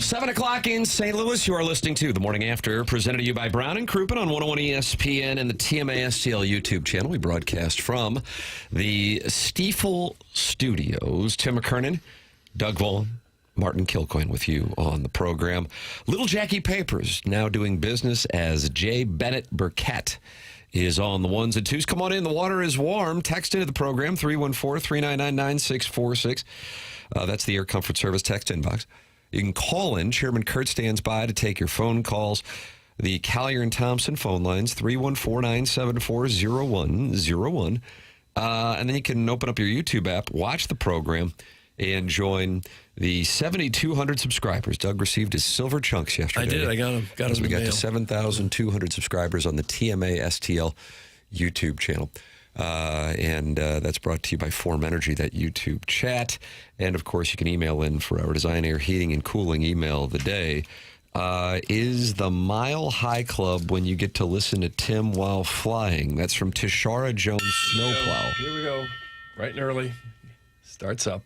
7 o'clock in St. Louis. You are listening to The Morning After, presented to you by Brown and Crouppen on 101 ESPN and the TMA STL YouTube channel. We broadcast from the Stifel Studios. Tim McKernan, Doug Vaughn, Martin Kilcoyne with you on the program. Little Jackie Papers now doing business as J. Bennett Burkett is on the ones and twos. Come on in. The water is warm. Text into the program, 314-399-9646. That's the Air Comfort Service text inbox. You can call in. Chairman Kurt stands by to take your phone calls. The Collier and Thompson phone lines, 314-974-0101. And then you can open up your YouTube app, watch the program, and join the 7,200 subscribers. Doug received his silver chunks yesterday. I did. I got them. As we got to 7,200 subscribers on the TMA STL YouTube channel. And that's brought to you by Form Energy, that YouTube chat. And, of course, you can email in for our Design Air Heating and Cooling email of the day. Is the Mile High Club when you get to listen to Tim while flying? That's from Tishara Jones Snowplow. Here we go. Bright and early. Starts up.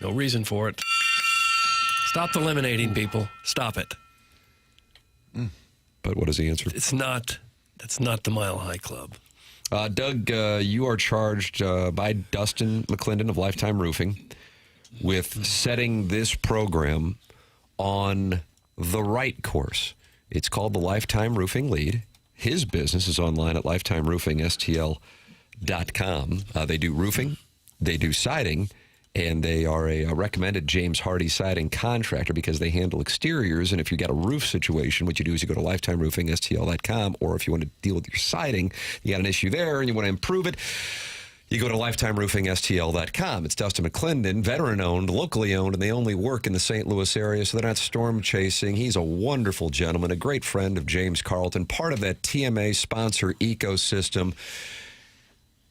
No reason for it. Stop eliminating people. Stop it. But what is the answer? That's not the Mile High Club. Doug, you are charged by Dustin McClendon of Lifetime Roofing with setting this program on the right course. It's called the Lifetime Roofing Lead. His business is online at lifetimeroofingstl.com. They do roofing, they do siding, and they are a recommended James Hardy siding contractor because they handle exteriors. And if you got a roof situation, what you do is you go to lifetimeroofingstl.com, or if you want to deal with your siding, you got an issue there and you want to improve it, you go to lifetimeroofingstl.com. It's Dustin McClendon, veteran-owned, locally owned, and they only work in the St. Louis area, so they're not storm chasing. He's a wonderful gentleman, a great friend of James Carlton, part of that TMA sponsor ecosystem.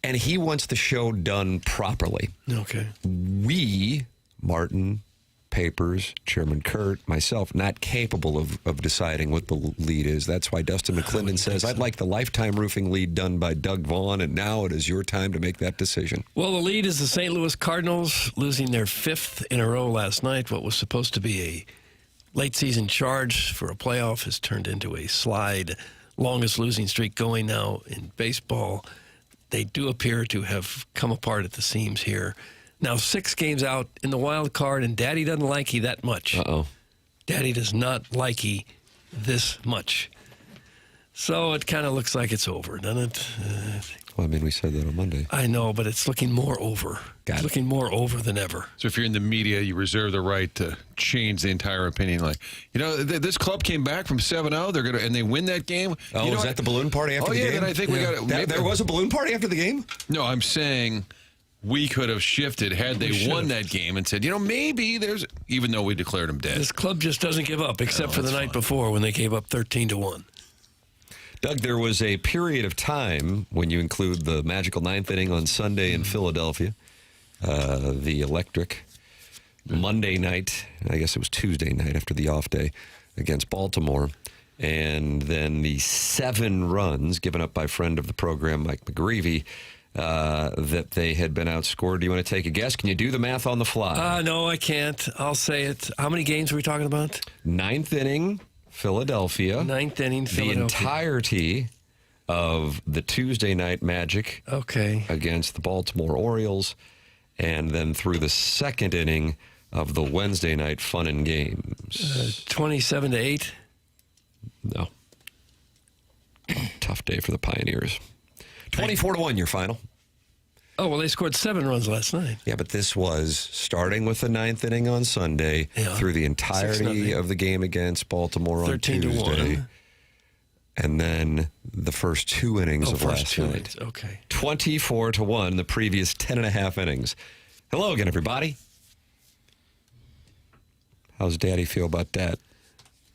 And he wants the show done properly. Okay. We, Martin, Papers, Chairman Kurt, myself, not capable of deciding what the lead is. That's why Dustin McClendon says, I'd like the Lifetime Roofing lead done by Doug Vaughn, and now it is your time to make that decision. Well, the lead is the St. Louis Cardinals, losing their fifth in a row last night. What was supposed to be a late-season charge for a playoff has turned into a slide. Longest losing streak going now in baseball. They do appear to have come apart at the seams here. Now 6 games out in the wild card, and Daddy doesn't like he that much. Uh-oh. Daddy does not like he this much. So it kind of looks like it's over, doesn't it? Well, I mean, we said that on Monday. I know, but it's looking more over. It's looking more over than ever. So if you're in the media, you reserve the right to change the entire opinion. Like, this club came back from 7-0. And they win that game. Oh, was that the balloon party after the game? Then I think we got it. There was a balloon party after the game? No, I'm saying we could have shifted had they won that game and said, maybe there's, even though we declared them dead. This club just doesn't give up, except for the night before when they gave up 13-1. Doug, there was a period of time when you include the magical 9th inning on Sunday in Philadelphia, the electric Monday night, I guess it was Tuesday night after the off day against Baltimore, and then the 7 runs given up by friend of the program, Mike McGreevy, that they had been outscored. Do you want to take a guess? Can you do the math on the fly? No, I can't. I'll say it. How many games are we talking about? 9th inning. Philadelphia. 9th inning, Philadelphia. The entirety of the Tuesday night Magic against the Baltimore Orioles, and then through the 2nd inning of the Wednesday night fun and games. 27-8? No. Tough day for the Pioneers. 24-1, your final. Oh, well, they scored 7 runs last night. Yeah, but this was starting with the 9th inning on Sunday through the entirety of the game against Baltimore on Tuesday. And then the first 2 innings of last night. Okay. 24-1, the previous 10.5 innings. Hello again, everybody. How's Daddy feel about that?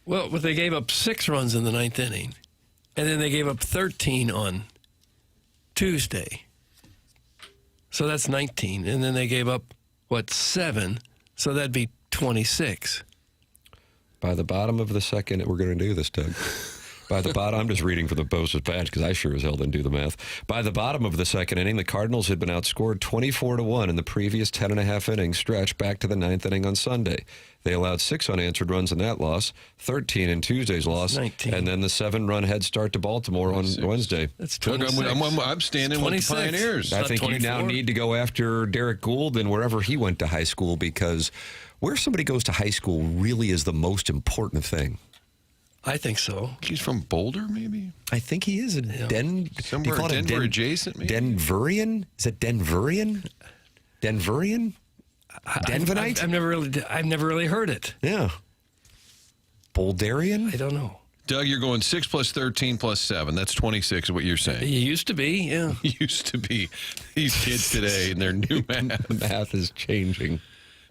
Well, they gave up 6 runs in the 9th inning, and then they gave up 13 on Tuesday. So that's 19. And then they gave up, 7? So that'd be 26. By the bottom of the 2nd, we're going to do this, Doug. By the bottom, I'm just reading from the Post-Dispatch because I sure as hell didn't do the math. By the bottom of the second inning, the Cardinals had been outscored 24-1 in the previous 10.5 inning stretch back to the ninth inning on Sunday. They allowed 6 unanswered runs in that loss, 13 in Tuesday's loss, 19. and then the 7-run head start to Baltimore on Wednesday. That's Doug, 26. I'm standing with the Pioneers. I think you now 24. need to go after Derek Gould and wherever he went to high school, because where somebody goes to high school really is the most important thing. I think so. He's from Boulder, maybe? I think he is a Somewhere Denver adjacent, maybe? Denverian? Is it Denverian? Denverian? Denvanite? I've never really heard it. Yeah. Boulderian? I don't know. Doug, you're going 6 plus 13 plus 7. That's 26 is what you're It saying. used to be, yeah. Used to be these kids today and their new math. Math is changing.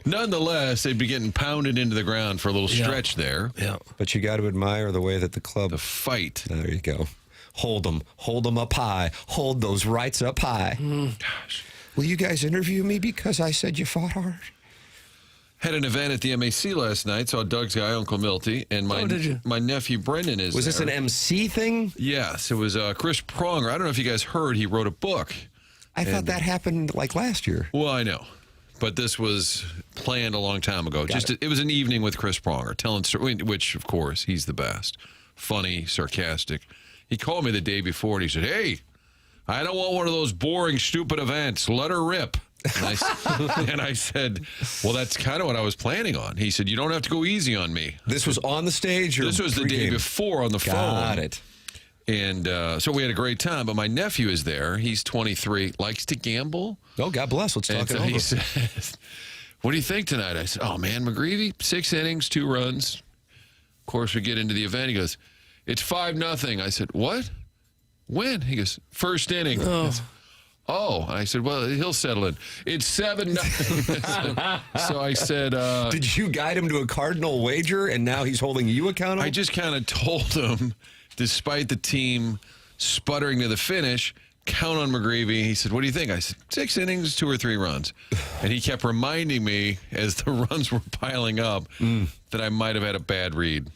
Nonetheless, they'd be getting pounded into the ground for a little stretch there. Yeah. But you got to admire the way that the club... The fight. There you go. Hold them up high. Hold those rights up high. Gosh. Will you guys interview me because I said you fought hard? Had an event at the MAC last night. Saw Doug's guy, Uncle Milty, and did you? my nephew Brendan is Was this there. an MC thing? Yes, it was Chris Pronger. I don't know if you guys heard, he wrote a book. I thought that happened like last year. Well, I know. But this was planned a long time ago. It was an evening with Chris Pronger, telling stories, which, of course, he's the best. Funny, sarcastic. He called me the day before, and he said, "Hey, I don't want one of those boring, stupid events. Let her rip." And I said, well, that's kind of what I was planning on. He said, "You don't have to go easy on me." This was on the stage? Or This was the day before on the phone. Got it. And so we had a great time. But my nephew is there. He's 23, likes to gamble. Oh, God bless. Let's talk And it so over. he says, "What do you think tonight?" I said, "Oh, man, McGreevy, 6 innings, 2 runs." Of course, we get into the event. He goes, "It's 5-0. I said, "What? When?" He goes, "First inning." Oh, I said, "Well, he'll settle in. It's 7-0. So I said, Did you guide him to a Cardinal wager, and now he's holding you accountable? I just kind of told him, despite the team sputtering to the finish, count on McGreevy. He said, "What do you think?" I said, 6 innings, 2 or 3 runs. And he kept reminding me as the runs were piling up that I might have had a bad read.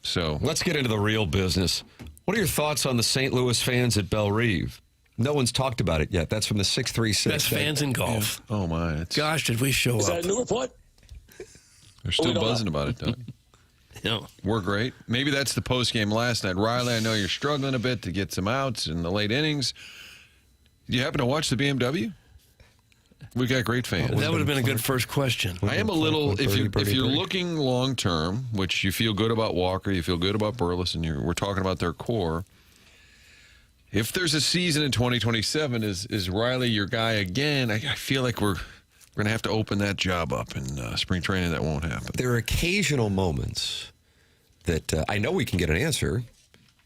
So Let's get into the real business. What are your thoughts on the St. Louis fans at Belle Reve? No one's talked about it yet. That's from the 636. Best fans in golf. oh, my. It's, Gosh, did we show Is up. that a new report? they're still we don't buzzing about it, Doug. No. We're great. Maybe that's the post game last night. Riley, I know you're struggling a bit to get some outs in the late innings. Do you happen to watch the BMW? We got great fans. That would have been a good first question. I am a little, if you're Birdie. looking long term, which you feel good about Walker, you feel good about Burleson, we're talking about their core. If there's a season in 2027, is Riley your guy again? I feel like we're going to have to open that job up in spring training. That won't happen. There are occasional moments that I know we can get an answer.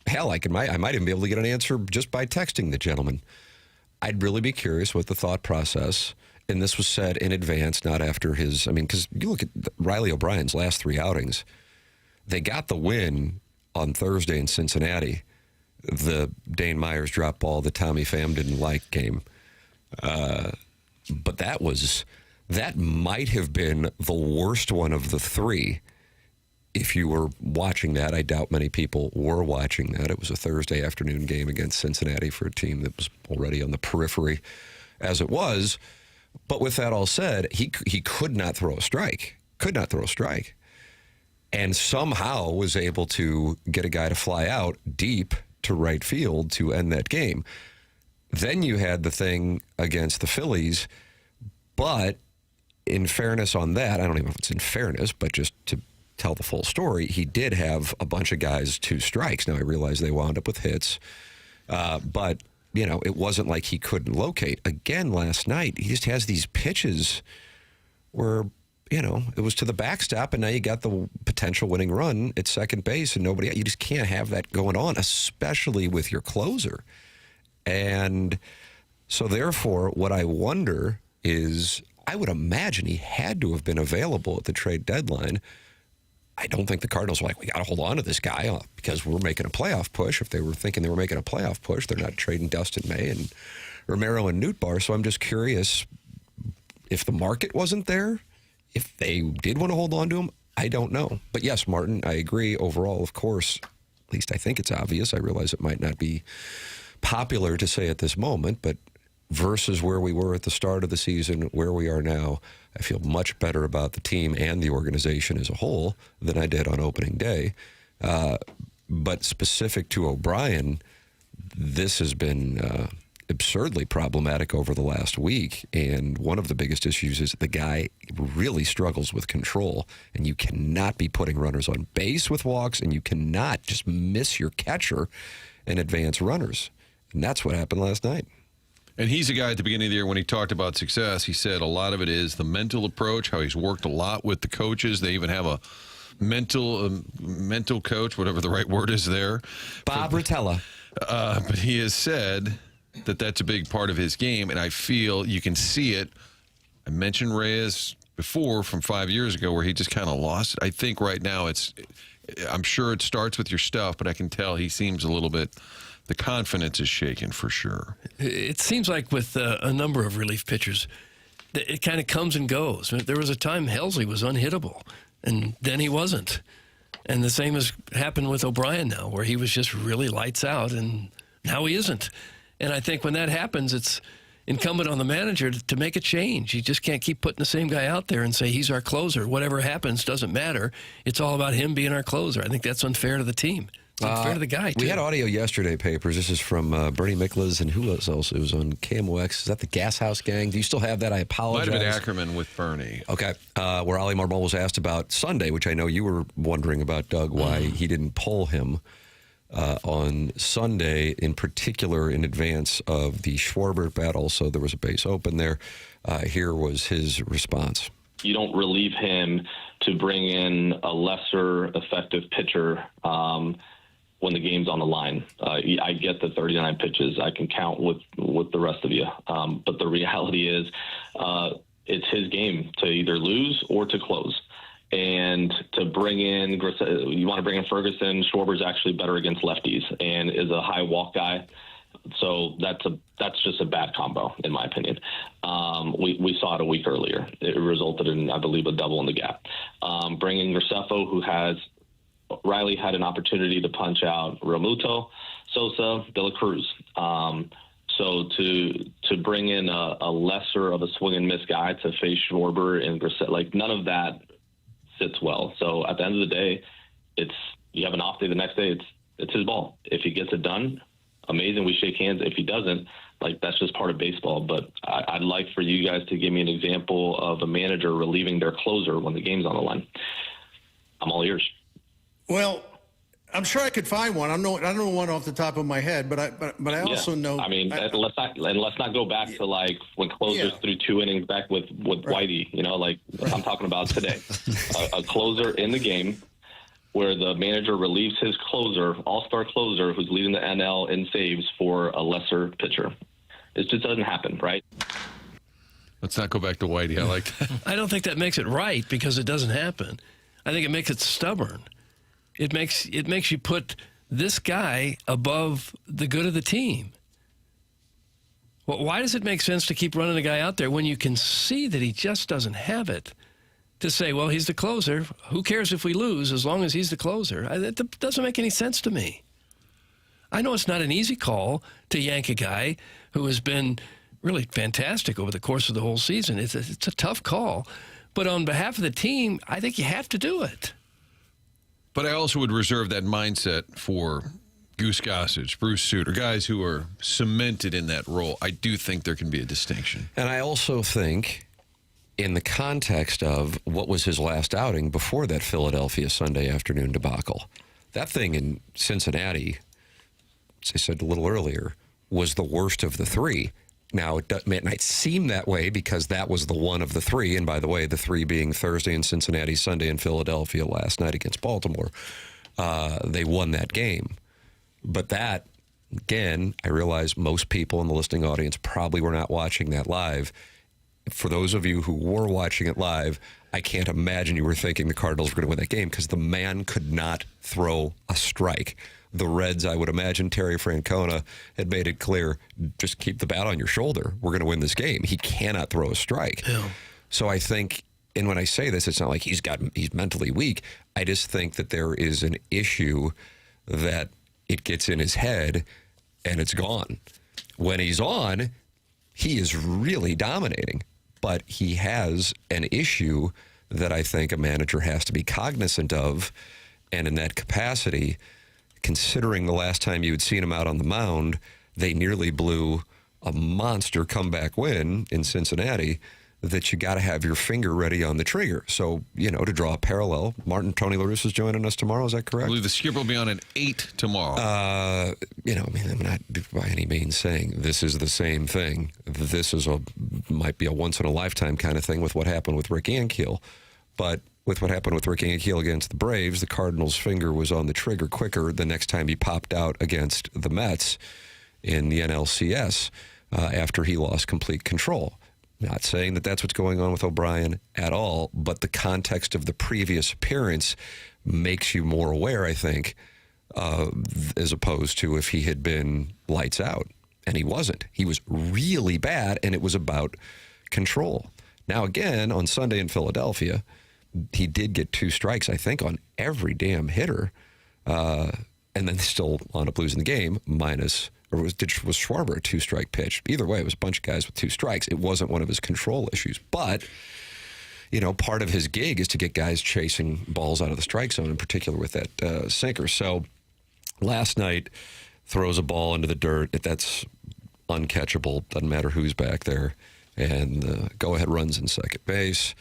Hell, I might even be able to get an answer just by texting the gentleman. I'd really be curious what the thought process, and this was said in advance, not after his, because you look at Riley O'Brien's last 3 outings. They got the win on Thursday in Cincinnati. The Dane Myers drop ball, the Tommy Pham didn't like game. But that might have been the worst one of the 3. If you were watching that, I doubt many people were watching that. It was a Thursday afternoon game against Cincinnati for a team that was already on the periphery as it was. But with that all said, he could not throw a strike. Could not throw a strike. And somehow was able to get a guy to fly out deep to right field to end that game. Then you had the thing against the Phillies, but in fairness on that, I don't even know if it's in fairness, but just to tell the full story, he did have a bunch of guys 2 strikes. Now I realize they wound up with hits, but it wasn't like he couldn't locate. Again, last night, he just has these pitches where, it was to the backstop, and now you got the potential winning run at second base, and you just can't have that going on, especially with your closer. And so therefore, what I wonder is, I would imagine he had to have been available at the trade deadline. I don't think the Cardinals were like, we got to hold on to this guy because we're making a playoff push. If they were thinking they were making a playoff push, they're not trading Dustin May and Romero and Nootbaar. So I'm just curious if the market wasn't there, if they did want to hold on to him. I don't know. But yes, Martin, I agree overall, of course, At least I think it's obvious. I realize it might not be popular to say at this moment, but versus where we were at the start of the season, where we are now, I feel much better about the team and the organization as a whole than I did on opening day. But specific to O'Brien, this has been absurdly problematic over the last week. And one of the biggest issues is the guy really struggles with control. And you cannot be putting runners on base with walks, and you cannot just miss your catcher and advance runners. And that's what happened last night. And he's a guy at the beginning of the year when he talked about success, he said a lot of it is the mental approach, how he's worked a lot with the coaches. They even have a mental coach, whatever the right word is there. Bob Rotella. But he has said that that's a big part of his game, and I feel you can see it. I mentioned Reyes before from 5 years ago where he just kind of lost it. I think right now I'm sure it starts with your stuff, but I can tell he seems a little bit, the confidence is shaken for sure. It seems like with a number of relief pitchers, it kind of comes and goes. There was a time Helsley was unhittable, and then he wasn't. And the same has happened with O'Brien now, where he was just really lights out, and now he isn't. And I think when that happens, it's incumbent on the manager to make a change. You just can't keep putting the same guy out there and say, he's our closer. Whatever happens doesn't matter. It's all about him being our closer. I think that's unfair to the team. It's unfair to the guy, too. We had audio yesterday, Papers. This is from Bernie Miklas, and who else? It was on KMOX. Is that the Gas House Gang? Do you still have that? I apologize. Might have been Ackerman with Bernie. Okay. Where Ollie Marmol was asked about Sunday, which I know you were wondering about, Doug, why he didn't pull him on Sunday, in particular in advance of the Schwarber battle. So there was a base open there. Here was his response. You don't relieve him to bring in a lesser effective pitcher when the game's on the line. I get the 39 pitches. I can count with the rest of you. But the reality is it's his game to either lose or to close. And to bring in, you want to bring in Ferguson. Schwarber's actually better against lefties and is a high walk guy. So that's just a bad combo, in my opinion. We saw it a week earlier. It resulted in, I believe, a double in the gap. Bringing Graceffo, Riley had an opportunity to punch out Realmuto, Sosa, De La Cruz. So to bring in a lesser of a swing and miss guy to face Schwarber and Graceffo, none of that sits well. So at the end of the day, you have an off day the next day. It's his ball. If he gets it done, amazing. We shake hands. If he doesn't, that's just part of baseball. But I'd like for you guys to give me an example of a manager relieving their closer when the game's on the line. I'm all ears. Well, I'm sure I could find one. I don't know one off the top of my head, but I also know. I mean, let's not go back to when closers threw 2 innings back with Whitey. I'm talking about today, a closer in the game where the manager relieves his closer, all-star closer, who's leading the NL in saves for a lesser pitcher. It just doesn't happen, right? Let's not go back to Whitey. I like that. I don't think that makes it right because it doesn't happen. I think it makes it stubborn. It makes you put this guy above the good of the team. Well, why does it make sense to keep running a guy out there when you can see that he just doesn't have it? To say, well, he's the closer. Who cares if we lose as long as he's the closer? That doesn't make any sense to me. I know it's not an easy call to yank a guy who has been really fantastic over the course of the whole season. It's a tough call. But on behalf of the team, I think you have to do it. But I also would reserve that mindset for Goose Gossage, Bruce Sutter, guys who are cemented in that role. I do think there can be a distinction. And I also think, in the context of what was his last outing before that Philadelphia Sunday afternoon debacle, that thing in Cincinnati, as I said a little earlier, was the worst of the 3. Now, it might seem that way because that was the one of the 3. And by the way, the 3 being Thursday in Cincinnati, Sunday in Philadelphia, last night against Baltimore. They won that game. But that, again, I realize most people in the listening audience probably were not watching that live. For those of you who were watching it live, I can't imagine you were thinking the Cardinals were going to win that game because the man could not throw a strike. The Reds, I would imagine, Terry Francona had made it clear, just keep the bat on your shoulder. We're going to win this game. He cannot throw a strike. Yeah. So I think, and when I say this, it's not like he's mentally weak. I just think that there is an issue that it gets in his head and it's gone. When he's on, he is really dominating, but he has an issue that I think a manager has to be cognizant of, and in that capacity, considering the last time you had seen him out on the mound, they nearly blew a monster comeback win in Cincinnati, that you got to have your finger ready on the trigger. So, to draw a parallel, Tony La Russa is joining us tomorrow. Is that correct? I believe the skipper will be on at 8 tomorrow. I'm not by any means saying this is the same thing. This might be a once-in-a-lifetime kind of thing with what happened with Rick Ankiel. But with what happened with Rick Ankiel against the Braves, the Cardinals' finger was on the trigger quicker the next time he popped out against the Mets in the NLCS after he lost complete control. Not saying that that's what's going on with O'Brien at all, but the context of the previous appearance makes you more aware, I think, as opposed to if he had been lights out. And he wasn't. He was really bad, and it was about control. Now, again, on Sunday in Philadelphia, he did get 2 strikes, I think, on every damn hitter, and then still wound up losing the game, was Schwarber a 2-strike pitch? Either way, it was a bunch of guys with 2 strikes. It wasn't one of his control issues. But, part of his gig is to get guys chasing balls out of the strike zone, in particular with that sinker. So last night, throws a ball into the dirt. That's uncatchable. Doesn't matter who's back there. And go-ahead runs in second base.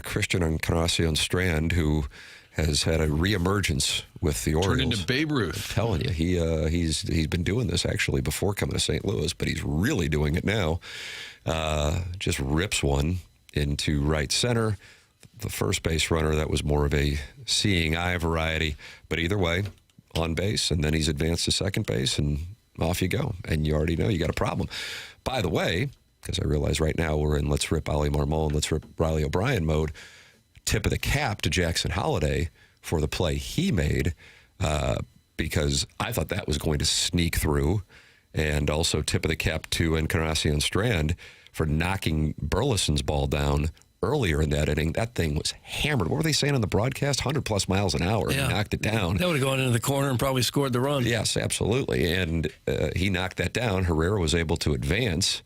Christian Encarnacion Strand, who has had a reemergence with the Orioles. Turned into Babe Ruth. I'm telling you, he's been doing this actually before coming to St. Louis, but he's really doing it now. Just rips one into right center. The first base runner, that was more of a seeing eye variety, but either way, on base, and then he's advanced to second base, and off you go. And you already know you got a problem. By the way, because I realize right now we're in let's rip Ollie Marmol and let's rip Riley O'Brien mode, tip of the cap to Jackson Holliday for the play he made, because I thought that was going to sneak through, and also tip of the cap to Encarnacion Strand for knocking Burleson's ball down earlier in that inning. That thing was hammered. What were they saying on the broadcast? 100-plus miles an hour. Yeah. He knocked it down. That would have gone into the corner and probably scored the run. Yes, absolutely. And he knocked that down. Herrera was able to advance.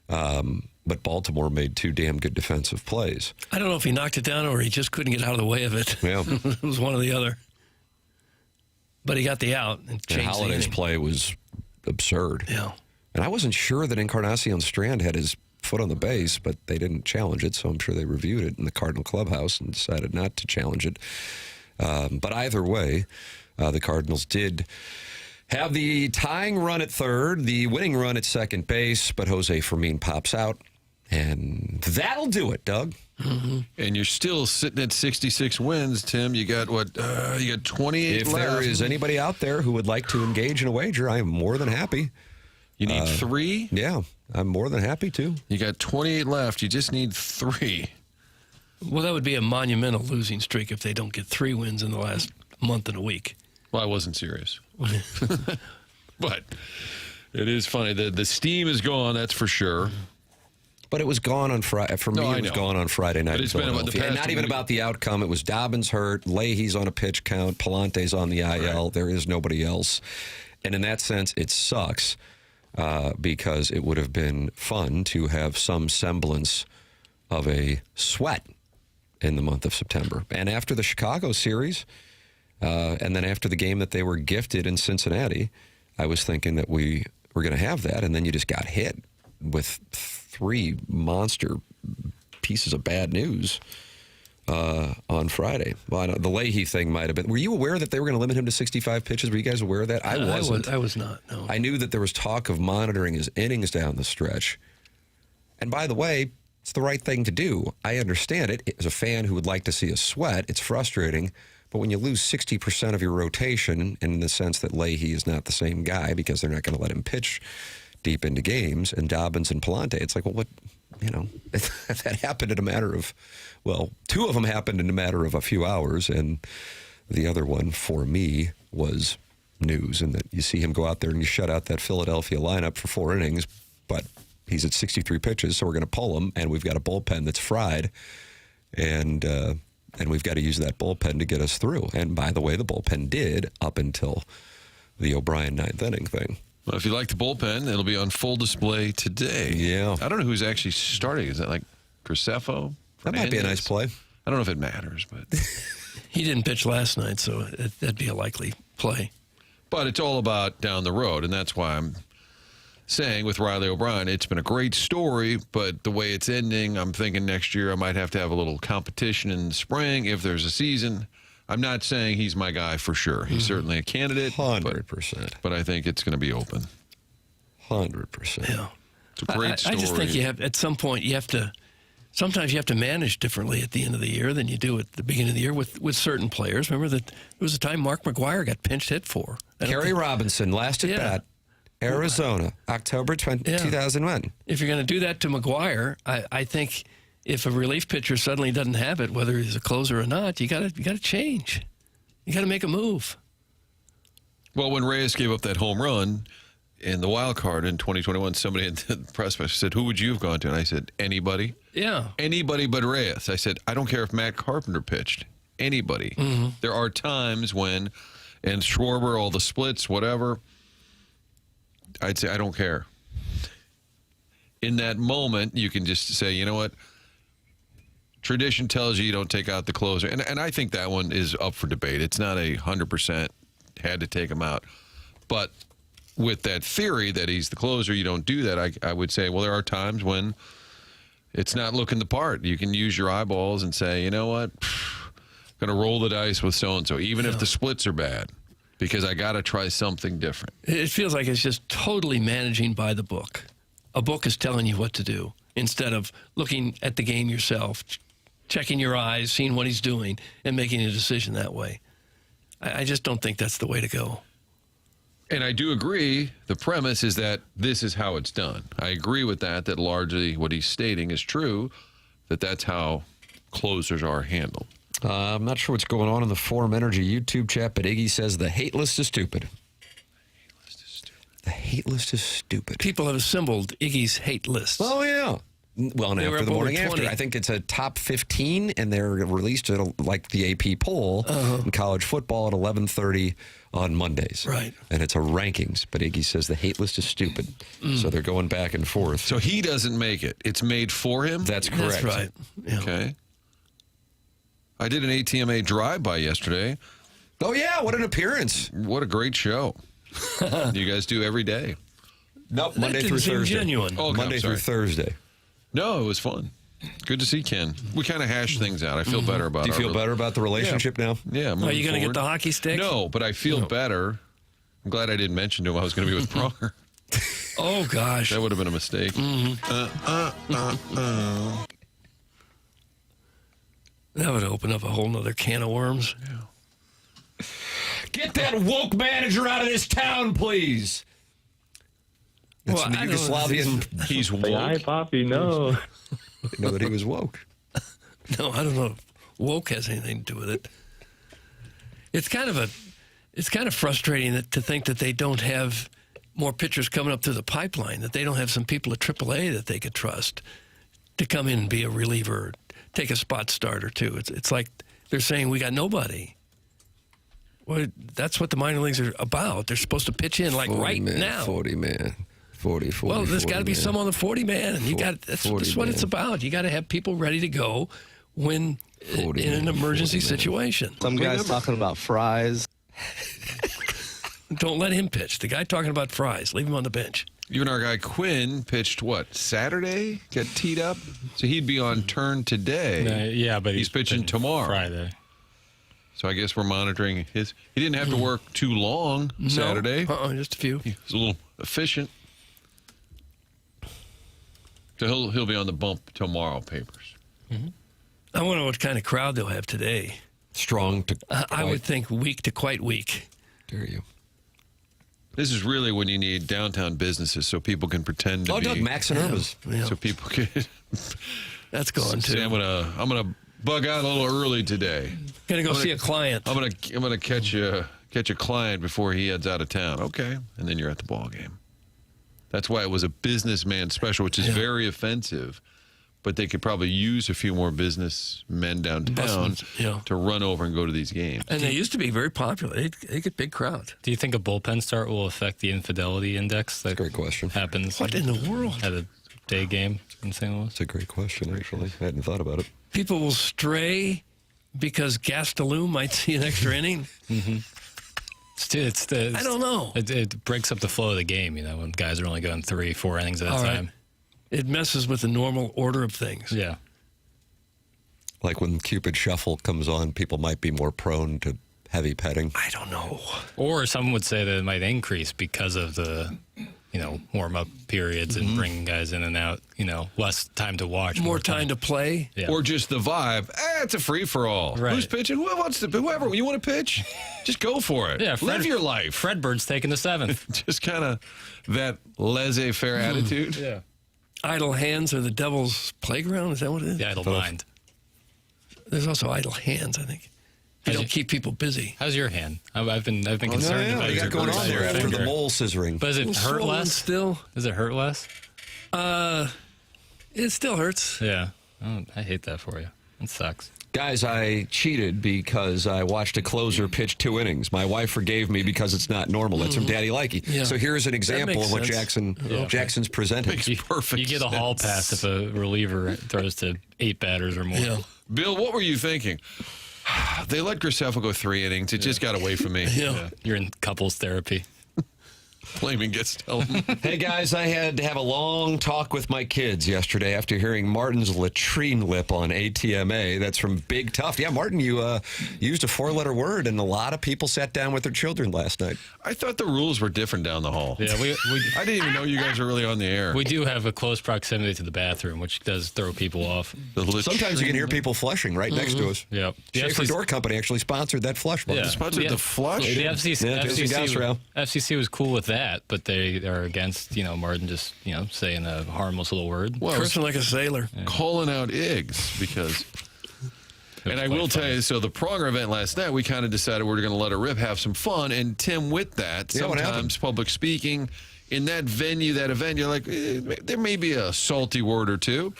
But Baltimore made 2 damn good defensive plays. I don't know if he knocked it down or he just couldn't get out of the way of it. Yeah. It was one or the other. But he got the out and changed And Holliday's the inning. play was absurd. Yeah. And I wasn't sure that Encarnacion Strand had his foot on the base, but they didn't challenge it, so I'm sure they reviewed it in the Cardinal clubhouse and decided not to challenge it. But either way, the Cardinals did have the tying run at third, the winning run at second base, but Jose Fermin pops out, and that'll do it, Doug. Mm-hmm. And you're still sitting at 66 wins, Tim. You got what? You got 28 If left. there is anybody out there who would like to engage in a wager, I am more than happy. You need 3? Yeah, I'm more than happy to. You got 28 left. You just need 3. Well, that would be a monumental losing streak if they don't get 3 wins in the last month and a week. Well, I wasn't serious. But it is funny. The steam is gone, that's for sure. But it was gone on Friday. For me, it was gone on Friday night. But it's been about the and past not even week. about the outcome. It was Dobbins hurt, Leahy's on a pitch count, Palante's on the IL. Right. There is nobody else. And in that sense, it sucks because it would have been fun to have some semblance of a sweat in the month of September. And after the Chicago series, and then after the game that they were gifted in Cincinnati, I was thinking that we were going to have that, and then you just got hit with 3 monster pieces of bad news on Friday. Well, I know the Leahy thing might have been. Were you aware that they were going to limit him to 65 pitches? Were you guys aware of that? I wasn't. I was not, no. I knew that there was talk of monitoring his innings down the stretch. And by the way, it's the right thing to do. I understand it. As a fan who would like to see a sweat, it's frustrating. But when you lose 60% of your rotation, in the sense that Leahy is not the same guy because they're not going to let him pitch deep into games, and Dobbins and Palante, it's like, well, what, that happened in a matter of, 2 of them happened in a matter of a few hours, and the other one, for me, was news, and that you see him go out there and you shut out that Philadelphia lineup for 4 innings, but he's at 63 pitches, so we're going to pull him, and we've got a bullpen that's fried, and And we've got to use that bullpen to get us through. And by the way, the bullpen did up until the O'Brien ninth inning thing. Well, if you like the bullpen, it'll be on full display today. Yeah. I don't know who's actually starting. Is that like Graceffo? That might be a nice play. I don't know if it matters, but He didn't pitch last night, so that'd be a likely play. but it's all about down the road, and that's why I'm saying with Riley O'Brien, it's been a great story, but the way it's ending, I'm thinking next year I might have to have a little competition in the spring if there's a season. I'm not saying he's my guy for sure. He's certainly a candidate. 100%. But I think it's going to be open. 100%. Yeah. It's a great story. I just think you have, at some point, sometimes you have to manage differently at the end of the year than you do at the beginning of the year with certain players. Remember that there was a time Mark McGwire got pinch hit for. Kerry Robinson, last at bat, Arizona, October 2001. If you're going to do that to McGwire, I think if a relief pitcher suddenly doesn't have it, whether he's a closer or not, you got to change. You got to make a move. Well, when Reyes gave up that home run in the wild card in 2021, somebody in the press box said, "Who would you have gone to?" And I said, "Anybody." Yeah. Anybody but Reyes. I said, I don't care if Matt Carpenter pitched. Anybody. Mm-hmm. There are times when, and Schwarber, all the splits, whatever, I'd say, I don't care. In that moment, you can just say, you know what? Tradition tells you don't take out the closer. And I think that one is up for debate. It's not 100% had to take him out. But with that theory that he's the closer, you don't do that, I would say, well, there are times when it's not looking the part. You can use your eyeballs and say, you know what? I'm going to roll the dice with so-and-so, even if the splits are bad, because I got to try something different. It feels like it's just totally managing by the book. A book is telling you what to do instead of looking at the game yourself, checking your eyes, seeing what he's doing, and making a decision that way. I just don't think that's the way to go. And I do agree, the premise is that this is how it's done. I agree with that largely what he's stating is true, that's how closers are handled. I'm not sure what's going on in the Forum Energy YouTube chat, but Iggy says the hate list is stupid. The hate list is stupid. People have assembled Iggy's hate lists. Oh, yeah. Well, and They were after up the over morning after, 20. I think it's a top 15, and they're released at like the AP poll in college football at 11:30 on Mondays. Right. And it's a rankings, but Iggy says the hate list is stupid. So they're going back and forth. So he doesn't make it. It's made for him? That's correct. That's right. Yeah. Okay. I did an ATMA drive-by yesterday. Oh, yeah. What an appearance. What a great show. You guys do every day. Nope. That Monday didn't through seem Thursday. genuine. Oh, okay, Monday I'm through sorry. Thursday. No, it was fun. Good to see Ken. We kind of hashed things out. I feel better about it. Do you feel better about the relationship now? Yeah. Are you going to get the hockey stick? No, but I feel better. I'm glad I didn't mention to him I was going to be with Pronger. Oh, gosh. That would have been a mistake. That would open up a whole nother can of worms. Get that woke manager out of this town, please. That's Well, the I don't know. Yugoslavian. He's woke. Hi, Poppy. No. Didn't know that he was woke. No, I don't know if woke has anything to do with it. It's kind of frustrating to think that they don't have more pitchers coming up through the pipeline, that they don't have some people at AAA that they could trust to come in and be a reliever, take a spot start or two. It's like they're saying we got nobody. Well, that's what the minor leagues are about. They're supposed to pitch in like right now. 40 man. 40. Well, there's got to be some on the 40 man, and that's 40 what it's man. about. You got to have people ready to go when 40 in an man, emergency 40 man. situation. Some guys talking about fries. Don't let him pitch. The guy talking about fries, leave him on the bench. Even our guy Quinn pitched, Saturday? Got teed up? So he'd be on turn today. Yeah, but he's pitching tomorrow. Friday. So I guess we're monitoring his. He didn't have to work too long Saturday. No, just a few. He was a little efficient. So he'll be on the bump tomorrow, papers. I wonder what kind of crowd they'll have today. Strong to I would think weak to quite weak. Dare you. This is really when you need downtown businesses so people can pretend to Oh, be. Doug, Max and Irma's. Yeah, So people can that's gone say, too. I'm gonna bug out a little early today. Gonna go see a client. I'm gonna catch a client before he heads out of town. Okay, and then you're at the ball game. That's why it was a businessman special, which is very offensive. but they could probably use a few more businessmen downtown yeah. to run over and go to these games. And they used to be very popular. They get big crowds. Do you think a bullpen start will affect the infidelity index that Great question. happens What in the world? at a day game in St. Louis? That's a great question, actually. I hadn't thought about it. People will stray because Gastelum might see an extra inning. I don't know. It breaks up the flow of the game, when guys are only going 3-4 innings at a All right. time. It messes with the normal order of things. Yeah. Like when Cupid Shuffle comes on, people might be more prone to heavy petting. I don't know. Or some would say that it might increase because of the, warm-up periods and bringing guys in and out, less time to watch. More time to play. Yeah. Or just the vibe. It's a free-for-all. Right. Who's pitching? Whoever. You want to pitch? Just go for it. Yeah, Live your life. Fredbird's taking the 7th. Just kind of that laissez-faire attitude. Yeah. Idle hands are the devil's playground. Is that what it is? The idle mind. There's also idle hands, I think. You don't keep people busy. How's your hand? I've been concerned about what you your got going on there after finger. the mole scissoring? But does it hurt Swollen less? still? Does it hurt less? It still hurts. Yeah. Oh, I hate that for you. It sucks. Guys, I cheated because I watched a closer pitch 2 innings. My wife forgave me because it's not normal. That's from Daddy Likey. Yeah. So here's an example makes of what sense. Jackson's presented. Makes perfect You get a hall sense. pass if a reliever throws to 8 batters or more. Yeah. Bill, what were you thinking? They let Graceffo go 3 innings. It just got away from me. Yeah. You're in couples therapy. Blaming gets tell him. Hey, guys, I had to have a long talk with my kids yesterday after hearing Martin's latrine lip on ATMA. That's from Big Tough. Yeah, Martin, you used a 4-letter word, and a lot of people sat down with their children last night. I thought the rules were different down the hall. Yeah, I didn't even know you guys were really on the air. we do have a close proximity to the bathroom, which does throw people off. The Sometimes you can hear people flushing right next to us. Yep. Schaefer Door Company actually sponsored that flush. Yeah. Sponsored the flush? The FCC, Yeah, Jason Gosrow. FCC was cool with that, but they are against, Martin just, saying a harmless little word. Well, Cursing like a sailor. calling out eggs because. And I will tell you, so the Pronger event last night, we kind of decided we were going to let it rip, have some fun. And Tim, with that, Yeah, what happened? sometimes public speaking in that venue, that event, you're like, there may be a salty word or two.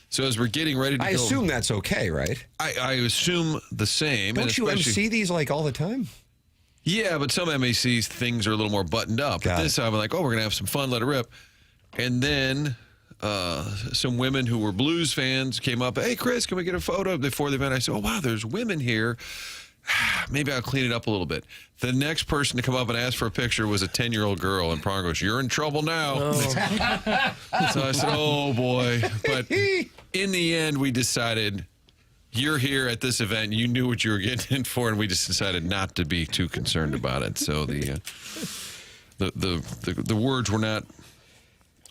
So as we're getting ready to I go, assume that's okay, right? I assume the same. Don't and you especially- MC these like all the time? Yeah, but some MACs, things are a little more buttoned up. Got But it. this time, I'm like, we're going to have some fun, let it rip. And then some women who were Blues fans came up, hey, Chris, can we get a photo before the event? I said, oh, wow, there's women here. Maybe I'll clean it up a little bit. The next person to come up and ask for a picture was a 10-year-old girl, and Prong goes, you're in trouble now. So I said, oh, boy. But in the end, we decided, you're here at this event. You knew what you were getting in for, and we just decided not to be too concerned about it. So the words were not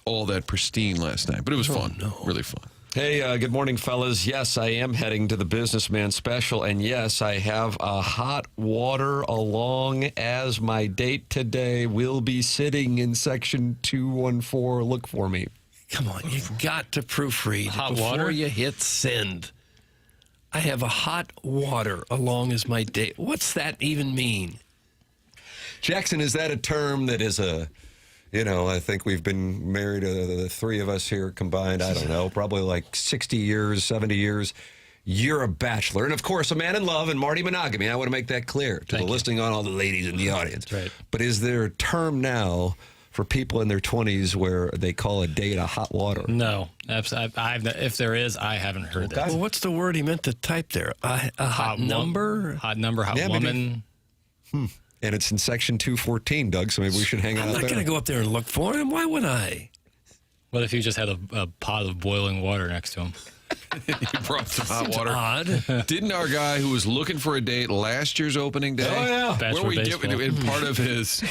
all that pristine last night, but it was fun. Really fun. Hey, good morning, fellas. Yes, I am heading to the Businessman Special, and yes, I have a hot water along as my date today. Will be sitting in section 214. Look for me. Come on, you've got to proofread Hot before water? you hit send. I have a hot water along as my date. What's that even mean? Jackson, is that a term that is I think we've been married, the three of us here combined, I don't know, probably like 60 years, 70 years. You're a bachelor. And, of course, a man in love and Marty monogamy. I want to make that clear to the listening on all the ladies in the audience. That's right. But is there a term now for people in their 20s where they call a date a hot water? No. If there is, I haven't heard that. Well, what's the word he meant to type there? A hot number? Hot number, hot Yeah, woman. maybe. And it's in section 214, Doug, so maybe we should hang out I'm not there. going to go up there and look for him. Why would I? What if you just had a pot of boiling water next to him? He brought some hot It's water. odd. Didn't our guy who was looking for a date last year's opening day? Oh, yeah. Bachelor Where we baseball. and part of his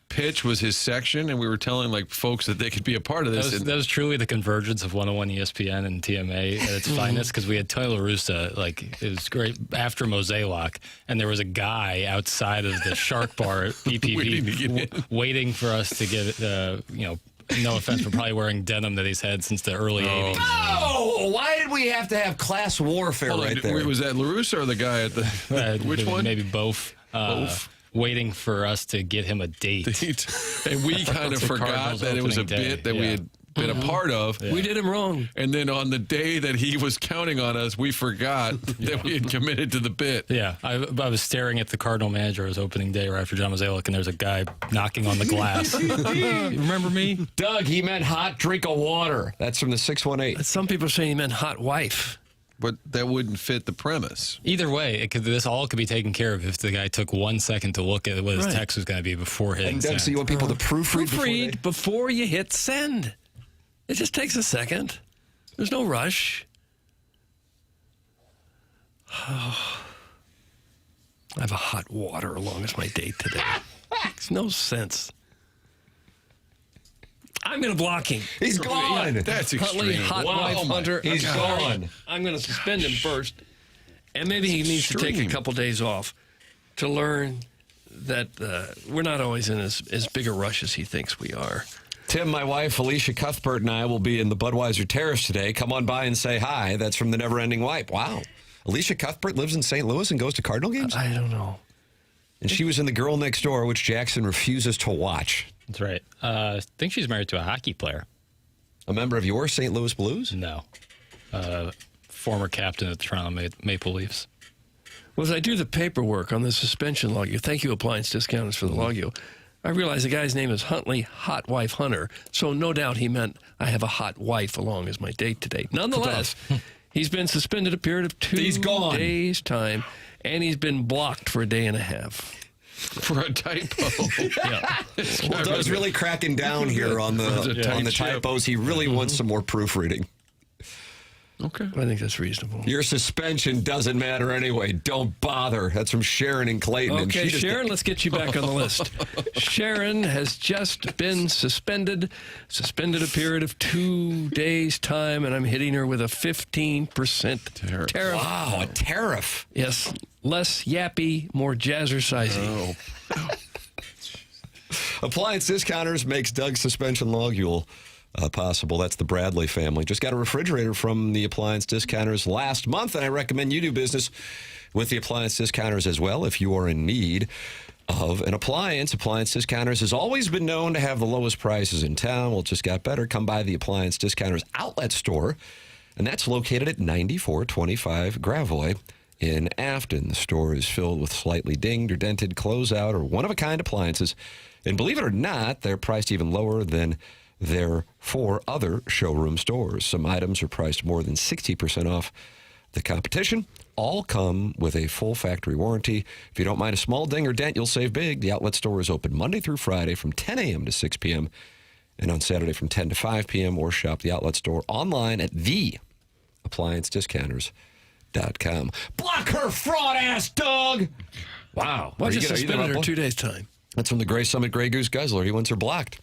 pitch was his section, and we were telling like folks that they could be a part of this. That was truly the convergence of 101 ESPN and TMA at its finest, because we had Tyler Russa, it was great, after Mosaic, and there was a guy outside of the Shark Bar at Waiting to get PPV waiting for us to get, no offense, but probably wearing denim that he's had since the early 80s. Oh, why did we have to have class warfare Hold on, right there? was that LaRussa or the guy at the which one? Maybe both. Both. Waiting for us to get him a date. And we kind of For forgot Cardinals that it was a opening day, bit that we yeah. had been a part of. We did him wrong. And then on the day that he was counting on us, we forgot that we had committed to the bit. Yeah, I was staring at the Cardinal manager his opening day right after John Mozeliak, and there's a guy knocking on the glass. Remember me? Doug, he meant hot drink of water. That's from the 618. Some people are saying he meant hot wife. But that wouldn't fit the premise. Either way, this all could be taken care of if the guy took 1 second to look at what his text was going to be before hitting And Doug, send. so you want people to proofread before you hit send. It just takes a second. There's no rush. I have a hot water along as my date today. Makes no sense. I'm going to block him. He's gone. That's Huntley, extreme. hot Wow. wife Hunter. He's gone. I'm going to suspend him first. And maybe he needs to take a extreme. couple days off to learn that we're not always in as big a rush as he thinks we are. Tim, my wife, Alicia Cuthbert, and I will be in the Budweiser Terrace today. Come on by and say hi. That's from the Never Ending Wipe. Wow. Alicia Cuthbert lives in St. Louis and goes to Cardinal games? I don't know. And she was in The Girl Next Door, which Jackson refuses to watch. That's right. I think she's married to a hockey player. A member of your St. Louis Blues? No. Former captain of the Toronto Maple Leafs. Well, as I do the paperwork on the suspension log, thank you, Appliance Discounters, for the log. I realize the guy's name is Huntley, hot wife Hunter. So no doubt he meant I have a hot wife along as my date today. Nonetheless, he's been suspended a period of 2 days' time, and he's been blocked for a day and a half. For a typo. Yeah. Well, Doug's really cracking down here on the typos. He really wants some more proofreading. Okay. I think that's reasonable. Your suspension doesn't matter anyway. Don't bother. That's from Sharon and Clayton. and Okay, she just- Sharon, let's get you back on the list. Sharon has just been suspended a period of 2 days' time, and I'm hitting her with a 15% tariff. Wow, a tariff. Yes, less yappy, more jazzercising. Appliance Discounters makes Doug's suspension logule possible. That's the Bradley family. Just got a refrigerator from the Appliance Discounters last month, and I recommend you do business with the Appliance Discounters as well if you are in need of an appliance. Appliance Discounters has always been known to have the lowest prices in town. Well, it just got better. Come by the Appliance Discounters outlet store, and that's located at 9425 Gravois in Afton. The store is filled with slightly dinged or dented, closeout, or one-of-a-kind appliances. And believe it or not, they're priced even lower than their 4 other showroom stores. Some items are priced more than 60% off the competition. All come with a full factory warranty. If you don't mind a small ding or dent, you'll save big. The outlet store is open Monday through Friday from 10 a.m. to 6 p.m. and on Saturday from 10 to 5 p.m. or shop the outlet store online at theappliancediscounters.com. Block her fraud ass, Doug! Wow. Why Are you just gonna- suspended her gonna- 2 days' time? That's from the Gray Summit Grey Goose Guzzler. He wants her blocked.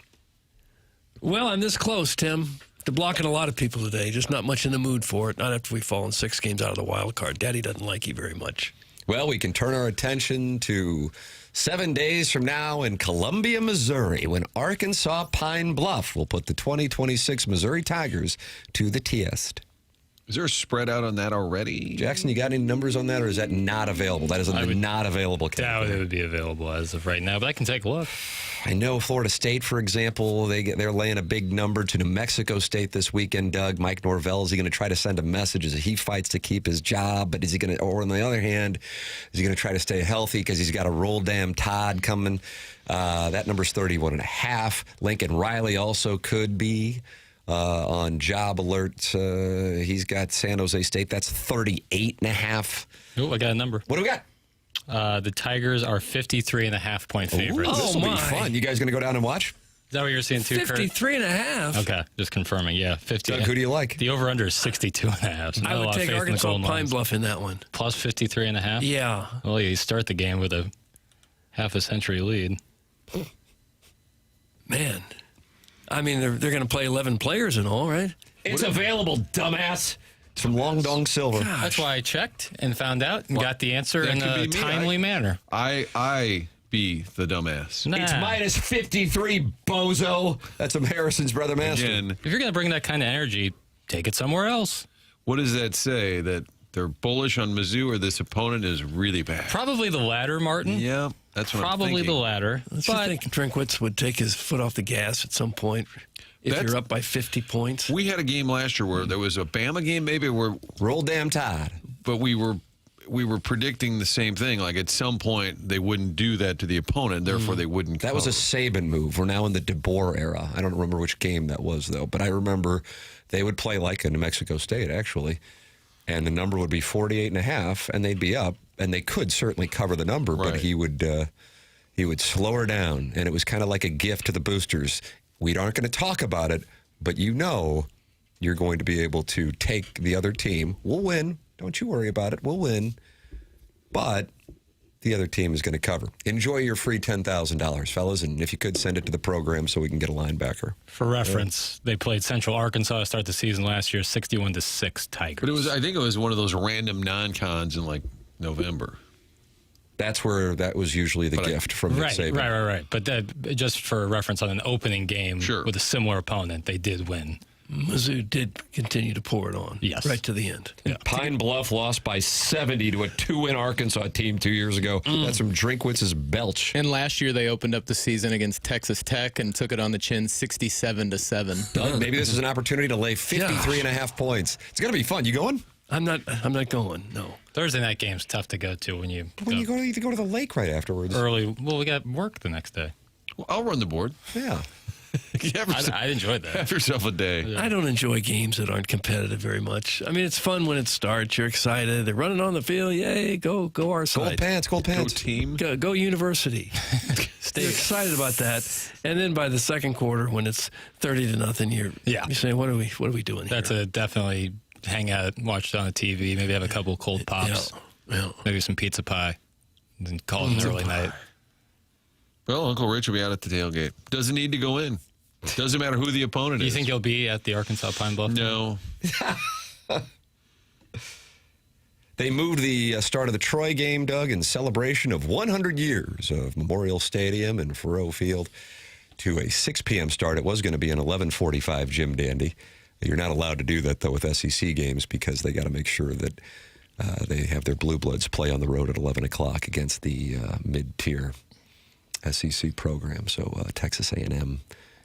Well, I'm this close, Tim, to blocking a lot of people today. Just not much in the mood for it. Not after we've fallen 6 games out of the wild card. Daddy doesn't like you very much. Well, we can turn our attention to 7 days from now in Columbia, Missouri, when Arkansas Pine Bluff will put the 2026 Missouri Tigers to the test. Is there a spread out on that already? Jackson, you got any numbers on that, or is that not available? That is in the not available Doubt category. it would be available as of right now, but I can take a look. I know Florida State, for example, they're laying a big number to New Mexico State this weekend. Doug, Mike Norvell, is he going to try to send a message as he fights to keep his job? But is he going to, or on the other hand, is he going to try to stay healthy because he's got a roll damn Todd coming? That number's 31.5. Lincoln Riley also could be on job alert. He's got San Jose State. That's 38.5. Oh, I got a number. What do we got? The Tigers are 53.5-point favorites. Ooh, this will be my. fun. You guys going to go down and watch? Is that what you're seeing too, Kurt? 53.5. Okay, just confirming. Yeah, 50. Doug, who do you like? The over-under is 62.5. So not I a would lot of take faith in the Arkansas Golden Pine Knights. Bluff in that one. Plus 53.5? Yeah. Well, you start the game with a half a century lead. Man. I mean, they're going to play 11 players and all, right? It's available, dumbass. It's from Long Dong Silver. That's why I checked and found out and got the answer that in could a be me. timely manner. I be the dumbass. Nah. It's minus 53, bozo. That's from Harrison's brother master. Again, If you're going to bring that kind of energy, take it somewhere else. what does that say? That they're bullish on Mizzou or this opponent is really bad? Probably the latter, Martin. Yeah. That's what I'm Probably thinking. the latter. Don't you think Drinkwitz would take his foot off the gas at some point if you're up by 50 points? We had a game last year where there was a Bama game, maybe, where Roll damn tide. but we were predicting the same thing. Like at some point they wouldn't do that to the opponent, therefore they wouldn't. That was a Saban move. We're now in the DeBoer era. I don't remember which game that was, though, but I remember they would play like a New Mexico State, actually, and the number would be 48.5, and they'd be up, and they could certainly cover the number, but Right. he would slow her down, and it was kind of like a gift to the boosters. We aren't going to talk about it, but you know you're going to be able to take the other team. We'll win. Don't you worry about it. We'll win. But the other team is going to cover. Enjoy your free $10,000, fellas, and if you could, send it to the program so we can get a linebacker. For reference, they played Central Arkansas to start the season last year, 61-6 Tigers. But I think it was one of those random non-cons in like November. That's where that was usually the gift from Nick Right, Saban. right. But just for reference on an opening game Sure. with a similar opponent, they did win. Mizzou did continue to pour it on. Yes. Right to the end. Yeah. Pine Bluff lost by 70 to a 2-win Arkansas team 2 years ago. That's from Drinkwitz's belch. And last year they opened up the season against Texas Tech and took it on the chin 67-7. Doug, maybe this is an opportunity to lay 53.5 points. It's going to be fun. You going? I'm not going. No. Thursday night game's tough to go to when you When you go to the lake right afterwards. early. Well, we got work the next day. Well, I'll run the board. Yeah. I enjoyed that. Have yourself a day. I don't enjoy games that aren't competitive very much. I mean, it's fun when it starts. You're excited. They're running on the field. Yay, go our side. Gold Go pants. team. Go University. Stay excited about that. And then by the second quarter, when it's 30-0, you're saying, what are we doing here? That's a definitely hang out, watch it on the TV, maybe have a couple cold pops, Yeah. maybe some pizza pie, and then call it an early night. Well, Uncle Rich will be out at the tailgate. Doesn't need to go in. Doesn't matter who the opponent Do you is. think you'll be at the Arkansas Pine Bluff? No. They moved the start of the Troy game, Doug, in celebration of 100 years of Memorial Stadium and Faurot Field to a 6 p.m. start. It was going to be an 11:45 Jim Dandy. You're not allowed to do that, though, with SEC games because they got to make sure that they have their Blue Bloods play on the road at 11 o'clock against the mid-tier SEC program. So Texas A&M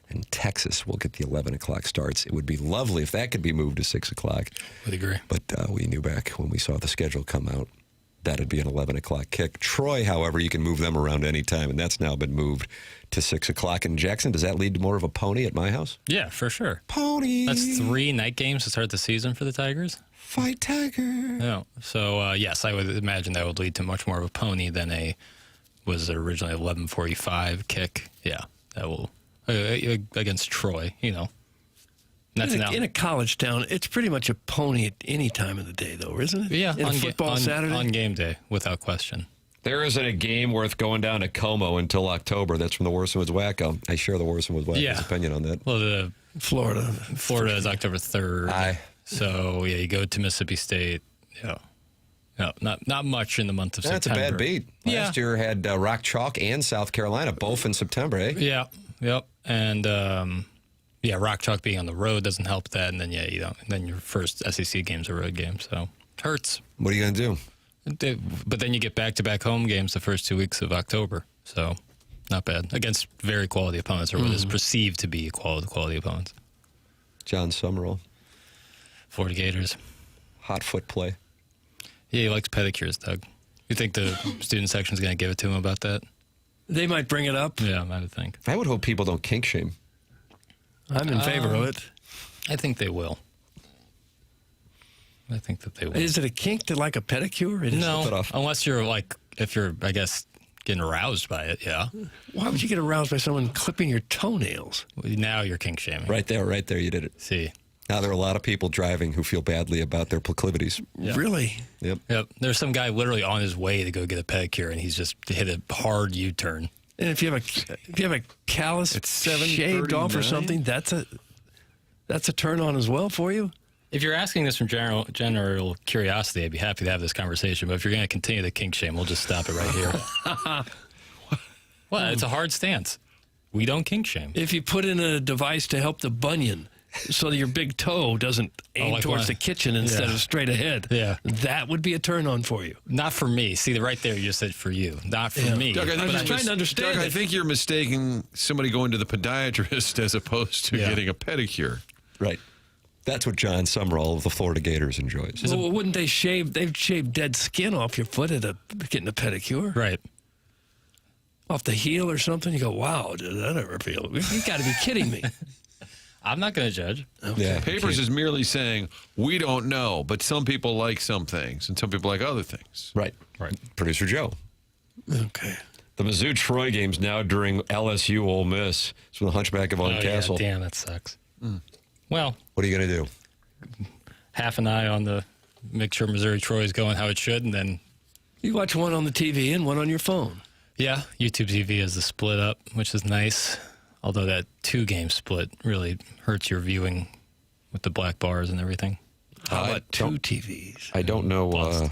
and Texas will get the 11 o'clock starts. It would be lovely if that could be moved to 6 o'clock. Would agree. But we knew back when we saw the schedule come out, that'd be an 11 o'clock kick. Troy, however, you can move them around any time, and that's now been moved to 6 o'clock. And Jackson, does that lead to more of a pony at my house? Yeah, for sure. Pony. That's 3 night games to start the season for the Tigers. Fight Tiger. No. So, yes, I would imagine that would lead to much more of a pony than was originally 11:45 kick. Yeah, that will, against Troy, That's in a college town, it's pretty much a pony at any time of the day, though, isn't it? Yeah, in football Saturday? On game day, without question. There isn't a game worth going down to Como until October. That's from the Worsen Woods Wacko. I share the Worsen Woods Wacko's opinion on that. Well, the Florida is October 3rd. Aye. So, yeah, you go to Mississippi State. Yeah. No, not much in the month of That's September. a bad beat. Last year had Rock Chalk and South Carolina, both in September, eh? Yeah, yep. And, Rock Chalk being on the road doesn't help that. And then, then your first SEC game's a road game, so it hurts. What are you going to do? But then you get back-to-back home games the first 2 weeks of October, so not bad. Against very quality opponents, or what is perceived to be quality opponents. John Summerall. Florida Gators. Hot foot play. Yeah, he likes pedicures, Doug. You think the student section is going to give it to him about that? They might bring it up. Yeah, I would think. I would hope people don't kink shame. I'm in favor of it. I think they will. I think that they will. Is it a kink to like a pedicure? It is. No, unless you're if you're, I guess, getting aroused by it, yeah. Why would you get aroused by someone clipping your toenails? Now you're kink shaming. Right there, you did it. See. Now there are a lot of people driving who feel badly about their proclivities. Yep. Really? Yep. There's some guy literally on his way to go get a pedicure, and he's just hit a hard U-turn. And if you have a callus shaved off or something, that's a turn on as well for you. If you're asking this from general curiosity, I'd be happy to have this conversation. But if you're going to continue the kink shame, we'll just stop it right here. Well, it's a hard stance. We don't kink shame. If you put in a device to help the bunion, so your big toe doesn't aim like towards one- the kitchen instead Yeah. of straight ahead. Yeah. That would be a turn on for you. Not for me. See, right there, you just said for you, not for Yeah. me. Doug, I think I'm you're just trying to understand Doug, I it. think you're mistaking somebody going to the podiatrist as opposed to Yeah. getting a pedicure. Right. That's what John Summerall of the Florida Gators enjoys. Well, wouldn't they shave? They'd shave dead skin off your foot at getting a pedicure. Right. Off the heel or something. You go, wow, did that ever feel? You got to be kidding me. I'm not going to judge. Yeah. Papers is merely saying, we don't know, but some people like some things and some people like other things. Right. Right. Producer Joe. Okay. The Mizzou-Troy game's now during LSU Ole Miss. It's from the Hunchback of Vaughn Oh, Castle. yeah, damn, that sucks. Well, What are you going to do? half an eye on the make sure Missouri-Troy is going how it should, and then, You watch one on the TV and one on your phone. yeah, YouTube TV is the split up, which is nice. Although that 2-game split really hurts your viewing with the black bars and everything. How I about 2 don't- TVs? I don't know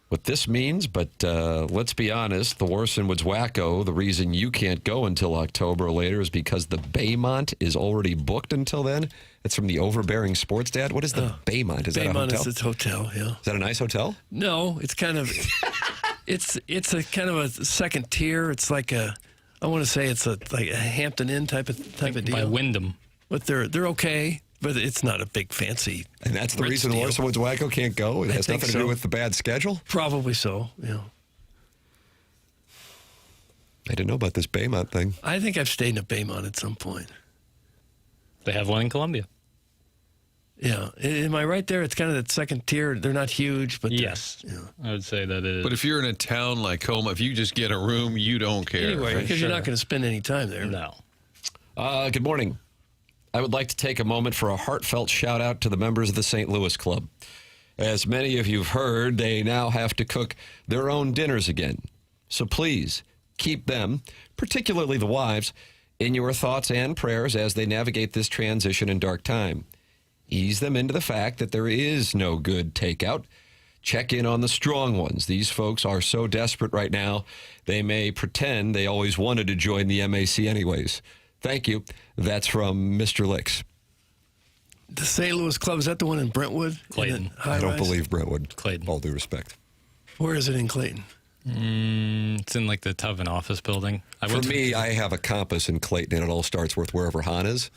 what this means, but let's be honest. The Warson Woods Wacko, the reason you can't go until October or later is because the Baymont is already booked until then. It's from the Overbearing Sports Dad. What is the Baymont? Is that a Baymont hotel? is its hotel, yeah. Is that a nice hotel? No, it's kind of, it's a kind of a second tier. It's like I want to say it's like a Hampton Inn type of By deal. Wyndham. But they're okay, but it's not a big fancy. And that's the Ritz reason deal. Warson Woods Wacko can't go? It has think nothing to do so. with the bad schedule? Probably so, yeah. I didn't know about this Baymont thing. I think I've stayed in a Baymont at some point. They have one in Columbia. Yeah. Am I right there? It's kind of that second tier. They're not huge, but they're- Yes. Yeah. I would say that it is. But if you're in a town like Homa, if you just get a room, you don't care. Anyway, because you're sure. not going to spend any time there. No. Good morning. I would like to take a moment for a heartfelt shout out to the members of the St. Louis Club. As many of you've heard, they now have to cook their own dinners again. So please keep them, particularly the wives, in your thoughts and prayers as they navigate this transition and dark time. Ease them into the fact that there is no good takeout. Check in on the strong ones. These folks are so desperate right now, they may pretend they always wanted to join the MAC anyways. Thank you. That's from Mr. Licks. The St. Louis Club, is that the one in Brentwood? Clayton. In the I don't high-rise? believe Brentwood. Clayton. All due respect. Where is it in Clayton? It's in like the Tubman office building. For me, I have a compass in Clayton, and it all starts with wherever Hahn is,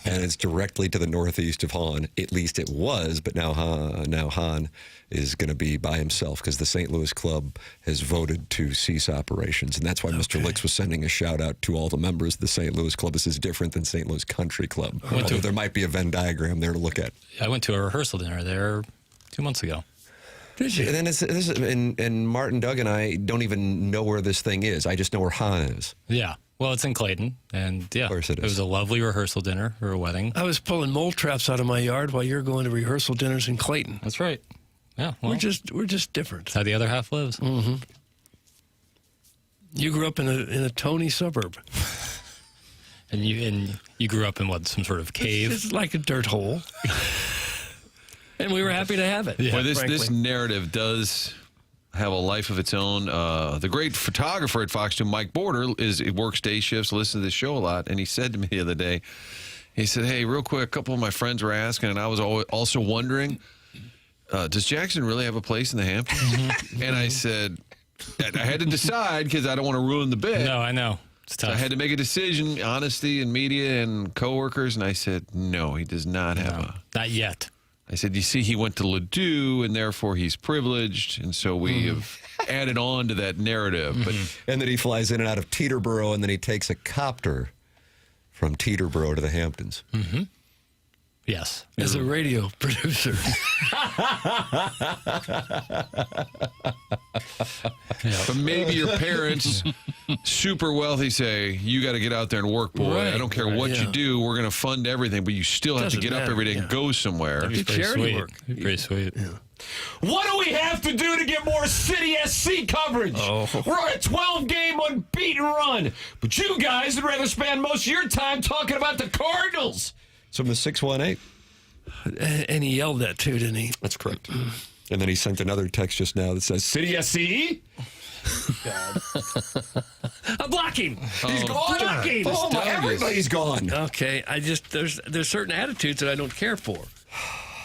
and it's directly to the northeast of Hahn. At least it was, but now Hahn is going to be by himself because the St. Louis Club has voted to cease operations, and that's why Mr. Licks was sending a shout-out to all the members of the St. Louis Club. This is different than St. Louis Country Club, although there might be a Venn diagram there to look at. I went to a rehearsal dinner there 2 months ago. Did you? And then and Martin, Doug, and I don't even know where this thing is. I just know where Hahn is. Yeah. Well, it's in Clayton, and yeah, Of course it is. was a lovely rehearsal dinner for a wedding. I was pulling mole traps out of my yard while you're going to rehearsal dinners in Clayton. That's right. Yeah. Well, We're just different. that's how the other half lives. You grew up in a Tony suburb. And you grew up in what, some sort of cave? It's like a dirt hole. And we were happy to have it. Well, this frankly. narrative does have a life of its own. The great photographer at Fox 2, Mike Border, works day shifts, listens to this show a lot, and he said to me the other day, he said, hey, real quick, a couple of my friends were asking, and I was also wondering, does Jackson really have a place in the Hamptons? And I said, I had to decide because I don't want to ruin the bit. No, I know. It's So tough. I had to make a decision, honesty and media and coworkers, and I said, no, he does not have No, a... not yet. I said, you see, he went to Ladue, and therefore he's privileged, and so we have added on to that narrative. But And then he flies in and out of Teterboro, and then he takes a copter from Teterboro to the Hamptons. Yes. As a radio producer. but maybe your parents, super wealthy, say, you got to get out there and work, boy. Right, I don't care what you yeah. do. We're going to fund everything, but you still have to Doesn't get up matter, every day and yeah. go somewhere. That'd be pretty charity sweet. work. That'd be pretty sweet. What do we have to do to get more City SC coverage? We're on a 12-game unbeaten run, but you guys would rather spend most of your time talking about the Cardinals. So from the 618. And he yelled that too, didn't he? That's correct. And then he sent another text just now that says, City SC? I'm blocking. He's gone. Blocking. Oh, my, everybody's gone. Okay, there's certain attitudes that I don't care for.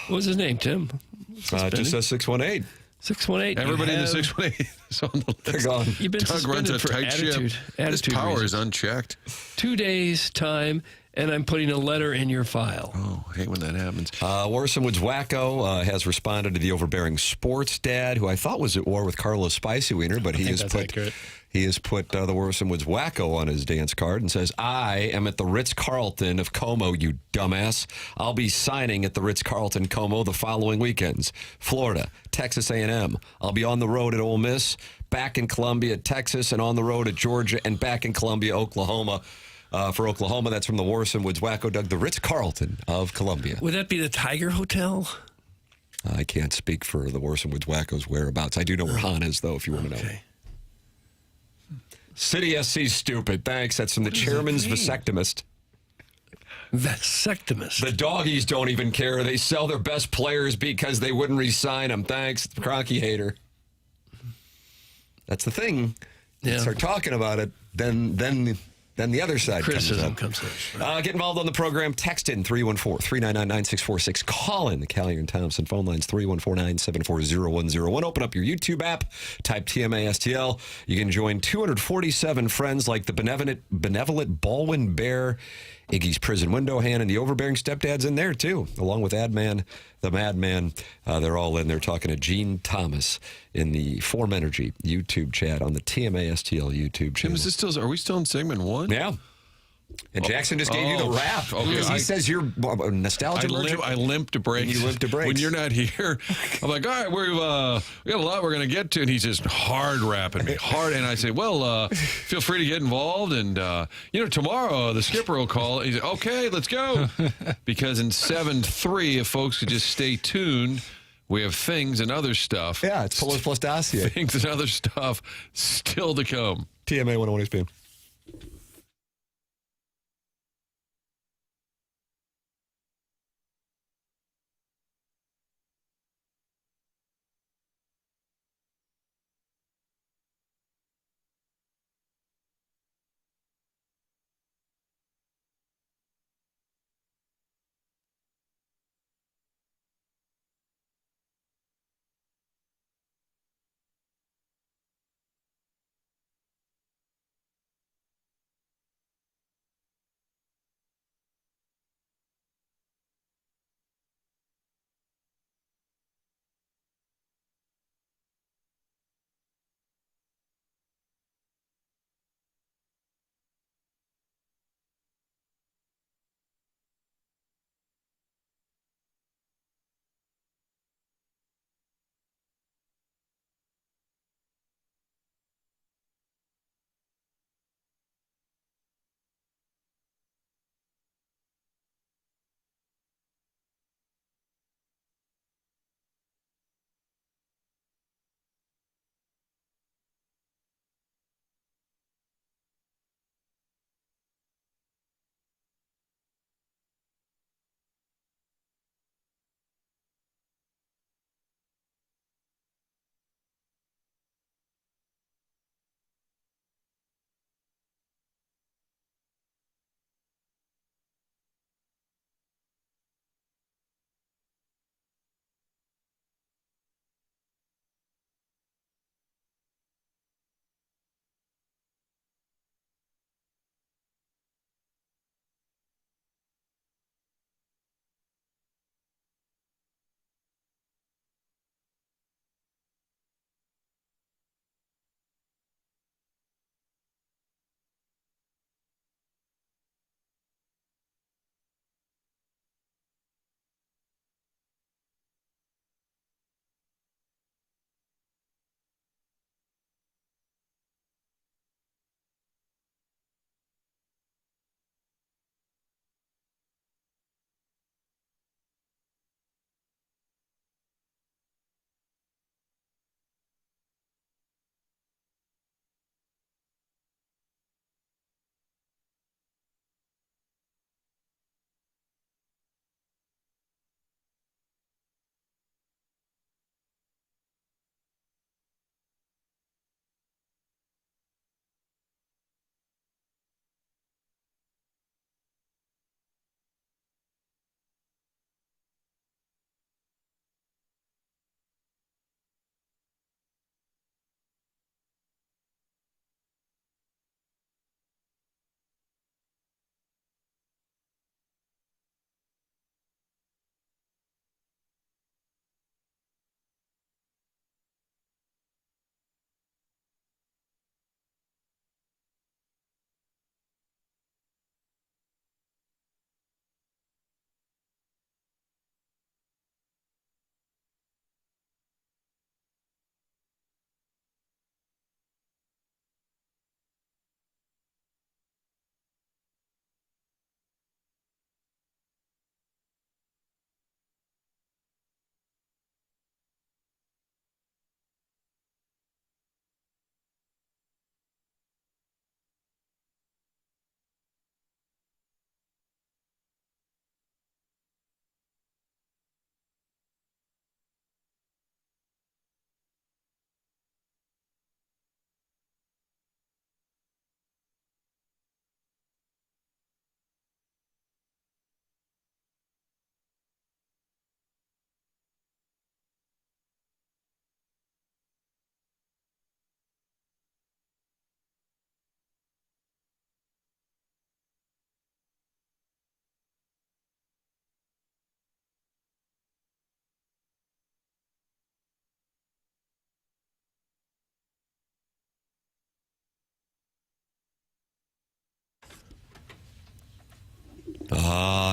What was his name, Tim? Just says 618. 618. Everybody in the 618 is on the list. They're gone. You've been Doug runs a suspended for tight attitude. ship. His Attitude power reasons. is unchecked. 2 days time, and I'm putting a letter in your file. Oh, I hate when that happens. Worson Woods Wacko has responded to the overbearing sports dad, who I thought was at war with Carlos Spicy Wiener, but he has put the Worson Woods Wacko on his dance card and says, I am at the Ritz-Carlton of Como, you dumbass. I'll be signing at the Ritz-Carlton Como the following weekends. Florida, Texas A&M. I'll be on the road at Ole Miss, back in Columbia, Texas, and on the road at Georgia, and back in Columbia, Oklahoma. For Oklahoma, that's from the Worson Woods Wacko, Doug, the Ritz-Carlton of Columbia. Would that be the Tiger Hotel? I can't speak for the Worson Woods Wacko's whereabouts. I do know where Han is, though, if you want to know. Okay. City SC's stupid. Thanks. That's from the chairman's vasectomist. Vasectomist. The doggies don't even care. They sell their best players because they wouldn't re-sign them. Thanks, Cronky hater. That's the thing. Yeah. You start talking about it, then the other side Criticism comes comes up. Get involved on the program. Text in 314-399-9646. Call in the Callier and Thompson phone lines 314-974-0101. Open up your YouTube app. Type TMA STL. You can join 247 friends like the benevolent Baldwin Bear, Iggy's prison window hand, and the overbearing stepdad's in there too, along with Adman, the Madman. They're all in there talking to Gene Thomas in the Form Energy YouTube chat on the TMA STL YouTube Tim, channel. are we still in segment 1? Yeah. And Jackson just gave you the rap. Okay. He says you're a nostalgia merchant. I limped to breaks. You limped to breaks. When you're not here, I'm like, all right, we got a lot we're going to get to. And he's just hard rapping me. Hard. And I say, well, feel free to get involved. And, tomorrow the skipper will call. He said, okay, let's go. Because in 7-3, if folks could just stay tuned, we have things and other stuff. Yeah, it's Polos plus Dossier. Things and other stuff still to come. TMA 101 ESPN.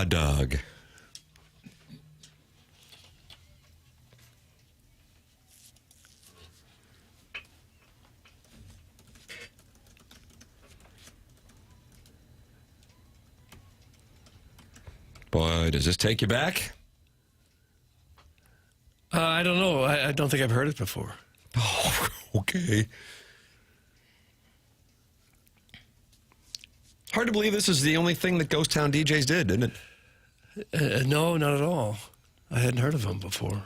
Doug. Boy, does this take you back? I don't know. I don't think I've heard it before. Oh, okay. Hard to believe this is the only thing that Ghost Town DJs did, isn't it? No, not at all. I hadn't heard of him before.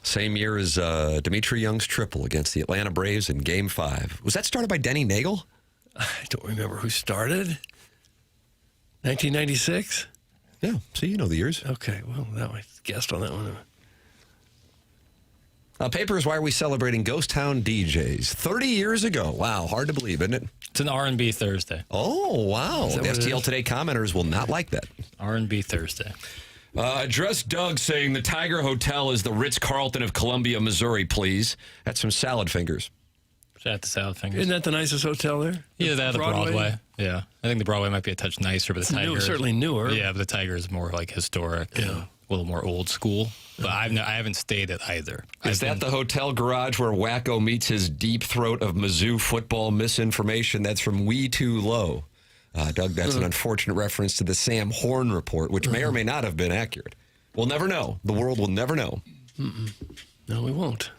Same year as Dimitri Young's triple against the Atlanta Braves in Game 5. Was that started by Denny Nagel? I don't remember who started. 1996? Yeah, see, you know the years. Okay, well, I guessed on that one. Papers, why are we celebrating Ghost Town DJs? 30 years ago. Wow, hard to believe, isn't it? It's an R&B Thursday. Oh, wow. The STL Today commenters will not like that. R&B Thursday. Address Doug saying the Tiger Hotel is the Ritz-Carlton of Columbia, Missouri, please. That's some salad fingers. Shout out to Salad Fingers. Isn't that the nicest hotel there? Either that or the Broadway. Yeah. I think the Broadway might be a touch nicer, but the Tiger is certainly newer. Yeah, but the Tiger is more like historic. Yeah. And a little more old school. But I haven't stayed at either. Is that the hotel garage where Wacko meets his deep throat of Mizzou football misinformation? That's from We Too Low. Doug, that's an unfortunate reference to the Sam Horn report, which may or may not have been accurate. We'll never know. The world will never know. No, we won't.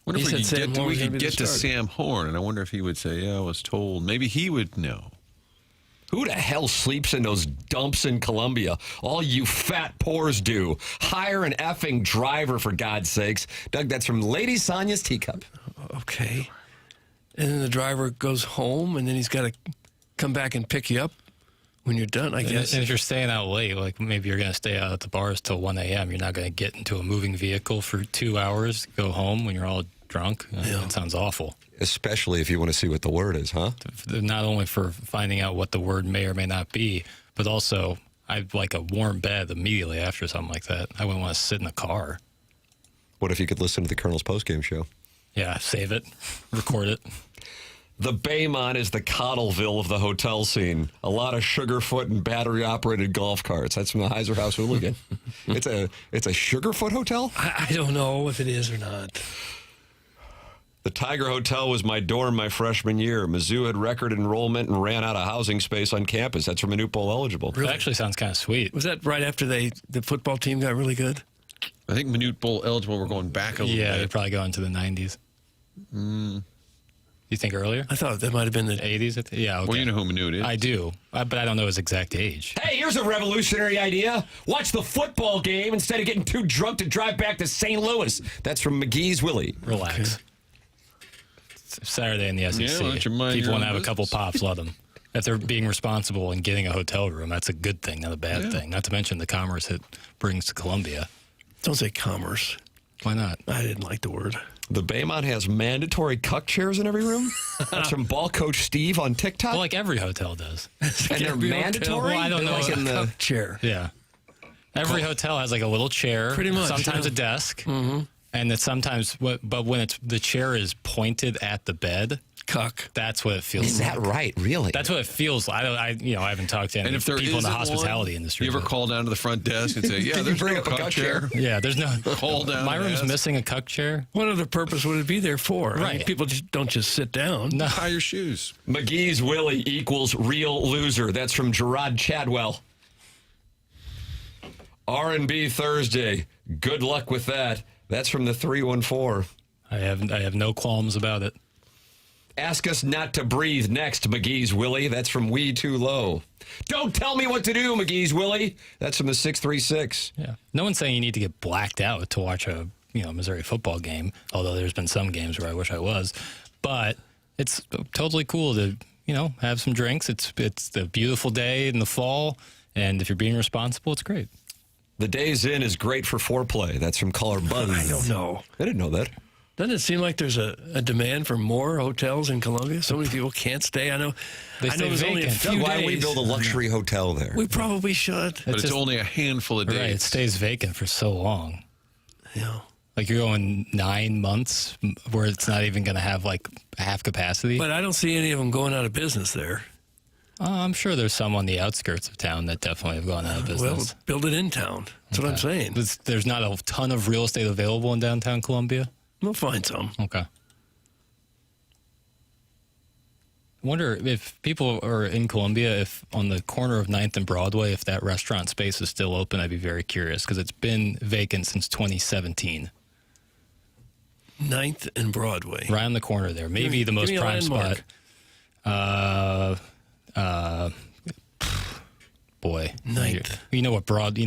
Wonder if we could get to Sam. Sam Horn, and I wonder if he would say, yeah, I was told. Maybe he would know. Who the hell sleeps in those dumps in Columbia? All you fat pores do. Hire an effing driver, for God's sakes. Doug, that's from Lady Sonia's teacup. Okay. And then the driver goes home, and then he's got to come back and pick you up when you're done, I guess. And if you're staying out late, like maybe you're going to stay out at the bars till 1 a.m., you're not going to get into a moving vehicle for 2 hours, go home when you're all drunk. That sounds awful. Especially if you want to see what the word is, huh? Not only for finding out what the word may or may not be, but also I'd like a warm bed immediately after something like that. I wouldn't want to sit in the car. What if you could listen to the Colonel's postgame show? Yeah, save it, record it. The Baymont is the Cottleville of the hotel scene. A lot of Sugarfoot and battery-operated golf carts. That's from the Heiser House Hooligan. It's a Sugarfoot hotel? I don't know if it is or not. The Tiger Hotel was my dorm my freshman year. Mizzou had record enrollment and ran out of housing space on campus. That's from Manute Bowl eligible. Really? That actually sounds kind of sweet. Was that right after the football team got really good? I think Manute Bowl eligible, we're going back a little bit. Yeah, they're probably going to the 90s. You think earlier? I thought that might have been the 80s? Yeah, okay. Well, you know who Manute is. I do, but I don't know his exact age. Hey, here's a revolutionary idea. Watch the football game instead of getting too drunk to drive back to St. Louis. That's from McGee's Willie. Relax. Okay. It's Saturday in the SEC. Yeah, let your mind People want to your have own a couple business. pops, let them. If they're being responsible and getting a hotel room, that's a good thing, not a bad thing. Not to mention the commerce it brings to Columbia. Don't say commerce. Why not? I didn't like the word. The Baymont has mandatory cuck chairs in every room. That's from ball coach Steve on TikTok. Well, like every hotel does. And they're mandatory? Well, I don't know. Like in a the cup chair. Yeah. Every hotel has like a little chair. Pretty much, Sometimes yeah. a desk. And that sometimes, but when the chair is pointed at the bed, Cuck. that's what it feels Is like. that right? Really? That's what it feels like. I haven't talked to any And if there people in the isn't hospitality one, industry. you ever but- call down to the front desk and say, yeah, Did you there's bring no up a cuck cuck chair? chair? Yeah, there's no. Call down My and room's ask. missing a cuck chair. What other purpose would it be there for? I mean, Right. people don't just sit down. No. Tie your shoes. McGee's Willie equals real loser. That's from Gerard Chadwell. R&B Thursday. Good luck with that. That's from the 314. I have no qualms about it. Ask us not to breathe next, McGee's Willie. That's from We Too Low. Don't tell me what to do, McGee's Willie. That's from the 636. Yeah. No one's saying you need to get blacked out to watch a Missouri football game, although there's been some games where I wish I was. But it's totally cool to, have some drinks. It's a beautiful day in the fall, and if you're being responsible, it's great. The Days Inn is great for foreplay. That's from caller Buzz. I don't know. I didn't know that. Doesn't it seem like there's a demand for more hotels in Columbia? So many people can't stay. I know. They I know stay there's only a vacant. few Doug, days. why don't we build a luxury hotel there? We probably should. But it's just- only a handful of days. Right, it stays vacant for so long. Yeah. Like you're going 9 months where it's not even going to have like half capacity. But I don't see any of them going out of business there. I'm sure there's some on the outskirts of town that definitely have gone out of business. Well, build it in town. That's what I'm saying. There's not a ton of real estate available in downtown Columbia? We'll find some. Okay. I wonder if people are in Columbia, if on the corner of 9th and Broadway, if that restaurant space is still open. I'd be very curious because it's been vacant since 2017. 9th and Broadway. Right on the corner there. Maybe the most give me a prime spot. Boy. 9th. You know where Broadway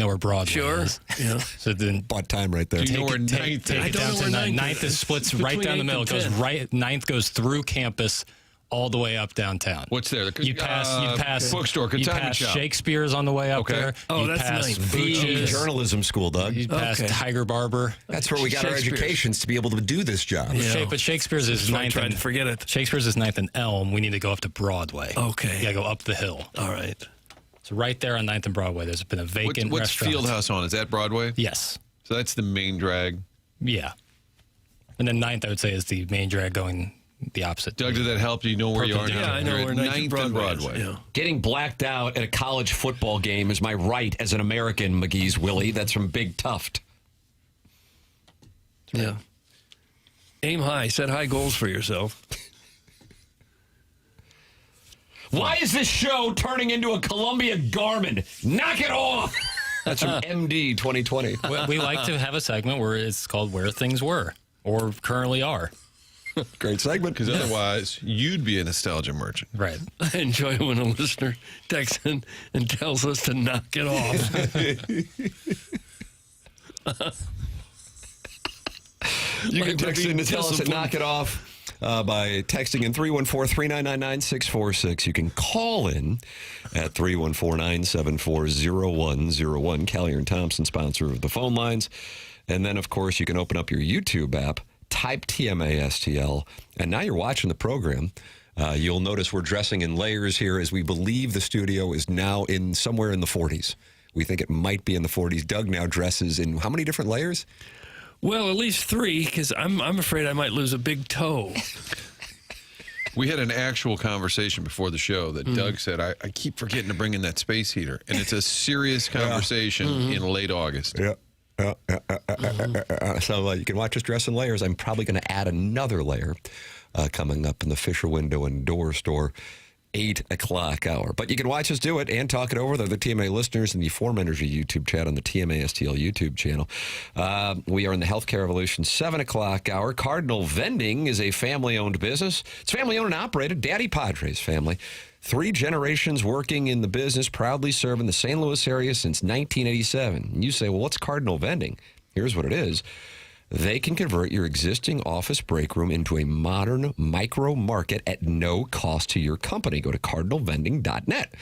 Sure. is. Yeah. So then Bought time right there. Do you know where take 9th is? it I don't down know to where 9th 9th is. is splits It's right down the between middle. 8th It goes and 10th. right. 9th goes through campus all the way up downtown. What's there? You pass bookstore, you consignment pass shop. Shakespeare's on the way up Okay. there. Oh, you that's pass nice. The Bucci's. journalism school, Doug. You pass Okay. Tiger Barber. That's where we got our Shakespeare's. educations to be able to do this job. Yeah. But Shakespeare's is That's why I 9th tried and to forget it. Shakespeare's is 9th and Elm. We need to go up to Broadway. Okay. You got to go up the hill. All right. So right there on 9th and Broadway, there's been a vacant What's restaurant. Fieldhouse on? Is that Broadway? Yes. So that's the main drag. Yeah. And then 9th, I would say, is the main drag going the opposite. Doug, did that help? Do you know where you are now? Yeah, I know You're where at 9th and Broadway is. Yeah. Getting blacked out at a college football game is my right as an American, McGee's Willie. That's from Big Tuft. Yeah. Aim high. Set high goals for yourself. Why is this show turning into a Columbia Garmin? Knock it off! That's from MD 2020. We like to have a segment where it's called Where Things Were or Currently Are. Great segment. Because otherwise, you'd be a nostalgia merchant. Right. I enjoy when a listener texts in and tells us to knock it off. You can Like text we're in to being tell us to disciplined. knock it off by texting in 314-399-9646. You can call in at 314-974-0101. Callier and Thompson, sponsor of the phone lines. And then, of course, you can open up your YouTube app, type TMA STL, and now you're watching the program. You'll notice we're dressing in layers here as we believe the studio is now in somewhere in the 40s. We think it might be in the 40s. Doug now dresses in how many different layers? Well, at least 3, because I'm afraid I might lose a big toe. We had an actual conversation before the show that Doug said, I keep forgetting to bring in that space heater. And it's a serious conversation in late August. Yeah. So you can watch us dress in layers. I'm probably going to add another layer coming up in the Fisher Window and Door Store 8 o'clock hour. But you can watch us do it and talk it over with other TMA listeners in the Form Energy YouTube chat on the TMA STL YouTube channel. We are in the Healthcare Revolution 7 o'clock hour. Cardinal Vending is a family-owned business. It's family-owned and operated. Daddy Padres family. 3 generations working in the business, proudly serving the St. Louis area since 1987. And you say, well, what's Cardinal Vending? Here's what it is. They can convert your existing office break room into a modern micro market at no cost to your company. Go to cardinalvending.net.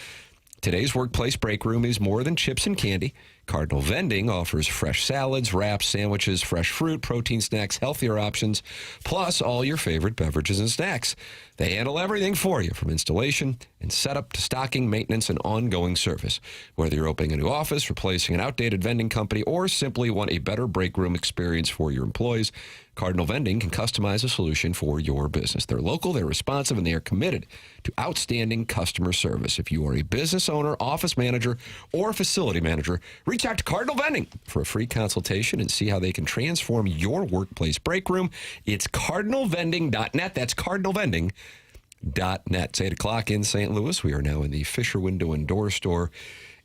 Today's workplace break room is more than chips and candy. Cardinal Vending offers fresh salads, wraps, sandwiches, fresh fruit, protein snacks, healthier options, plus all your favorite beverages and snacks. They handle everything for you, from installation and setup to stocking, maintenance, and ongoing service. Whether you're opening a new office, replacing an outdated vending company, or simply want a better break room experience for your employees, Cardinal Vending can customize a solution for your business. They're local, they're responsive, and they are committed to outstanding customer service. If you are a business owner, office manager, or facility manager, reach out to Cardinal Vending for a free consultation and see how they can transform your workplace break room. It's cardinalvending.net. That's cardinalvending.net. It's 8 o'clock in St. Louis. We are now in the Fisher Window and Door Store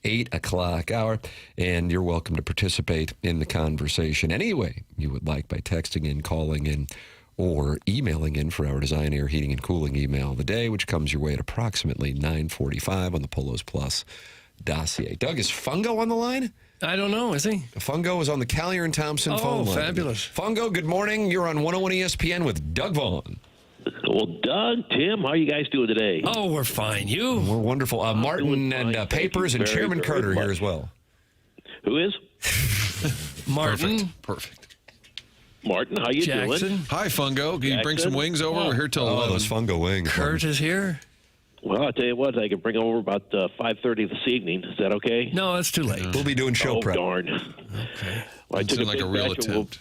8 o'clock hour, and you're welcome to participate in the conversation any way you would like by texting in, calling in, or emailing in for our Design, Air, Heating, and Cooling email of the day, which comes your way at approximately 9:45 on the Polos Plus dossier. Doug, is Fungo on the line? I don't know, is he? Fungo is on the Callier and Thompson phone line. Oh, fabulous. Fungo, good morning. You're on 101 ESPN with Doug Vaughn. Well, Doug, Tim, how are you guys doing today? Oh, we're fine. You? We're wonderful. Martin doing fine. and Papers and Thank you Chairman very Carter here much. as well. Who is? Martin? Perfect. Martin, how you Jackson? doing? Hi, Fungo. Can you bring some Jackson? wings over? Yeah. We're here till Oh, 11. those Fungo wings. Kurt is here? Well, I'll tell you what, I can bring over about 5:30 this evening. Is that okay? No, that's too late. We'll be doing show Oh, prep. darn. Okay. Well, I It's like a real attempt.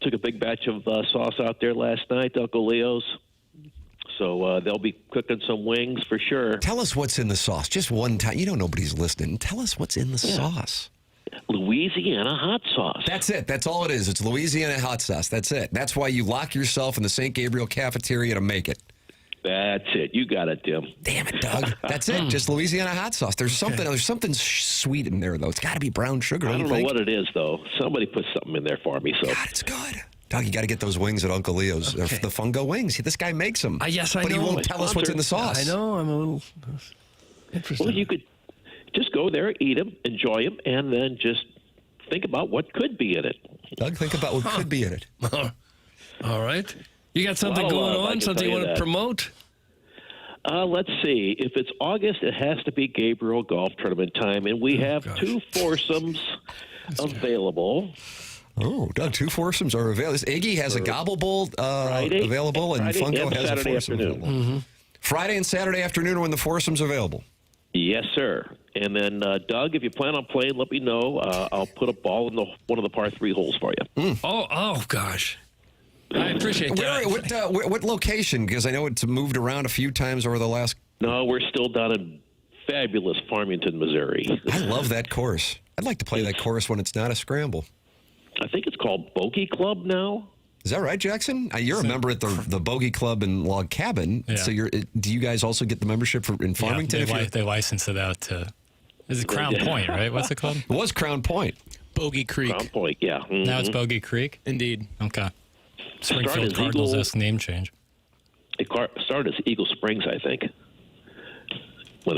took a big batch of sauce out there last night, Uncle Leo's. So they'll be cooking some wings for sure. Tell us what's in the sauce. Just one time. You know nobody's listening. Tell us what's in the sauce. Louisiana hot sauce. That's it. That's all it is. It's Louisiana hot sauce. That's it. That's why you lock yourself in the St. Gabriel cafeteria to make it. That's it. You got it, Tim. Damn it, Doug. That's it. Just Louisiana hot sauce. There's something. There's something sweet in there, though. It's got to be brown sugar. I don't know what it is, though. Somebody put something in there for me. So God, it's good. Doug, you got to get those wings at Uncle Leo's. Okay. The fungo wings. This guy makes them. Yes, I know. But he won't tell us what's in the sauce. I know. I'm a little interested. Well, you could just go there, eat them, enjoy them, and then just think about what could be in it. Doug, think about what could be in it. All right. You got something Well, going I on? can Something you tell you want to that. promote? Let's see. If it's August, it has to be Gabriel Golf Tournament time, and we have two foursomes available. Oh, Doug, two foursomes are available. Iggy has a gobble bowl Friday, available, and Friday Fungo and has a Saturday foursome afternoon. available. Friday and Saturday afternoon are when the foursome's available. Yes, sir. And then, Doug, if you plan on playing, let me know. I'll put a ball in one of the par 3 holes for you. Oh, gosh. I appreciate that. What location? Because I know it's moved around a few times over the last... No, we're still down in fabulous Farmington, Missouri. I love that course. I'd like to play that course when it's not a scramble. I think it's called Bogey Club now. Is that right, Jackson? You're a member at the Bogey Club in Log Cabin. Yeah. So do you guys also get the membership in Farmington? Yeah, they license it out to... Is it Crown Point, right? What's it called? It was Crown Point. Bogey Creek. Crown Point, yeah. Mhm. Now it's Bogey Creek? Indeed. Okay. Started Springfield as Cardinals' name change. It started as Eagle Springs, I think, when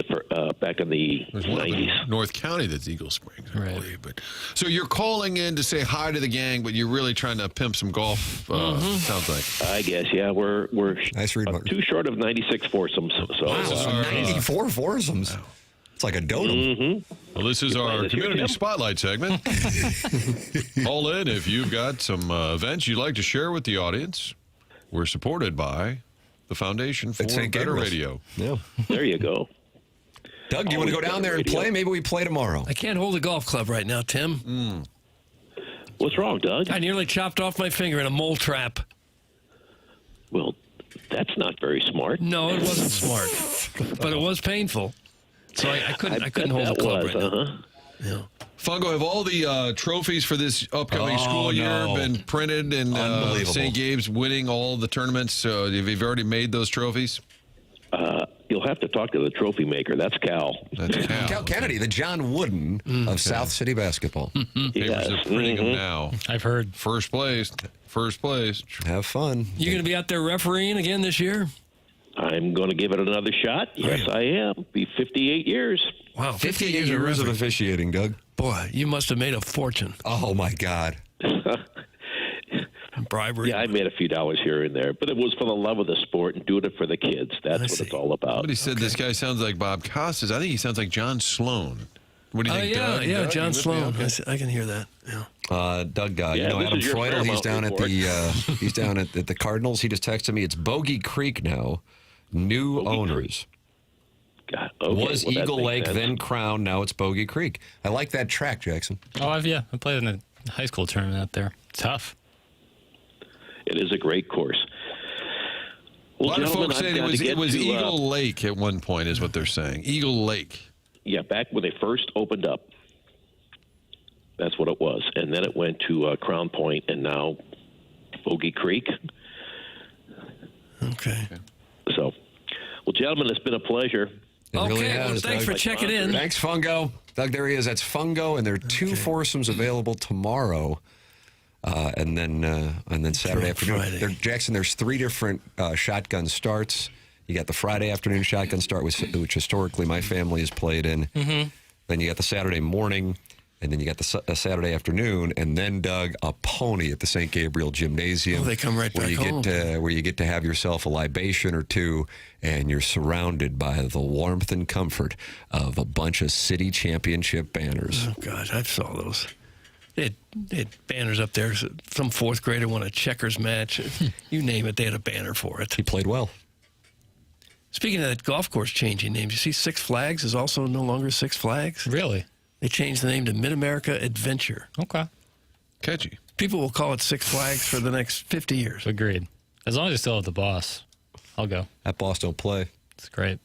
back in the There's one up in 90s. North County that's Eagle Springs, I Right. believe. But so you're calling in to say hi to the gang, but you're really trying to pimp some golf. Sounds like. I guess, yeah. We're Nice read, Mark. too short of 96 foursomes. So, Wow. 94 foursomes. It's like a dotem. Well, this is our this here, community Tim? spotlight segment. Call in if you've got some events you'd like to share with the audience. We're supported by the Foundation for It's St. Better Gabriel's. Radio. Yeah. there you go. Doug, do you want to go down there and play? Maybe we play tomorrow. I can't hold a golf club right now, Tim. What's wrong, Doug? I nearly chopped off my finger in a mole trap. Well, that's not very smart. No, it wasn't smart, but it was painful. So I couldn't hold the that club was, right now. uh-huh. Yeah. Fungo, have all the trophies for this upcoming school year no. been printed and Unbelievable. St. Gabe's winning all the tournaments? Have you already made those trophies? You'll have to talk to the trophy maker. That's Cal. That's Cal Kennedy, the John Wooden of South City basketball. Papers Yes. are printing them now. I've heard. First place. Have fun. You going to be out there refereeing again this year? I'm going to give it another shot. Yes, I am. Be 58 years. Wow, 58 years of referee. officiating, Doug. Boy, you must have made a fortune. Oh, my God. Bribery. Yeah, I made a few dollars here and there, but it was for the love of the sport and doing it for the kids. That's what it's all about. Somebody said this guy sounds like Bob Costas. I think he sounds like John Sloan. What do you think, Doug? yeah, Doug, John you with me? Sloan. Okay. I can hear that. Yeah. Doug, you Yeah, know this Adam is your Freudel. He's Paramount down report. he's down at the Cardinals. He just texted me. It's Bogey Creek now. New Bogey owners. God, okay, Was well, that Eagle makes Lake, sense. then Crown. Now it's Bogey Creek. I like that track, Jackson. Oh, I played in a high school tournament out there. Tough. It is a great course. A Well, lot of gentlemen, folks I've saying got to it get was to, Eagle Lake at one point, is what they're saying. Eagle Lake. Yeah, back when they first opened up. That's what it was. And then it went to Crown Point and now Bogey Creek. Okay. So, well, gentlemen, it's been a pleasure. It really Okay, well, has, thanks Doug. for checking in. Thanks, Fungo. Doug, there he is. That's Fungo, and there are two foursomes available tomorrow, and then Saturday afternoon. Friday. Jackson, there's three different shotgun starts. You got the Friday afternoon shotgun start, which historically my family has played in. Mm-hmm. Then you got the Saturday morning, and then you got the Saturday afternoon, and then, Doug, a pony at the St. Gabriel Gymnasium. Oh, they come right where back you home. where you get to have yourself a libation or two, and you're surrounded by the warmth and comfort of a bunch of city championship banners. Oh, gosh, I saw those. They had banners up there. Some fourth grader won a checkers match. You name it, they had a banner for it. He played well. Speaking of that golf course changing names, you see Six Flags is also no longer Six Flags. Really? They changed the name to Mid-America Adventure. Okay. Catchy. People will call it Six Flags for the next 50 years. Agreed. As long as you still have the boss. I'll go. That boss don't play. It's great.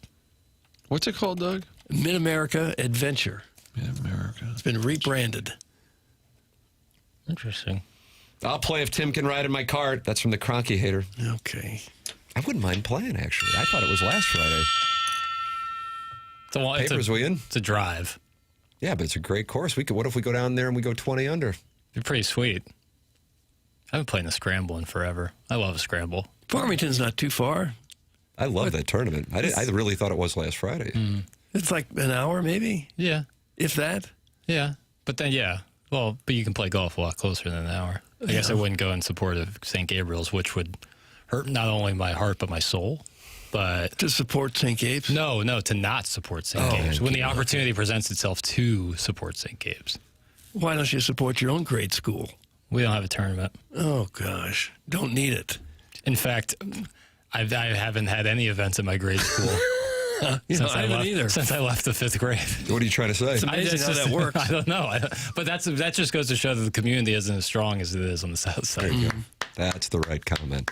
What's it called, Doug? Mid-America Adventure. Mid-America. It's been rebranded. Interesting. I'll play if Tim can ride in my cart. That's from the Cronky Hater. Okay. I wouldn't mind playing, actually. I thought it was last Friday. Papers, will you in? It's a drive. Yeah, but it's a great course. What if we go down there and we go 20 under? It'd be pretty sweet. I haven't played a scramble in forever. I love a scramble. Farmington's not too far. I love that tournament. I really thought it was last Friday. It's like an hour, maybe, Yeah. if that. Yeah. But then, yeah. Well, but you can play golf a lot closer than an hour. I guess I wouldn't go in support of St. Gabriel's, which would hurt not only my heart, but my soul. But To support St. Gabe's? no, to not support St. Gabe's. When the opportunity presents itself to support St. Gabe's. Why don't you support your own grade school? We don't have a tournament. Oh, gosh. Don't need it. In fact, I haven't had any events in my grade school I haven't either. since I left the 5th grade. What are you trying to say? It's amazing how that works. I don't know. But that just goes to show that the community isn't as strong as it is on the south side. There you go. That's the right comment.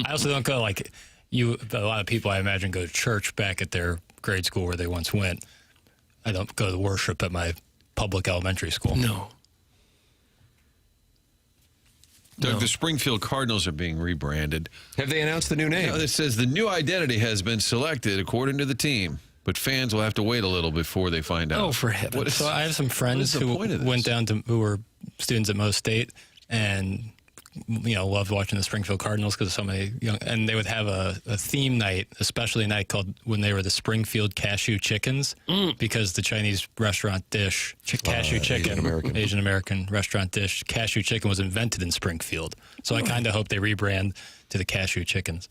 I also don't go like you. A lot of people, I imagine, go to church back at their grade school where they once went. I don't go to worship at my public elementary school. No. Doug, the Springfield Cardinals are being rebranded. Have they announced the new name? Now, it says the new identity has been selected according to the team, but fans will have to wait a little before they find out. Oh, for heaven's What is- So I have some friends What is the who point of this? went down to who were students at Mo State and loved watching the Springfield Cardinals because so many young, and they would have a theme night, a specialty night called when they were the Springfield Cashew Chickens because the Chinese restaurant dish cashew chicken, Asian American restaurant dish cashew chicken was invented in Springfield. So I kind of hope they rebrand to the Cashew Chickens.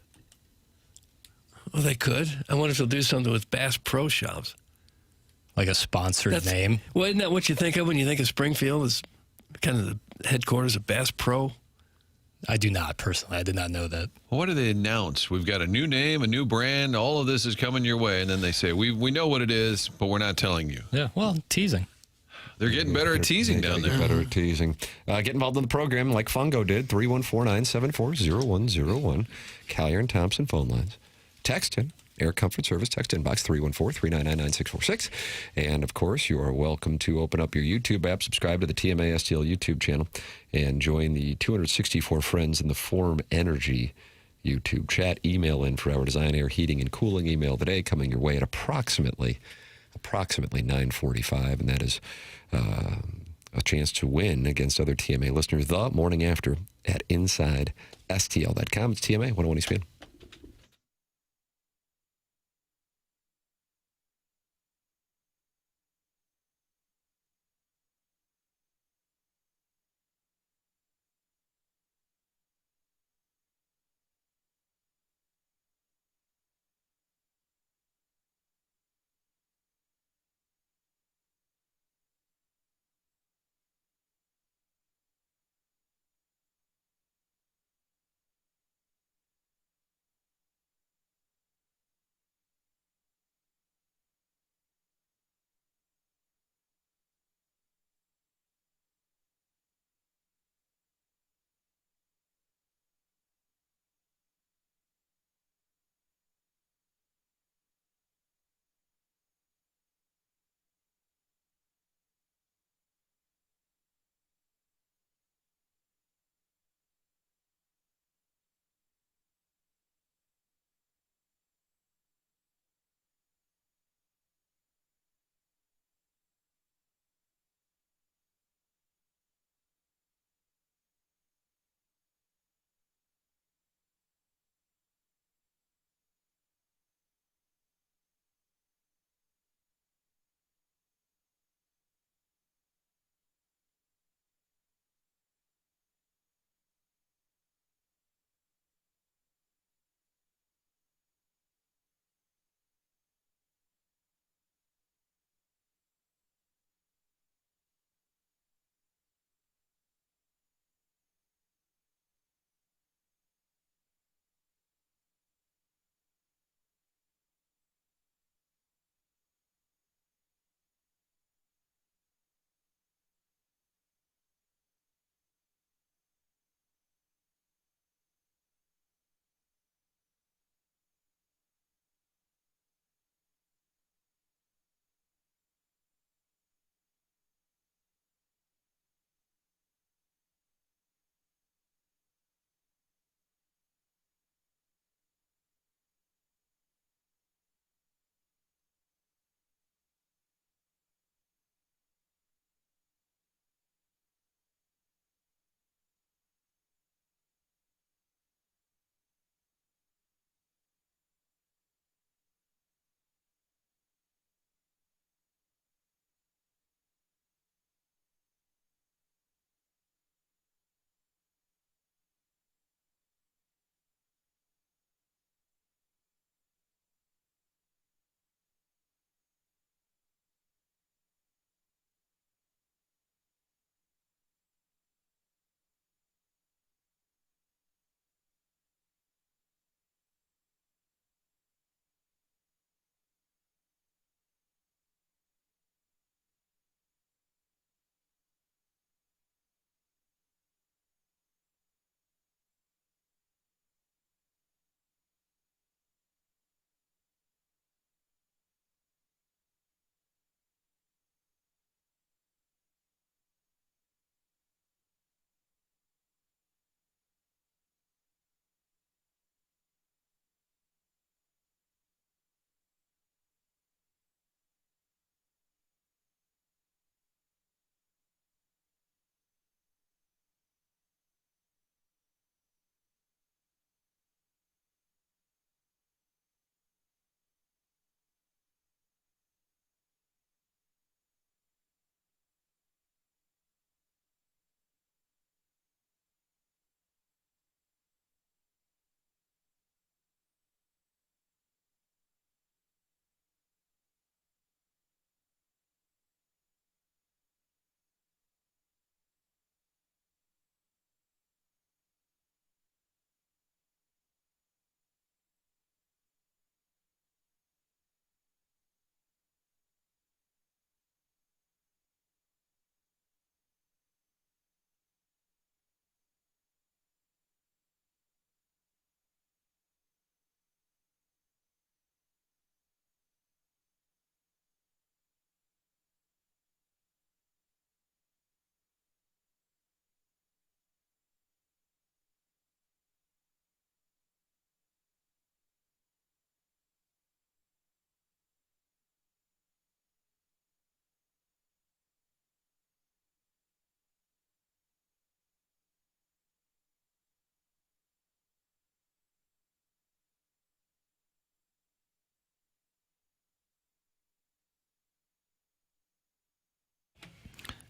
Well, they could. I wonder if they'll do something with Bass Pro Shops. Like a sponsored name. Well, isn't that what you think of when you think of Springfield as kind of the headquarters of Bass Pro? I do not personally. I did not know that. Well, what do they announce? We've got a new name, a new brand. All of this is coming your way. And then they say, we know what it is, but we're not telling you. Yeah, well, teasing. They're getting better at teasing They down gotta there. Get better at teasing. Get involved in the program like Fungo did. 314-974-0101. Collier and Thompson phone lines. Text in. Air Comfort Service, text inbox 314-399-9646. And, of course, you are welcome to open up your YouTube app, subscribe to the TMA STL YouTube channel, and join the 264 friends in the Form Energy YouTube chat. Email in for our Design, Air, Heating, and Cooling email today coming your way at approximately 9:45, and that is a chance to win against other TMA listeners the morning after at InsideSTL.com. It's TMA 101 ESPN.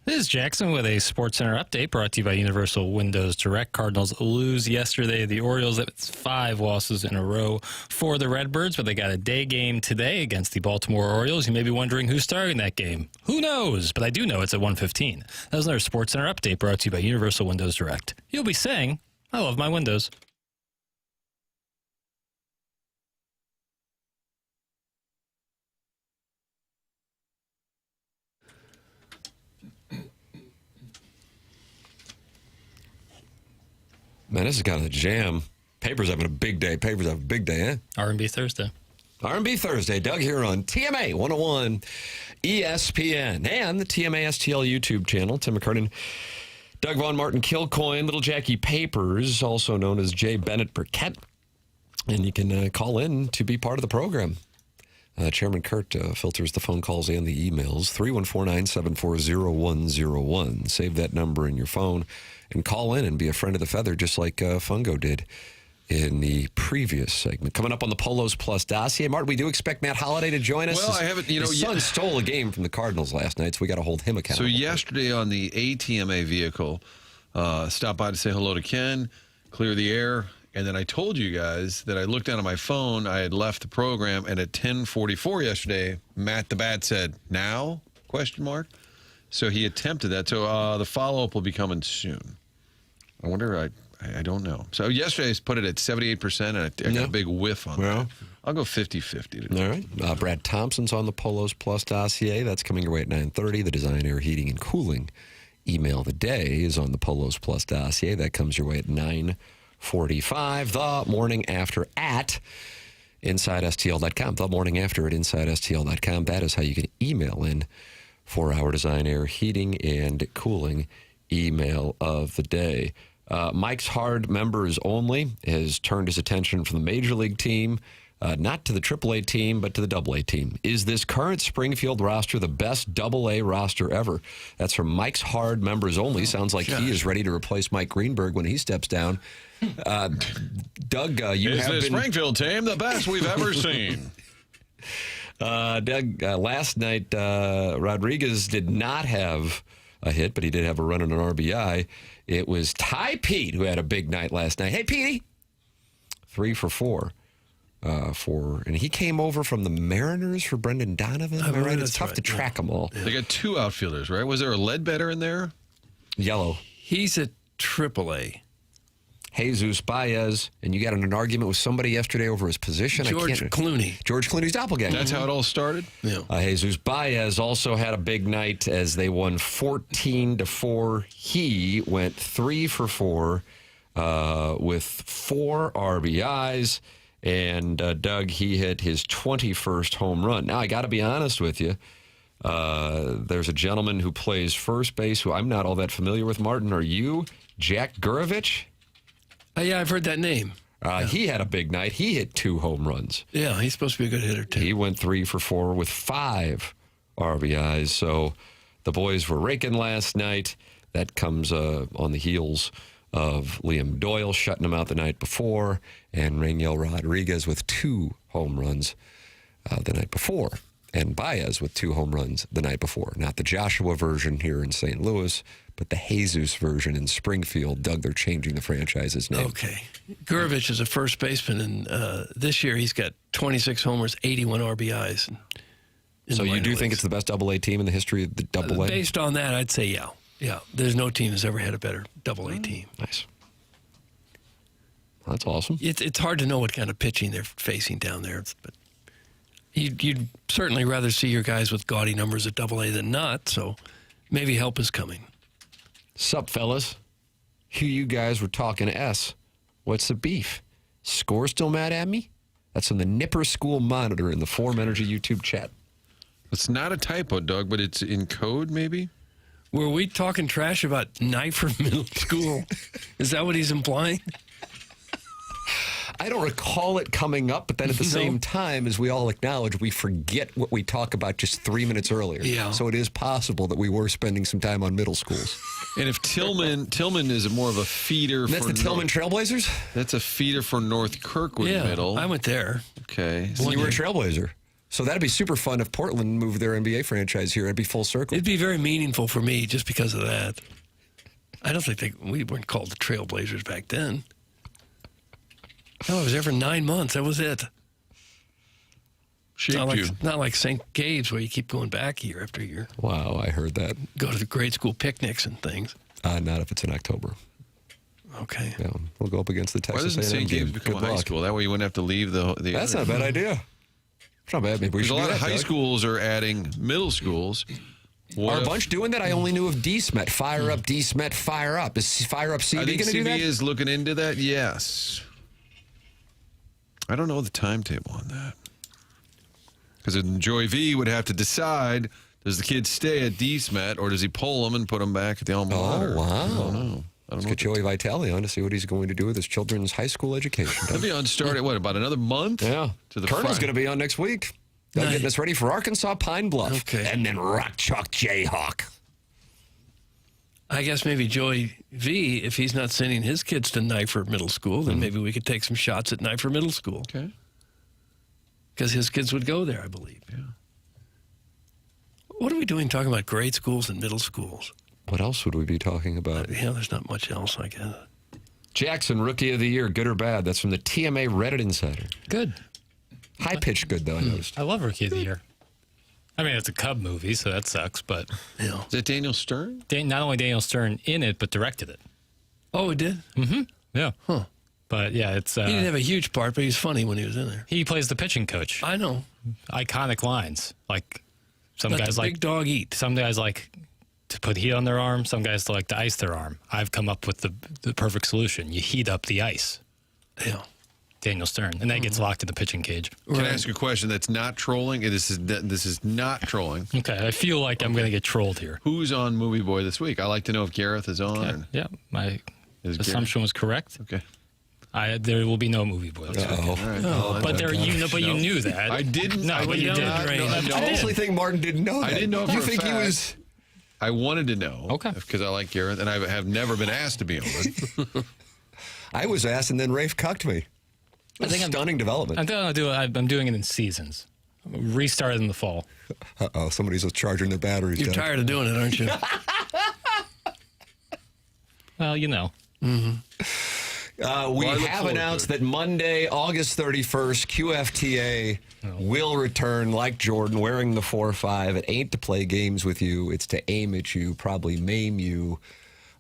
This is Jackson with a Sports Center update brought to you by Universal Windows Direct. Cardinals lose yesterday to the Orioles. It's 5 losses in a row for the Redbirds, but they got a day game today against the Baltimore Orioles. You may be wondering who's starting that game. Who knows? But I do know it's at 1:15. That was another Sports Center update brought to you by Universal Windows Direct. You'll be saying, I love my windows. Man, this is kind of a jam. Paper's having a big day. Paper's having a big day, eh? R&B Thursday. R&B Thursday. Doug here on TMA 101 ESPN and the TMA STL YouTube channel. Tim McKernan, Doug Vaughn, Martin Kilcoyne, Little Jackie Papers, also known as J. Bennett Burkett. And you can call in to be part of the program. Chairman Kurt filters the phone calls and the emails. 314-974-0101. Save that number in your phone and call in and be a friend of the feather, just like Fungo did in the previous segment. Coming up on the Polos Plus dossier, Martin, we do expect Matt Holliday to join us. Well, I haven't, his son stole a game from the Cardinals last night, so we got to hold him accountable. So yesterday on the ATMA vehicle, stopped by to say hello to Ken, clear the air, and then I told you guys that I looked down at my phone. I had left the program, and at 10:44 yesterday, Matt the Bat said, "Now?" ? So he attempted that. So the follow-up will be coming soon. I wonder. I don't know. So yesterday I put it at 78%, and I got a big whiff on that. I'll go 50-50 today. All right. Brad Thompson's on the Polos Plus dossier. That's coming your way at 9:30. The Design, Air, Heating, and Cooling email of the day is on the Polos Plus dossier. That comes your way at 9:45. The Morning After at InsideSTL.com. The Morning After at InsideSTL.com. That is how you can email in for our Design, Air, Heating, and Cooling email of the day. Mike's Hard members only has turned his attention from the Major League team, not to the AAA team, but to the AA team. Is this current Springfield roster the best AA roster ever? That's from Mike's Hard members only. Sounds like he is ready to replace Mike Greenberg when he steps down. Doug, you have been... Is the Springfield team the best we've ever seen? Doug, last night, Rodriguez did not have a hit, but he did have a run on an RBI. It was Ty Pete who had a big night last night. Hey, Petey! 3 for 4. And he came over from the Mariners for Brendan Donovan. Am I right? It's tough to track them all. They got 2 outfielders, right? Was there a Ledbetter in there? Yellow. He's at AAA. Jesus Baez, and you got in an argument with somebody yesterday over his position. George Clooney. George Clooney's doppelganger. That's how it all started? Yeah. Jesus Baez also had a big night as they won 14-4. He went 3 for 4 with 4 RBIs. And Doug, he hit his 21st home run. Now, I got to be honest with you. There's a gentleman who plays first base who I'm not all that familiar with. Martin, are you? Jack Gurovich? Yeah, I've heard that name. He had a big night. He hit 2 home runs. Yeah, he's supposed to be a good hitter, too. He went 3 for 4 with 5 RBIs. So the boys were raking last night. That comes on the heels of Liam Doyle shutting him out the night before and Rangel Rodriguez with 2 home runs the night before. And Baez with 2 home runs the night before. Not the Joshua version here in St. Louis, but the Jesus version in Springfield. Doug, they're changing the franchise's name. Okay. Gurovich is a first baseman, and this year he's got 26 homers, 81 RBIs. So you do think it's the best AA team in the history of the AA? Based on that, I'd say yeah. Yeah, there's no team that's ever had a better AA team. Nice. That's awesome. It's hard to know what kind of pitching they're facing down there, but you'd certainly rather see your guys with gaudy numbers at AA than not, so maybe help is coming. Sup, fellas? Who you guys were talking S? What's the beef? Score still mad at me? That's on the Nipper School Monitor in the Form Energy YouTube chat. It's not a typo, Doug, but it's in code, maybe? Were we talking trash about Knifer Middle School? Is that what he's implying? I don't recall it coming up, but then at the same time, as we all acknowledge, we forget what we talk about just 3 minutes earlier. Yeah. So it is possible that we were spending some time on middle schools. And if Tillman is more of a feeder That's for... the Tillman Trailblazers? That's a feeder for North Kirkwood Middle. I went there. Okay. So you were a Trailblazer. So that'd be super fun if Portland moved their NBA franchise here. It'd be full circle. It'd be very meaningful for me just because of that. I don't think we weren't called the Trailblazers back then. No, I was there for 9 months. That was it. Shaped Not like St. Gabe's where you keep going back year after year. Wow, I heard that. Go to the grade school picnics and things. Not if it's in October. Okay. Yeah, we'll go up against the Why Texas doesn't A&M St. Gabe's team. become Good a high luck. school? That way you wouldn't have to leave the That's not a bad idea. It's not bad. Maybe we Because should a lot do of that, high Doug. schools are adding middle schools. Are a bunch doing that? I only knew of DSMET. Fire up, DSMET, fire up. Is Fire Up CB I going think to do CB that? is looking into that, yes. I don't know the timetable on that. Because Joy V would have to decide, does the kid stay at DSMET or does he pull them and put them back at the alma mater? Oh, wow. I don't know. Let's get Joey Vitale on to see what he's going to do with his children's high school education. He'll be on start at what, about another month? Yeah. To the Colonel's Friday. going to be on next week. They're Nice. getting us ready for Arkansas Pine Bluff. Okay. And then Rock Chalk Jayhawk. I guess maybe Joey V, if he's not sending his kids to Knifer Middle School, then maybe we could take some shots at Knifer Middle School. Okay. Because his kids would go there, I believe. Yeah. What are we doing talking about grade schools and middle schools? What else would we be talking about? Yeah, there's not much else, I guess. Jackson, Rookie of the Year, good or bad? That's from the TMA Reddit Insider. Good. High pitched good, though, I noticed. I love Rookie of the Year. I mean, it's a Cub movie, so that sucks, but Yeah. Is that Daniel Stern? not only Daniel Stern in it, but directed it. Oh, it did? Yeah. Huh. But yeah, it's He didn't have a huge part, but he was funny when he was in there. he plays the pitching coach. I know. Iconic lines. Like some Let guys the like big dog eat. some guys like to put heat on their arm, some guys like to ice their arm. I've come up with the perfect solution. You heat up the ice. Yeah. Daniel Stern. And that gets locked in the pitching cage. Can I ask you a question that's not trolling? This is not trolling. Okay, I feel like I'm going to get trolled here. Who's on Movie Boy this week? I like to know if Gareth is on. Okay. Yeah, my Is assumption was correct. Okay. There will be no movie boy this week. Uh-oh. All right. But you knew that. I didn't. No, I but did you did. not know- I no. honestly think Martin didn't know that. I didn't know for You a think he fact. was... I wanted to know. Okay. Because I like Gareth, and I have never been asked to be on it. I was asked, and then Rafe cucked me. I think Stunning development. I'm doing it in seasons. Restart in the fall. Uh-oh, somebody's charging their batteries. You're Doug. tired of doing it, aren't you? Well, you know. We Well, I look have forward announced to it. that Monday, August 31st, QFTA will return like Jordan, wearing the 4-5. It ain't to play games with you. It's to aim at you, probably maim you.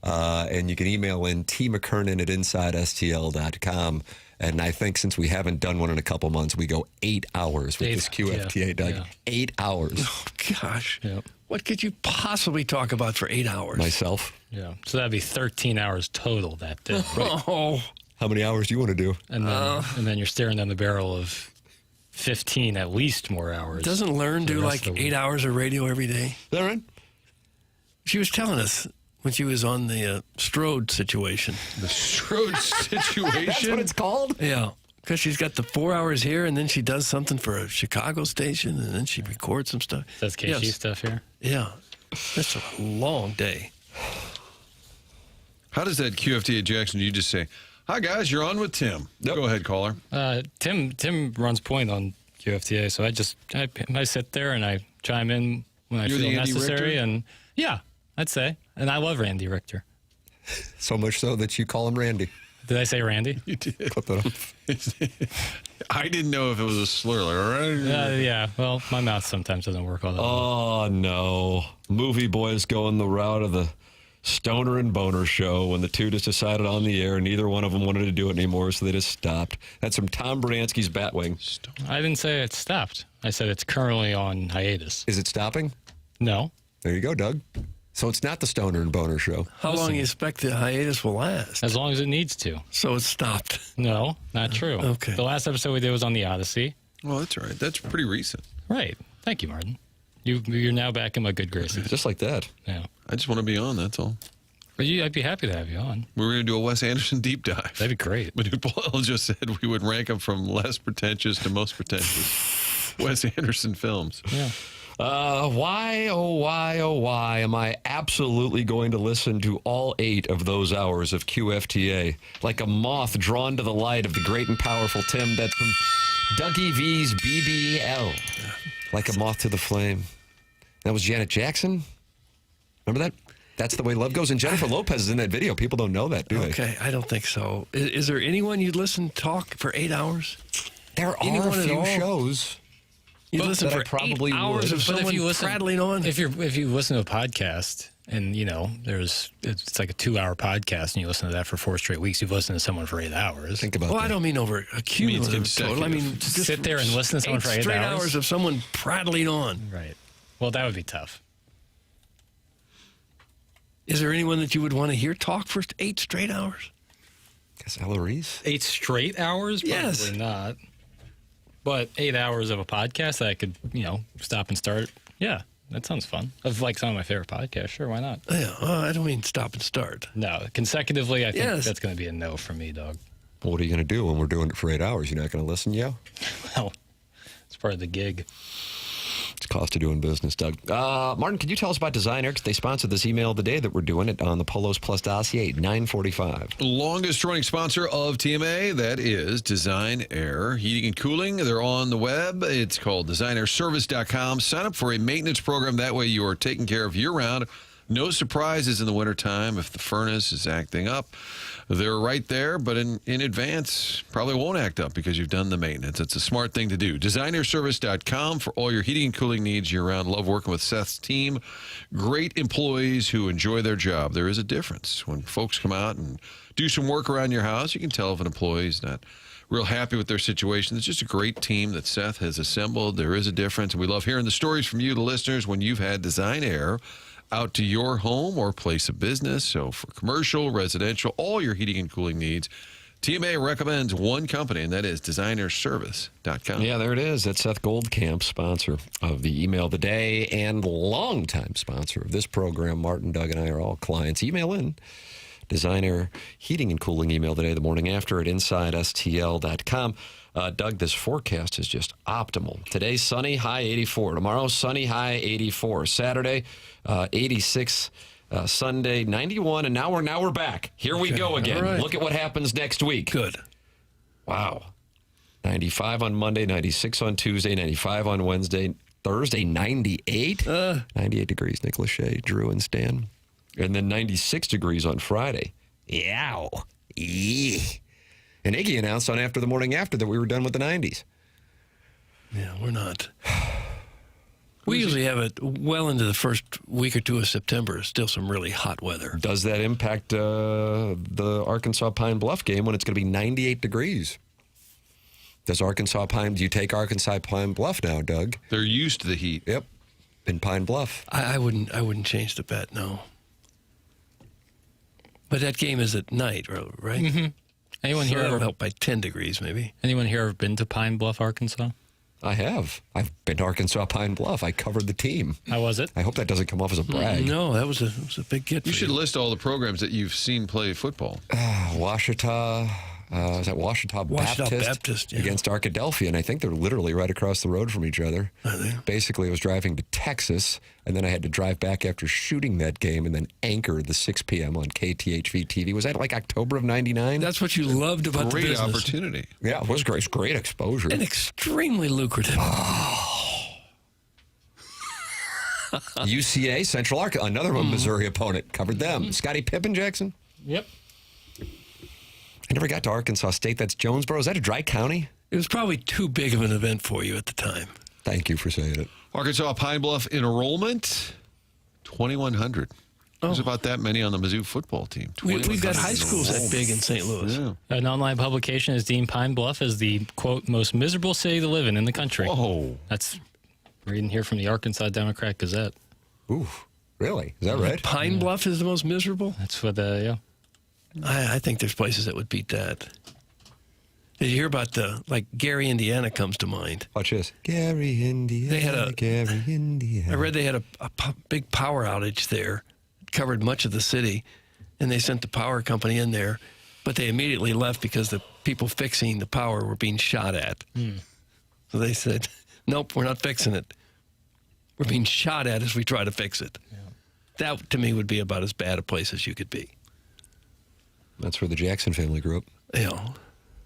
And you can email in tmckernan at InsideSTL.com. And I think since we haven't done one in a couple months, we go 8 hours with this QFTA, Doug. yeah. 8 hours. Oh, gosh. Yep. What could you possibly talk about for 8 hours? Myself. Yeah. So that'd be 13 hours total that day. Oh, How many hours do you want to do? And then you're staring down the barrel of 15 at least more hours. doesn't Learn for the do rest Oh. of like the 8 week. hours of radio every day? Is that right? She was telling us when she was on the Strode situation. The Strode situation. That's what it's called? Yeah. Because she's got the 4 hours here, and then she does something for a Chicago station, and then she records some stuff. That's KG stuff here. Yeah. That's a long day. How does that QFTA, Jackson? Do you just say, "Hi guys, you're on with Tim"? Nope. Go ahead, caller. Tim runs point on QFTA, so I sit there and I chime in when I You're feel the Andy necessary. Richter? And yeah, I'd say. And I love Randy Richter. So much so that you call him Randy. Did I say Randy? You did. Clip that up. I didn't know if it was a slur. Like, Yeah. Well, my mouth sometimes doesn't work all that well. Oh, no. Movie boys going the route of the Stoner and Boner show when the two just decided on the air. Neither one of them wanted to do it anymore, so they just stopped. That's from Tom Bransky's Batwing. I didn't say it stopped. I said it's currently on hiatus. Is it stopping? No. There you go, Doug. So it's not the Stoner and Boner show. How long do you expect the hiatus will last? As long as it needs to. So it's stopped. No, not true. Okay. The last episode we did was on the Odyssey. well, that's all right. That's pretty recent. Right. Thank you, Martin. You're now back in my good graces. Just like that. Yeah. I just want to be on. That's all. But I'd be happy to have you on. We were going to do a Wes Anderson deep dive. That'd be great. But Paul just said we would rank him from less pretentious to most pretentious Wes Anderson films. Yeah. Why, oh, why am I absolutely going to listen to all 8 of those hours of QFTA? Like a moth drawn to the light of the great and powerful Tim. That's from Dougie V's BBL. Like a moth to the flame. That was Janet Jackson. Remember that? That's the way love goes. And Jennifer Lopez is in that video. People don't know that, do they? Okay, I don't think so. Is there anyone you'd listen to talk for 8 hours? There are Anyone a at few all? shows. You listen that I for probably 8 hours would. of But someone prattling on? If you listen to a podcast and it's like a 2-hour podcast and you listen to that for 4 straight weeks, you've listened to someone for 8 hours. Think about Well, that. I don't mean over a cumulative total. I mean, just sit there and listen to someone for 8 straight hours? hours of someone prattling on. Right. Well, that would be tough. Is there anyone that you would want to hear talk for 8 straight hours? Guess Eloise. 8 straight hours? Probably Yes. not. But 8 hours of a podcast that I could, stop and start. Yeah, that sounds fun. Of like some of my favorite podcasts. Sure, why not? Yeah, I don't mean stop and start. No, consecutively, I think Yes. that's going to be a no for me, dog. Well, what are you going to do when we're doing it for 8 hours? You're not going to listen, yo? Well, it's part of the gig. It's cost of doing business, Doug. Martin, can you tell us about Design Air? They sponsored this email of the day that we're doing it on the Polos Plus dossier, 945. Longest running sponsor of TMA, that is Design Air Heating and Cooling. They're on the web. It's called designairservice.com. Sign up for a maintenance program. That way you are taken care of year-round. No surprises in the wintertime if the furnace is acting up. They're right there, but in advance, probably won't act up because you've done the maintenance. It's a smart thing to do. Designairservice.com for all your heating and cooling needs year-round. Love working with Seth's team. Great employees who enjoy their job. There is a difference. When folks come out and do some work around your house, you can tell if an employee is not real happy with their situation. It's just a great team that Seth has assembled. There is a difference. And we love hearing the stories from you, the listeners, when you've had Design Air out to your home or place of business. So for commercial, residential, all your heating and cooling needs, TMA recommends one company, and that is designairservice.com. Yeah, there it is. That's Seth Goldcamp, sponsor of the email of the day and longtime sponsor of this program. Martin, Doug, and I are all clients. Email in. Designer Heating and Cooling email today, the morning after at InsideSTL.com. Doug, this forecast is just optimal. Today, sunny, high 84. Tomorrow, sunny, high 84. Saturday, 86. Sunday, 91. And now we're back. Here we go again. Right. Look at what happens next week. Good. Wow. 95 on Monday, 96 on Tuesday, 95 on Wednesday. Thursday, 98. 98 degrees, Nick Lachey, Drew, and Stan. And then 96 degrees on Friday. Yow. Eeh. And Iggy announced on After the Morning After that we were done with the 90s. Yeah, we're not. We usually have it well into the first week or two of September. Still some really hot weather. Does that impact the Arkansas Pine Bluff game when it's going to be 98 degrees? Do you take Arkansas Pine Bluff now, Doug? They're used to the heat. Yep. In Pine Bluff. I wouldn't change the bet, no. But that game is at night, right? Mm-hmm. Anyone So here that'll ever help by 10 degrees, maybe. Anyone here ever been to Pine Bluff, Arkansas? I have. I've been to Arkansas Pine Bluff. I covered the team. How was it? I hope that doesn't come off as a brag. No, that was a big get. You for should list all the programs that you've seen play football. Washita. Is that Washita Baptist yeah. against Arkadelphia? And I think they're literally right across the road from each other. Are they? Basically, I was driving to Texas, and then I had to drive back after shooting that game and then anchor the 6 p.m. on KTHV TV. Was that like October of 99? That's what you loved about the Great business. opportunity. Yeah, it was great. It's great exposure. And extremely lucrative. UCA, Central Arkansas, another Missouri opponent. Covered them. Scottie Pippen, Jackson? Yep. I never got to Arkansas State. That's Jonesboro. Is that a dry county? It was probably too big of an event for you at the time. Thank you for saying it. Arkansas Pine Bluff enrollment, 2,100. There's about that many on the Mizzou football team. We've got high schools that big in St. Louis. Yeah. An online publication has deemed Pine Bluff as the, quote, most miserable city to live in the country. Oh. That's reading here from the Arkansas Democrat Gazette. Ooh, really? Is that right? Pine Bluff is the most miserable? That's what, yeah. I think there's places that would beat that. Did you hear about Gary, Indiana comes to mind. Watch this. Gary, Indiana. Gary, Indiana. I read they had a big power outage there. It covered much of the city, and they sent the power company in there, but they immediately left because the people fixing the power were being shot at. So they said, nope, we're not fixing it. We're being shot at as we try to fix it. Yeah. That, to me, would be about as bad a place as you could be. That's where the Jackson family grew up. You know.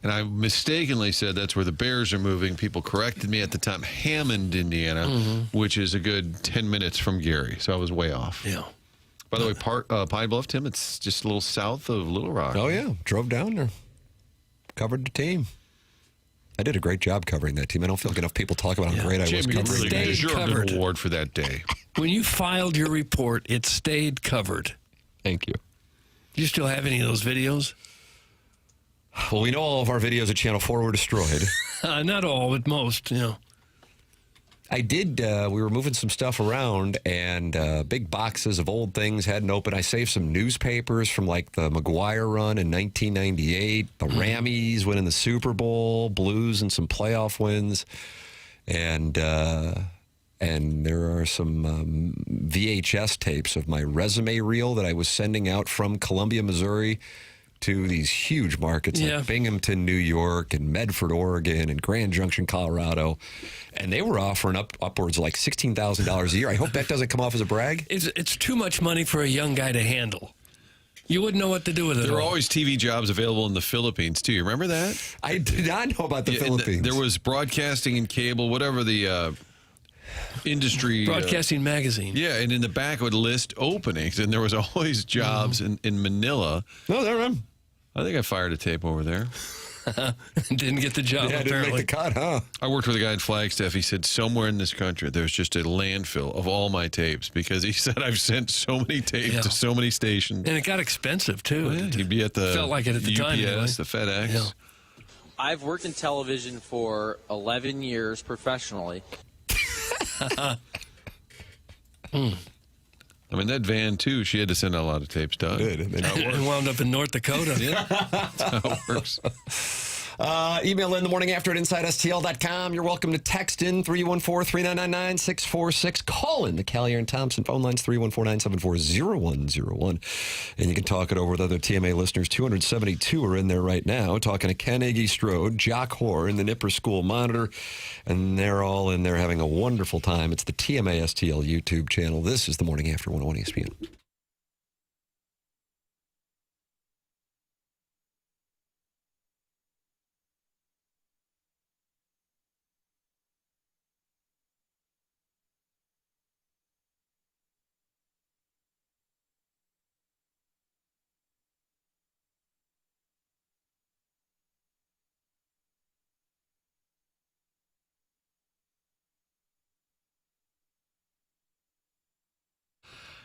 And I mistakenly said that's where the Bears are moving. People corrected me at the time. Hammond, Indiana, which is a good 10 minutes from Gary. So I was way off. Yeah. By the way, Pine Bluff, Tim, it's just a little south of Little Rock. Oh, yeah. Drove down there. Covered the team. I did a great job covering that team. I don't feel like enough people talk about how great I was Jim, you covering really that. stayed deserved covered. an award for that day. When you filed your report, it stayed covered. Thank you. Do you still have any of those videos? Well, we know all of our videos at Channel 4 were destroyed. Not all, but most, I did, we were moving some stuff around, and big boxes of old things hadn't opened. I saved some newspapers from like the McGuire run in 1998, the Rammies winning the Super Bowl, Blues and some playoff wins. And there are some VHS tapes of my resume reel that I was sending out from Columbia, Missouri to these huge markets like Binghamton, New York, and Medford, Oregon, and Grand Junction, Colorado. And they were offering upwards of like $16,000 a year. I hope that doesn't come off as a brag. It's too much money for a young guy to handle. You wouldn't know what to do with it. There were always TV jobs available in the Philippines, too. You remember that? I did not know about the Philippines. There was broadcasting and cable, whatever the industry. Broadcasting magazine. Yeah, and in the back it would list openings, and there was always jobs in Manila. No, there I am. I think I fired a tape over there. Didn't get the job, Yeah, apparently. didn't make the cut, huh? I worked with a guy in Flagstaff. He said somewhere in this country there's just a landfill of all my tapes because he said I've sent so many tapes to so many stations. And it got expensive, too. He'd be at the Felt like it at the UPS, time, anyway. the FedEx. Yeah. I've worked in television for 11 years professionally. I mean, that van, too, she had to send out a lot of tapes, Doug. Good. And wound up in North Dakota. Yeah, that's how it works. Email in the morning after at InsideSTL.com. You're welcome to text in 314-399-9646. Call in the Callier and Thompson phone lines 314-974-0101. And you can talk it over with other TMA listeners. 272 are in there right now, talking to Ken Iggy Strode, Jock Hoare, and the Nipper School Monitor. And they're all in there having a wonderful time. It's the TMA STL YouTube channel. This is the morning after 101 ESPN.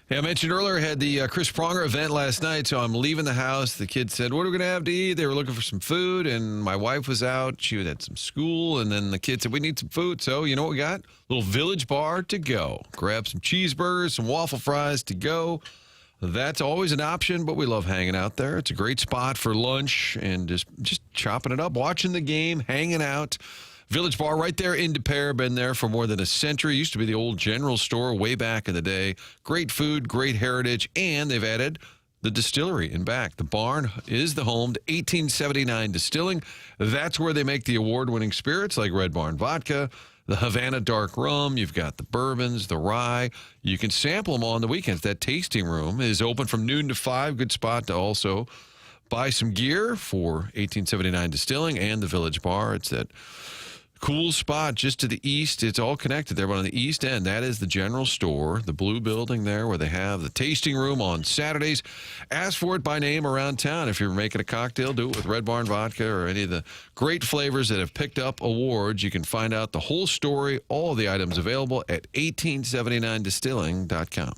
Yeah, I mentioned earlier, I had the Chris Pronger event last night, so I'm leaving the house. The kids said, what are we going to have to eat? They were looking for some food, and my wife was out. She had some school, and then the kids said, we need some food. So you know what we got? Little Village Bar to go. Grab some cheeseburgers, some waffle fries to go. That's always an option, but we love hanging out there. It's a great spot for lunch and just chopping it up, watching the game, hanging out. Village Bar right there in De Pere, been there for more than a century. Used to be the old general store way back in the day. Great food, great heritage, and they've added the distillery in back. The barn is the home to 1879 Distilling. That's where they make the award-winning spirits like Red Barn Vodka, the Havana Dark Rum. You've got the bourbons, the rye. You can sample them all on the weekends. That tasting room is open from noon to 5. Good spot to also buy some gear for 1879 Distilling and the Village Bar. It's that cool spot just to the east. It's all connected there, but on the east end, that is the general store, the blue building there where they have the tasting room on Saturdays. Ask for it by name around town. If you're making a cocktail, do it with Red Barn Vodka or any of the great flavors that have picked up awards. You can find out the whole story, all the items available at 1879distilling.com.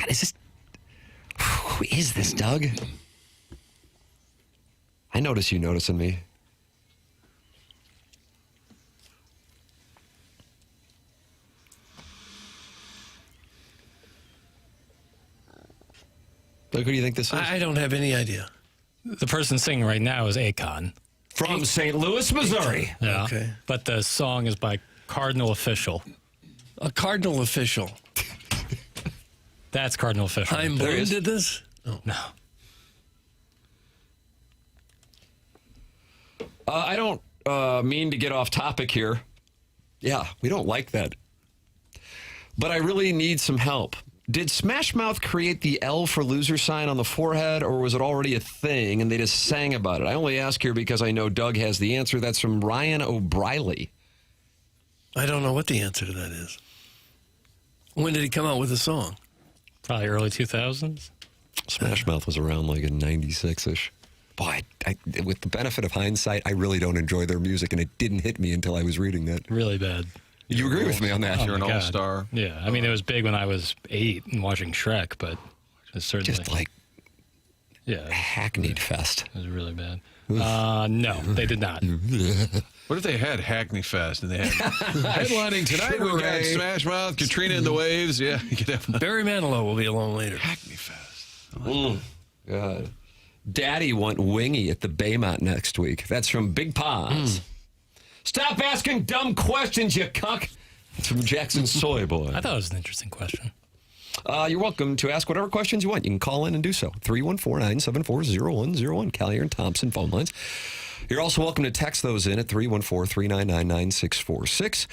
God, is this... Who is this, Doug? I notice you noticing me. Doug, who do you think this is? I don't have any idea. The person singing right now is Akon. From St. Louis, Missouri. Yeah. Okay. But the song is by Cardinal Official. A Cardinal official. That's Cardinal Official. Chaim Bloom did this? Oh. No. I don't mean to get off topic here. Yeah, we don't like that. But I really need some help. Did Smash Mouth create the L for loser sign on the forehead, or was it already a thing and they just sang about it? I only ask here because I know Doug has the answer. That's from Ryan O'Briley. I don't know what the answer to that is. When did he come out with the song? Probably early 2000s. Smash Mouth was around like in 96-ish. Boy, with the benefit of hindsight, I really don't enjoy their music, and it didn't hit me until I was reading that. Really bad. You agree with me on that? You're an my God. all-star. Yeah. I mean, it was big when I was 8 and watching Shrek, but it's certainly... Just like yeah, hackneyed fest. It was really bad. No, they did not. What if they had Hackney Fest and they had headlining tonight? We got Smash Mouth, Katrina and the Waves. Yeah, you could have Barry Manilow will be along later. Hackney Fest. God. Daddy want wingy at the Baymont next week. That's from Big Ponds. Stop asking dumb questions, you cuck. It's from Jackson Soy Boy. I thought it was an interesting question. You're welcome to ask whatever questions you want. You can call in and do so. 314-974-0101. Collier and Thompson phone lines. You're also welcome to text those in at 314-399-9646.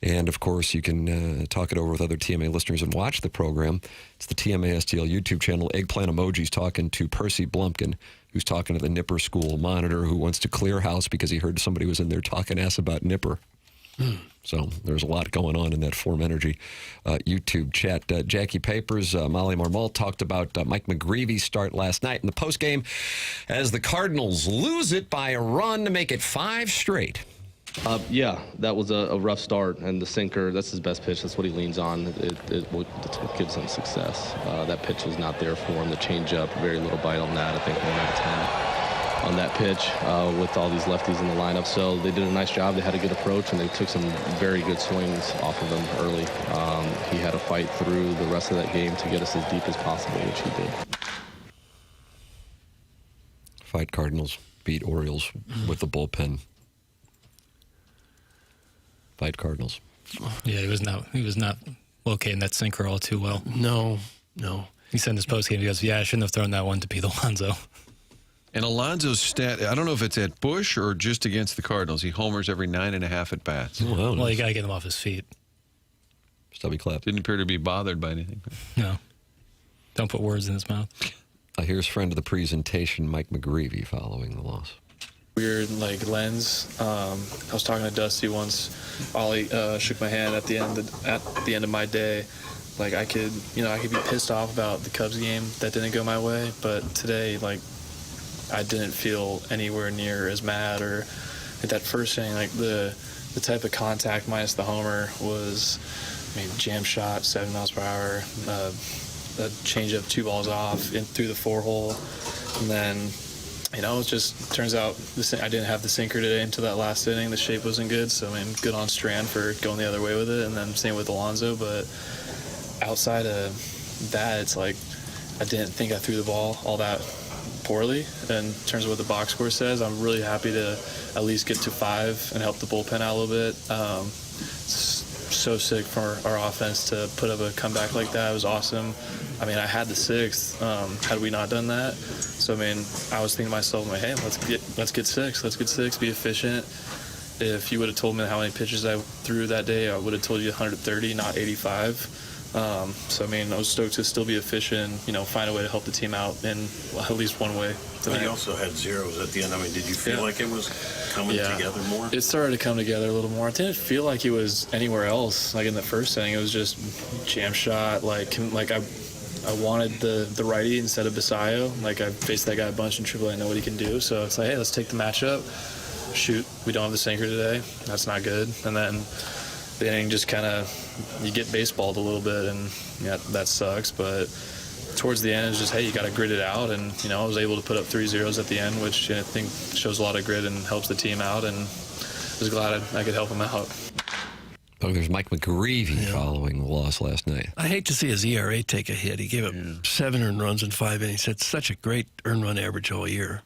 And, of course, you can talk it over with other TMA listeners and watch the program. It's the TMA STL YouTube channel. Eggplant Emojis talking to Percy Blumpkin, who's talking to the Nipper School monitor, who wants to clear house because he heard somebody was in there talking ass about Nipper. So there's a lot going on in that Form Energy YouTube chat. Jackie Papers, Molly Marmol talked about Mike McGreevy's start last night in the postgame as the Cardinals lose it by a run to make it 5 straight. Yeah, that was a rough start, and the sinker, that's his best pitch. That's what he leans on. It gives him success. That pitch was not there for him. The changeup, very little bite on that. I think 1 out of 10 on that pitch with all these lefties in the lineup. So they did a nice job. They had a good approach, and they took some very good swings off of him early. He had to fight through the rest of that game to get us as deep as possible, which he did. Fight Cardinals, beat Orioles with the bullpen. Fight Cardinals. Yeah, he was not locating that sinker all too well. No. He said in his postgame, he goes, yeah, I shouldn't have thrown that one to Pete Alonso. And Alonso's stat, I don't know if it's at Busch or just against the Cardinals. He homers every 9.5 at bats. Oh, wow, Well, nice. you got to get him off his feet. Stubby clap. Didn't appear to be bothered by anything. No. Don't put words in his mouth. Here's friend of the presentation, Mike McGreevy, following the loss. Weird lens. I was talking to Dusty once. Ollie shook my hand at the end of my day. I could be pissed off about the Cubs game that didn't go my way, but today I didn't feel anywhere near as mad. Or at that first inning, the type of contact minus the homer was, jam shot, 7 miles per hour, a change of 2 balls off in through the 4-hole, and then. It just turns out I didn't have the sinker today until that last inning. The shape wasn't good, so good on Strand for going the other way with it, and then same with Alonso. But outside of that, it's I didn't think I threw the ball all that poorly. And in terms of what the box score says, I'm really happy to at least get to 5 and help the bullpen out a little bit. It's so sick for our offense to put up a comeback like that. It was awesome. I had the 6th. Had we not done that, so I was thinking to myself, hey, let's get 6. Let's get 6. Be efficient. If you would have told me how many pitches I threw that day, I would have told you 130, not 85. So I was stoked to still be efficient. Find a way to help the team out in at least one way. But you also had zeros at the end. Did you feel like it was coming together more? It started to come together a little more. I didn't feel like it was anywhere else. In the first inning, it was just jam shot. I wanted the righty instead of Basayo. I faced that guy a bunch in AAA. I know what he can do. So it's hey, let's take the matchup. Shoot, we don't have the sinker today. That's not good. And then the inning just kind of, you get baseballed a little bit, and yeah, that sucks. But towards the end, it's just, hey, you got to grit it out. And, I was able to put up 3 zeros at the end, which I think shows a lot of grit and helps the team out. And I was glad I could help them out. Oh, there's Mike McGreevy following the loss last night. I hate to see his ERA take a hit. He gave up 7 earned runs in 5 innings. That's such a great earned run average all year.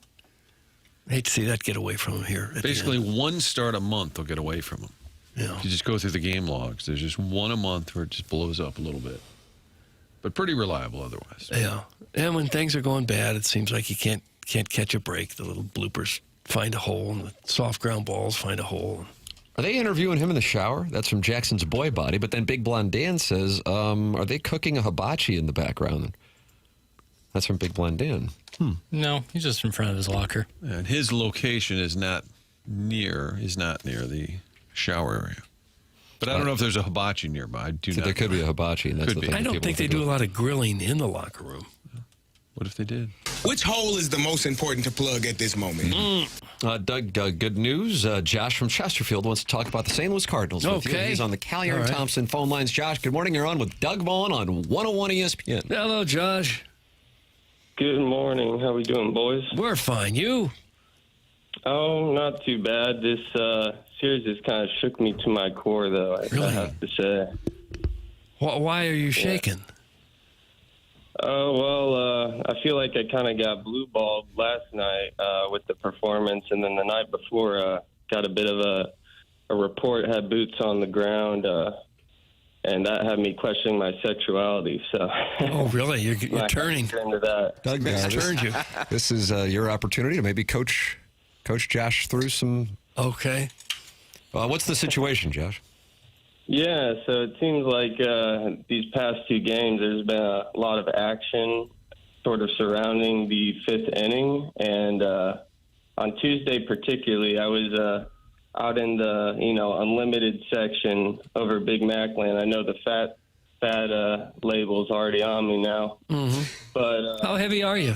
I hate to see that get away from him here. Basically, one start a month will get away from him. Yeah. If you just go through the game logs, there's just one a month where it just blows up a little bit. But pretty reliable otherwise. Yeah. And when things are going bad, it seems like he can't catch a break. The little bloopers find a hole, and the soft ground balls find a hole. Are they interviewing him in the shower? That's from Jackson's Boy Body. But then Big Blonde Dan says, are they cooking a hibachi in the background? That's from Big Blonde Dan. No, he's just in front of his locker. And his location is not near the shower area. But I don't know if there's a hibachi nearby. There could be a hibachi. And that's the thing I don't think they do a lot of grilling in the locker room. What if they did? Which hole is the most important to plug at this moment? Doug, good news. Josh from Chesterfield wants to talk about the St. Louis Cardinals with you. He's on the Callier and Thompson phone lines. Josh, good morning. You're on with Doug Vaughn on 101 ESPN. Hello, Josh. Good morning. How we doing, boys? We're fine. You? Oh, not too bad. This series has kind of shook me to my core, though, I have to say. Why are you shaking? Oh, well, I feel like I kind of got blue-balled last night with the performance, and then the night before got a bit of a report, had boots on the ground, and that had me questioning my sexuality. So. Oh, really? You're turning. Into that. Doug, turned you. This is your opportunity to maybe coach Josh through some. Okay. What's the situation, Josh? Yeah, so it seems like these past 2 games, there's been a lot of action sort of surrounding the 5th inning. And on Tuesday particularly, I was out in the, unlimited section over Big Mac Land. I know the fat label's already on me now. Mm-hmm. But how heavy are you?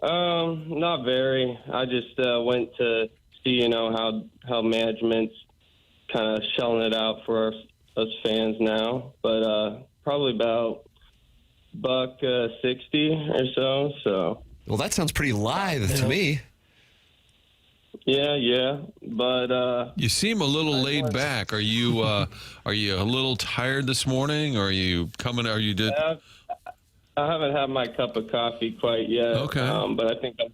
Not very. I just went to see, how management's kind of shelling it out for us fans now, but probably about $1.60 or so. So. Well, that sounds pretty lithe to me. Yeah, but you seem a little laid back. Are you a little tired this morning? Or are you coming? Are you did? I haven't had my cup of coffee quite yet. Okay, but I think I'm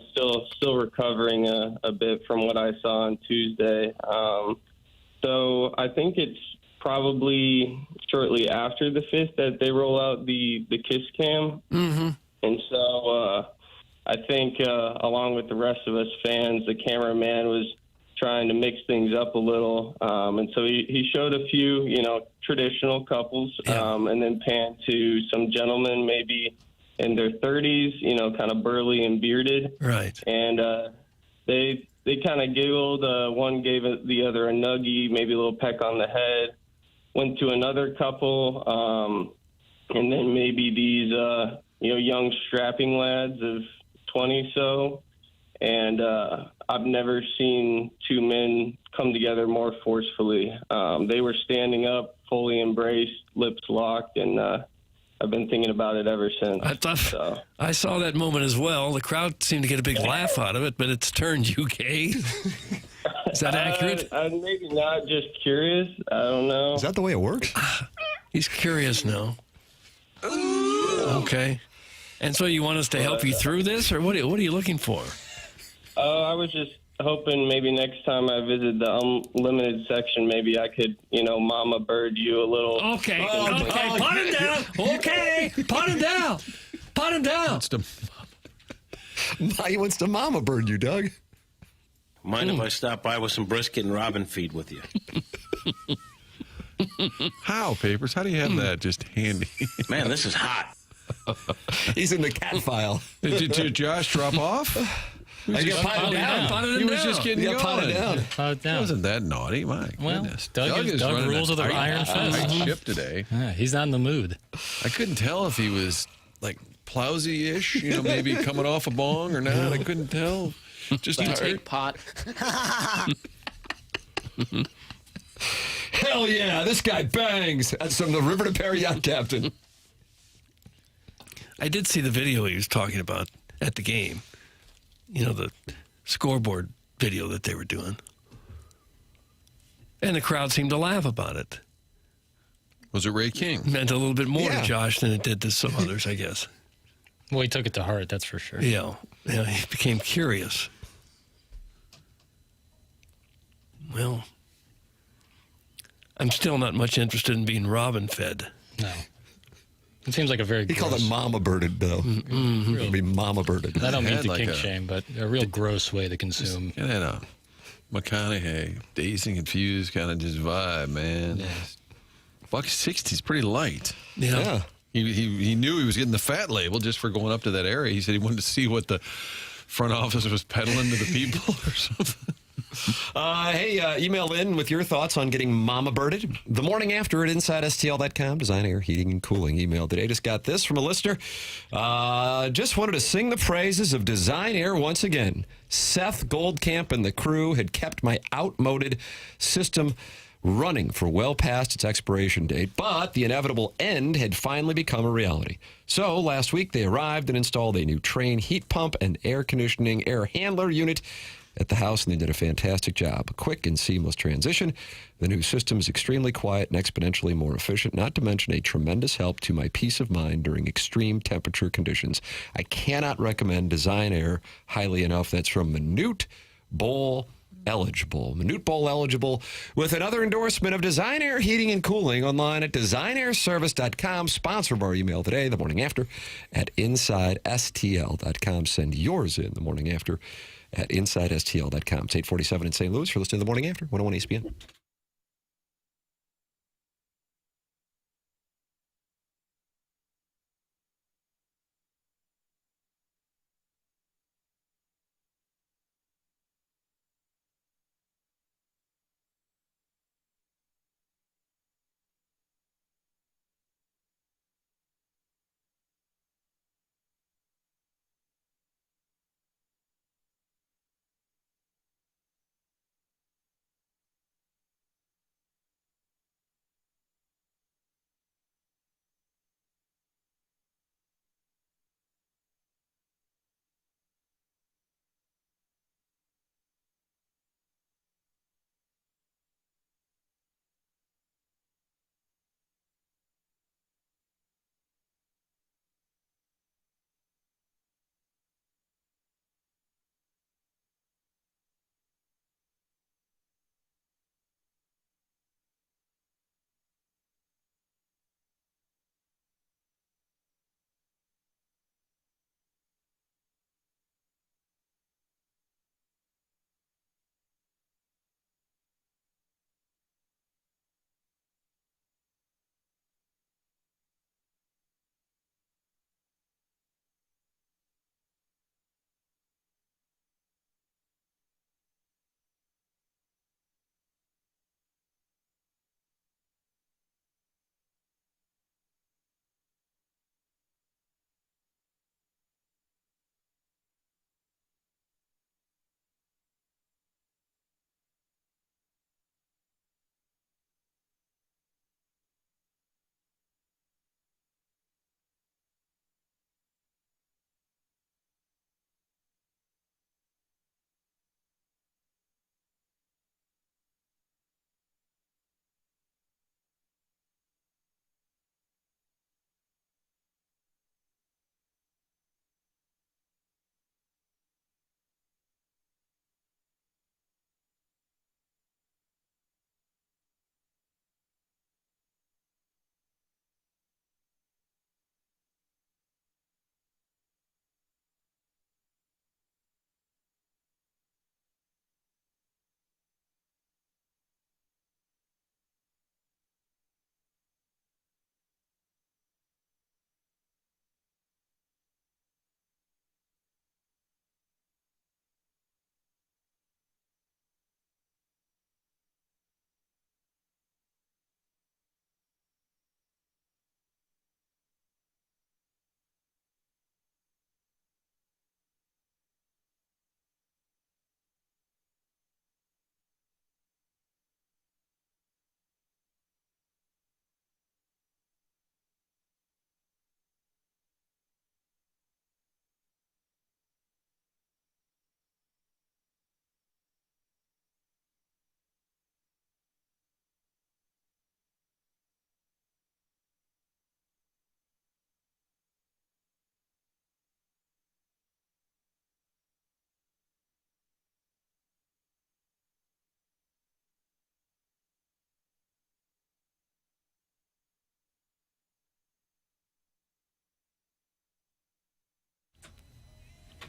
still recovering a bit from what I saw on Tuesday. So I think it's probably shortly after the 5th that they roll out the Kiss Cam. Mm-hmm. And so I think along with the rest of us fans, the cameraman was trying to mix things up a little. And so he showed a few, traditional couples and then panned to some gentlemen maybe in their 30s, kind of burly and bearded. Right. And they kind of giggled. One gave the other a nuggie, maybe a little peck on the head. Went to another couple, and then maybe these, young strapping lads of 20 so. And I've never seen 2 men come together more forcefully. They were standing up, fully embraced, lips locked, and I've been thinking about it ever since. I saw that moment as well. The crowd seemed to get a big laugh out of it, but it's turned you gay. Is that accurate? Maybe not, just curious. I don't know. Is that the way it works? He's curious now. Okay. And so you want us to help you through this, or what are you looking for? I was just hoping maybe next time I visit the unlimited section, maybe I could, mama bird you a little. Okay. Okay. Pot him down. Okay. Pot him down. Pot him down. He wants to mama bird you, Doug. Mind if I stop by with some brisket and robin feed with you? How, Papers? How do you have that just handy? Man, this is hot. He's in the cat file. Did Josh drop off? I got potted down. He was just getting going. Potted down. It wasn't that naughty. My goodness. Doug rules with an iron fist. Ship today. Yeah, he's not in the mood. I couldn't tell if he was like plowsy-ish, maybe coming off a bong or not. I couldn't tell. Just You tired. take pot. Hell yeah, this guy bangs. That's from the River to Perry yacht captain. I did see the video he was talking about at the game. You know, the scoreboard video that they were doing. And the crowd seemed to laugh about it. Was it Ray King? Meant a little bit more to Josh than it did to some others, I guess. Well, he took it to heart, that's for sure. Yeah, he became curious. Well, I'm still not much interested in being robin fed. No. It seems like a very He called it mama birded, though. Mm-hmm. It'll be mama birded. I don't mean to like kink a- shame, but a real gross way to consume. Kind of McConaughey, dazed and confused kind of just vibe, man. Yeah. $1.60 is pretty light. Yeah. He knew he was getting the fat label just for going up to that area. He said he wanted to see what the front office was peddling to the people or something. Hey, email in with your thoughts on getting mama birded. The morning after at InsideSTL.com. Design, Air, Heating, and Cooling email today. Just got this from a listener. Just wanted to sing the praises of Design Air once again. Seth Goldcamp and the crew had kept my outmoded system running for well past its expiration date, but the inevitable end had finally become a reality. So last week they arrived and installed a new Train heat pump and air conditioning air handler unit at the house, and they did a fantastic job. A quick and seamless transition. The new system is extremely quiet and exponentially more efficient, not to mention a tremendous help to my peace of mind during extreme temperature conditions. I cannot recommend Design Air highly enough. That's from Minute Bowl Eligible. Minute Bowl Eligible with another endorsement of Design Air Heating and Cooling online at designairservice.com. Sponsor of our email today, the morning after, at InsideSTL.com. Send yours in the morning after at InsideSTL.com. It's 8:47 in St. Louis. You're listening to the morning after 101 ESPN.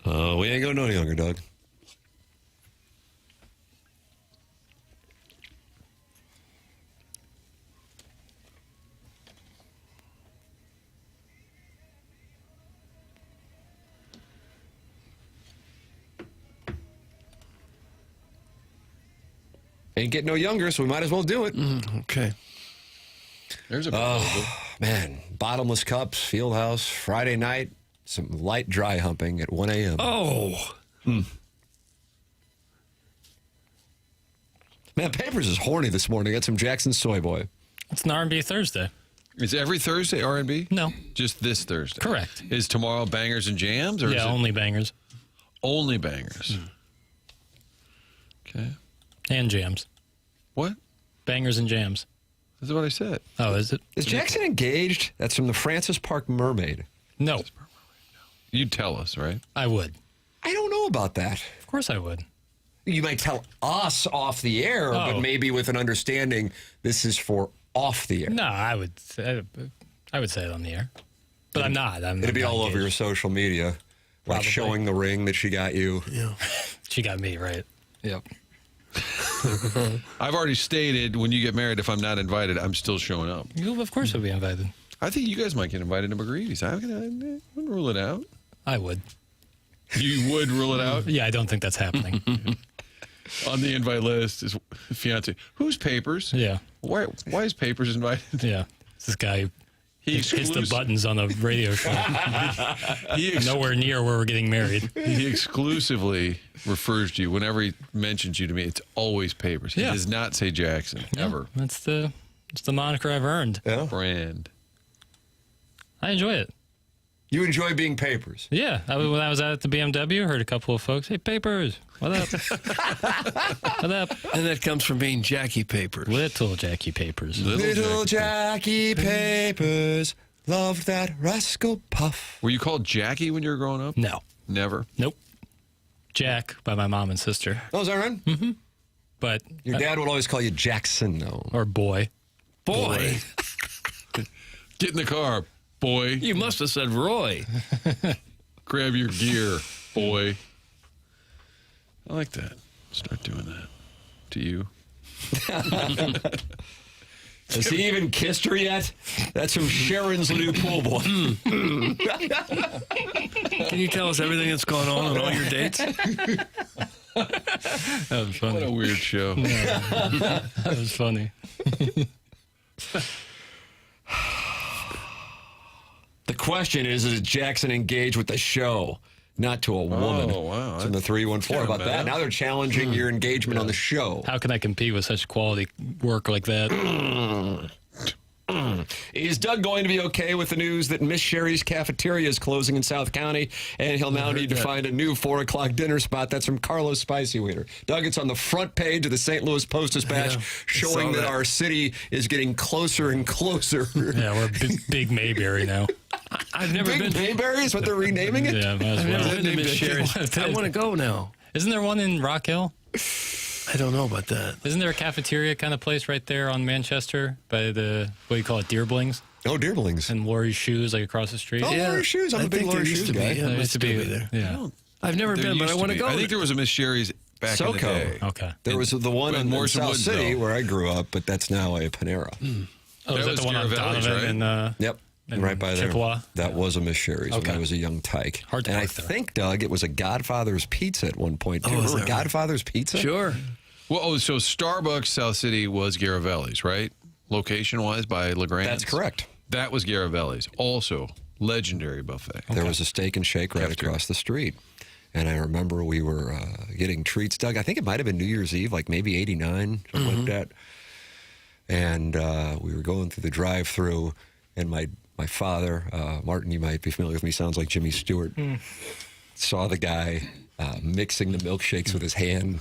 We ain't going no younger, Doug. Ain't getting no younger, so we might as well do it. Okay. There's a proposal. Man, bottomless cups, Fieldhouse, Friday night, some light dry humping at 1 a.m. Oh. Man, Papers is horny this morning. Got some Jackson Soy Boy. It's an R&B Thursday. Is every Thursday R&B? No. Just this Thursday? Correct. Is tomorrow bangers and jams? Or is it only bangers. only bangers? Okay. And jams. What? Bangers and jams. That's what I said. Oh, is it? Is Jackson engaged? That's from the Francis Park Mermaid. No. You'd tell us, right? I would. I don't know about that. Of course I would. You might tell us off the air, but maybe with an understanding this is for off the air. No, I would say it on the air. But I'm not. It'd be all over your social media, like Probably. showing the ring that she got you. Yeah. She got me, right? Yep. I've already stated when you get married, if I'm not invited, I'm still showing up. You, of course, would be invited. I think you guys might get invited to McGreevy's. I wouldn't rule it out. I would. You would rule it out? Yeah, I don't think that's happening. On the invite list is fiance. Who's Papers? Yeah. Why is Papers invited? Yeah. It's this guy who hits the buttons on a radio show. Nowhere near where we're getting married. He exclusively refers to you. Whenever he mentions you to me, it's always Papers. He does not say Jackson, ever. It's the moniker I've earned. Yeah. Brand. I enjoy it. You enjoy being Papers? Yeah. When I was out at the BMW, heard a couple of folks, hey, Papers, what up? What up? And that comes from being Jackie Papers. Little Jackie Papers. Little Jackie Papers loved that rascal Puff. Were you called Jackie when you were growing up? No. Never? Nope. Jack by my mom and sister. Oh, is that right? Mm-hmm. But your dad would always call you Jackson, though. Or boy. Boy. Get in the car, boy. You must have said Roy. Grab your gear, boy. I like that. Start doing that to you. Has he even kissed her yet? That's from Sharon's new pool boy. Can you tell us everything that's gone on all your dates? That was funny. What a weird show. That was funny. The question is Jackson engaged with the show? Not to a woman. Oh, wow. It's in the 314 about that. Now they're challenging your engagement on the show. How can I compete with such quality work like that? Is Doug going to be okay with the news that Miss Sherry's Cafeteria is closing in South County, and he'll now need to find a new 4 o'clock dinner spot? That's from Carlos Spicy Wiener. Doug, it's on the front page of the St. Louis Post-Dispatch, showing that our city is getting closer and closer. Yeah, we're Big Mayberry now. I've never been. Big Mayberry is what they're renaming it? Yeah, might as I've well. never been to Miss Sherry's. I want to go now. Isn't there one in Rock Hill? I don't know about that. Isn't there a cafeteria kind of place right there on Manchester by the, what do you call it, Deerblings? Oh, Deerblings. And Lori's Shoes, like across the street? Oh, Yeah. Lori's Shoes. I'm a big think there Lori's used Shoes to be. guy. Yeah, There it used must to be be there. Yeah. I've never There been, but I used to want to be. go. I think there was a Miss Sherry's back in the SoCo. day. Okay. There was the one With in Morrison South Woods, City though. where I grew up, but that's now a Panera. Oh, is That that the one was on Garavelli's, Donovan right? and Yep. and right by there. Chippewa? That was a Miss Sherry's when Okay. I was a young tyke. Hard to and I park there. think, Doug, it was a Godfather's Pizza at one point, too. Oh, is Remember that right? Godfather's Pizza? Sure. Well, so Starbucks South City was Garavelli's, right? Location-wise by LeGrand. That's correct. That was Garavelli's. Also, legendary buffet. There was a Steak and Shake right Cafeteria. across the street. And I remember we were getting treats, Doug. I think it might have been New Year's Eve, like maybe 89, something like that. And we were going through the drive-thru, and my father, Martin, you might be familiar with me, sounds like Jimmy Stewart, saw the guy mixing the milkshakes with his hand.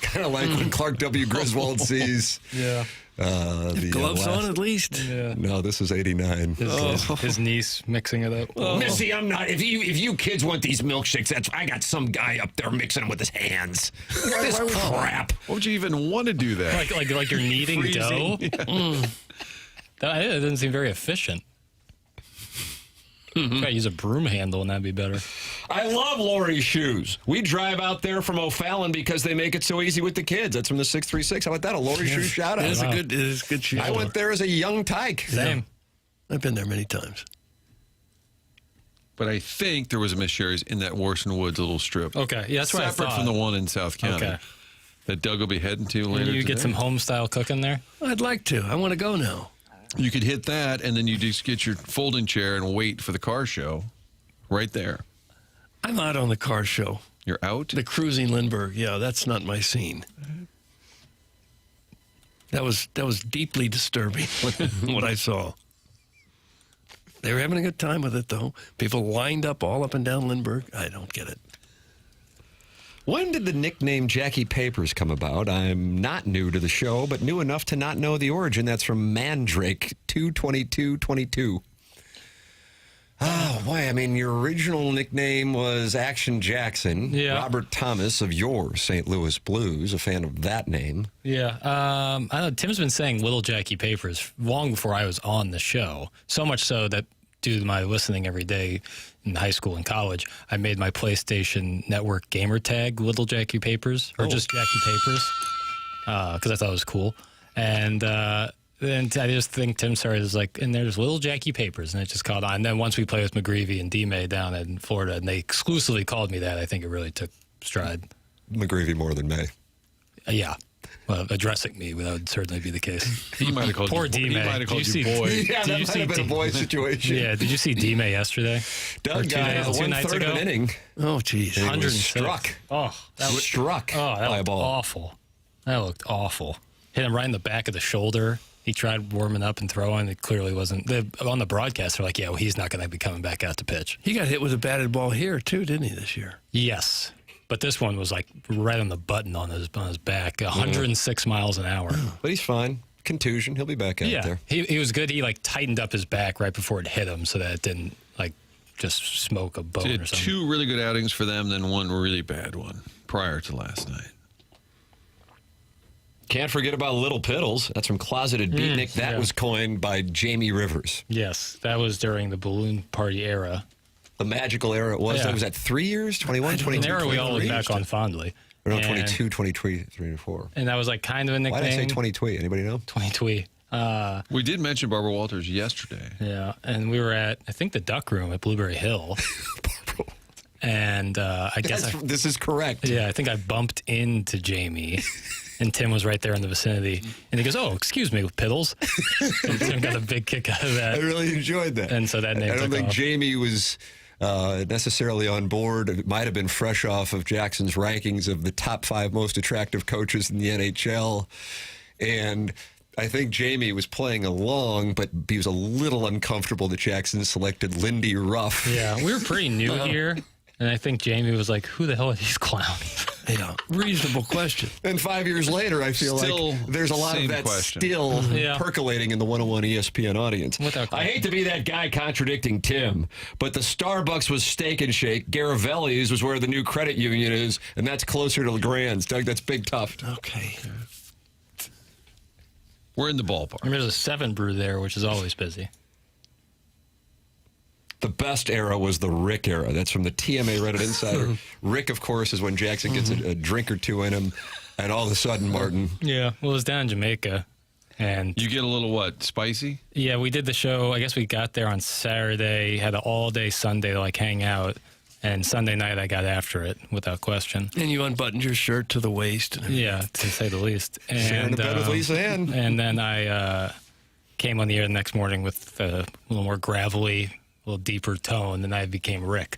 Kind of like when Clark W. Griswold sees the Gloves last- on at least. No, this is 89. his niece mixing it up. Missy, I'm not. If you kids want these milkshakes, I got some guy up there mixing them with his hands. This crap. Why would you even want to do that? Like you're kneading dough? Freezing. That doesn't seem very efficient. Gotta use a broom handle and that'd be better. I love Lori's shoes. We drive out there from O'Fallon because they make it so easy with the kids. That's from the 636. How about that? A Lori shoe shout out. It is a good shoe. I went there as a young tyke. Same. I've been there many times. But I think there was a Miss Sherry's in that Warson Woods little strip. Okay, yeah, that's what I separate thought. from the one in South County. Okay. That Doug will be heading to later. Can you get today. some home style cooking there? I'd like to. I want to go now. You could hit that, and then you just get your folding chair and wait for the car show right there. I'm out on the car show. You're out? The cruising Lindbergh. Yeah, that's not my scene. That was deeply disturbing what I saw. They were having a good time with it, though. People lined up all up and down Lindbergh. I don't get it. When did the nickname Jackie Papers come about? I'm not new to the show, but new enough to not know the origin. That's from Mandrake 22222. Oh, boy. I mean, your original nickname was Action Jackson. Yeah. Robert Thomas of your St. Louis Blues, a fan of that name. Yeah. I don't know. Tim's been saying Little Jackie Papers long before I was on the show. So much so that due to my listening every day in high school and college, I made my PlayStation Network gamer tag Little Jackie Papers, or just Jackie Papers, because I thought it was cool. And then I just think Tim started as like, and there's Little Jackie Papers, and it just caught on. And then once we played with McGreevy and D-May down in Florida, and they exclusively called me that, I think it really took stride. McGreevy more than May. Yeah. Well, addressing me, that would certainly be the case. He might have called Poor you, D-May. he might have called you boy. Yeah, that might have been a boy situation. Yeah, did you see D-May yesterday? Doug got 2 nights one-third ago? of an inning. Oh, geez. He was 106. struck. Oh, that was Struck Oh, that by a looked ball. awful. That looked awful. Hit him right in the back of the shoulder. He tried warming up and throwing. It clearly wasn't. On the broadcast, they're like, yeah, well, he's not going to be coming back out to pitch. He got hit with a batted ball here, too, didn't he, this year? Yes. But this one was like right on the button on his back, 106 miles an hour. But he's fine. Contusion. He'll be back out there. He was good. He like tightened up his back right before it hit him so that it didn't like just smoke a bone Did or something. 2 really good outings for them, then 1 really bad one prior to last night. Can't forget about Little Piddles. That's from Closeted Beatnik. That yeah. was coined by Jamie Rivers. Yes, that was during the balloon party era. The magical era it was. Yeah. That was at 3 years? 21, 22, An era we all look 23? back on fondly. Or no, And- 22, 23, 3 to 4. And that was like kind of a nickname. Why did I say 20 Anybody know? 20 We did mention Barbara Walters yesterday. Yeah, and we were at, I think, the Duck Room at Blueberry Hill. And I guess this is correct. Yeah, I think I bumped into Jamie, and Tim was right there in the vicinity. And he goes, "Oh, excuse me, Piddles." And Tim got a big kick out of that. I really enjoyed that. And so that name I don't took think off. Jamie was necessarily on board. It might have been fresh off of Jackson's rankings of the top 5 most attractive coaches in the NHL. And I think Jamie was playing along, but he was a little uncomfortable that Jackson selected Lindy Ruff. Yeah, we were pretty new here. And I think Jamie was like, who the hell are these clowns? Yeah, reasonable question. And 5 years later, I feel Still like there's a lot of same that question. still Yeah. percolating in the 101 ESPN audience. Without I hate to be that guy contradicting Tim, but the Starbucks was Steak and Shake. Garavelli's was where the new credit union is, and that's closer to LeGrand's. Doug, that's Big Tough. Okay. We're in the ballpark. And there's a 7 brew there, which is always busy. The best era was the Rick era. That's from the TMA Reddit Insider. Rick, of course, is when Jackson gets a drink or two in him, and all of a sudden, Martin. Yeah, well, it was down in Jamaica. And You get a little, what, spicy? yeah, we did the show. I guess we got there on Saturday, had an all-day Sunday to like hang out. And Sunday night, I got after it without question. And you unbuttoned your shirt to the waist. And Yeah, to say the least. Sharing a bed with Lisa Ann. And then I came on the air the next morning with a little more gravelly, a little deeper tone, and I became Rick.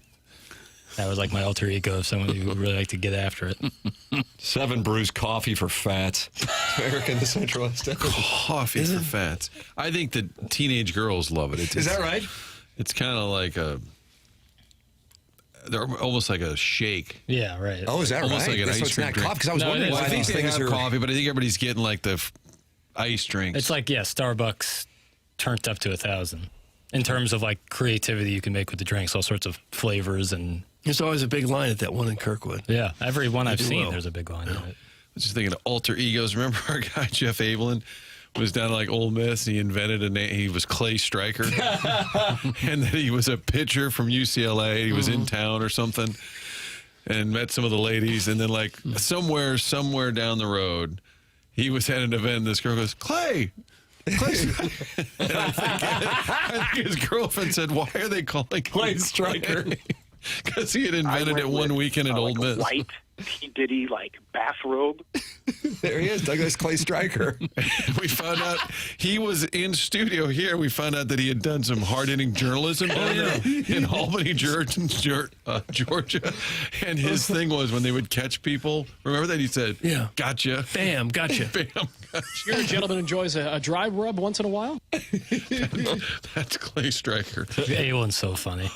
That was like my alter ego of someone who would really like to get after it. 7 brews coffee for fats. America in the Central West. Coffee for fats. I think the teenage girls love it. Is that right? It's kind of like they're almost like a shake. Yeah, right. Oh, is that Almost right? like an so ice it's cream not drink. coffee? Because I was No, it wondering is. why I think these they things have are coffee, but I think everybody's getting like the ice drinks. It's like, yeah, Starbucks turned up to 1,000. In terms of like creativity you can make with the drinks, all sorts of flavors and... there's always a big line at that one in Kirkwood. Yeah, every one I've do seen, well. there's a big line in it. I was just thinking of alter egos. Remember our guy, Jeff Avelin? was down like Ole Miss. He invented a name. He was Clay Stryker, and then he was a pitcher from UCLA. He was in town or something, and met some of the ladies. And then like somewhere down the road, he was at an event. And this girl goes, Clay. And I think his girlfriend said, "Why are they calling Clay Stryker?" Because he had invented it one weekend at Ole Miss. White P. Diddy bathrobe. There he is, Douglas Clay Stryker. We found out he was in studio here. We found out that he had done some hard-hitting journalism down there in Albany, Georgia. And his thing was when they would catch people, remember that he said, "Yeah, gotcha. Bam, gotcha. Bam, gotcha." You're a gentleman who enjoys a dry rub once in a while? That's Clay Stryker. Yeah, one's so funny.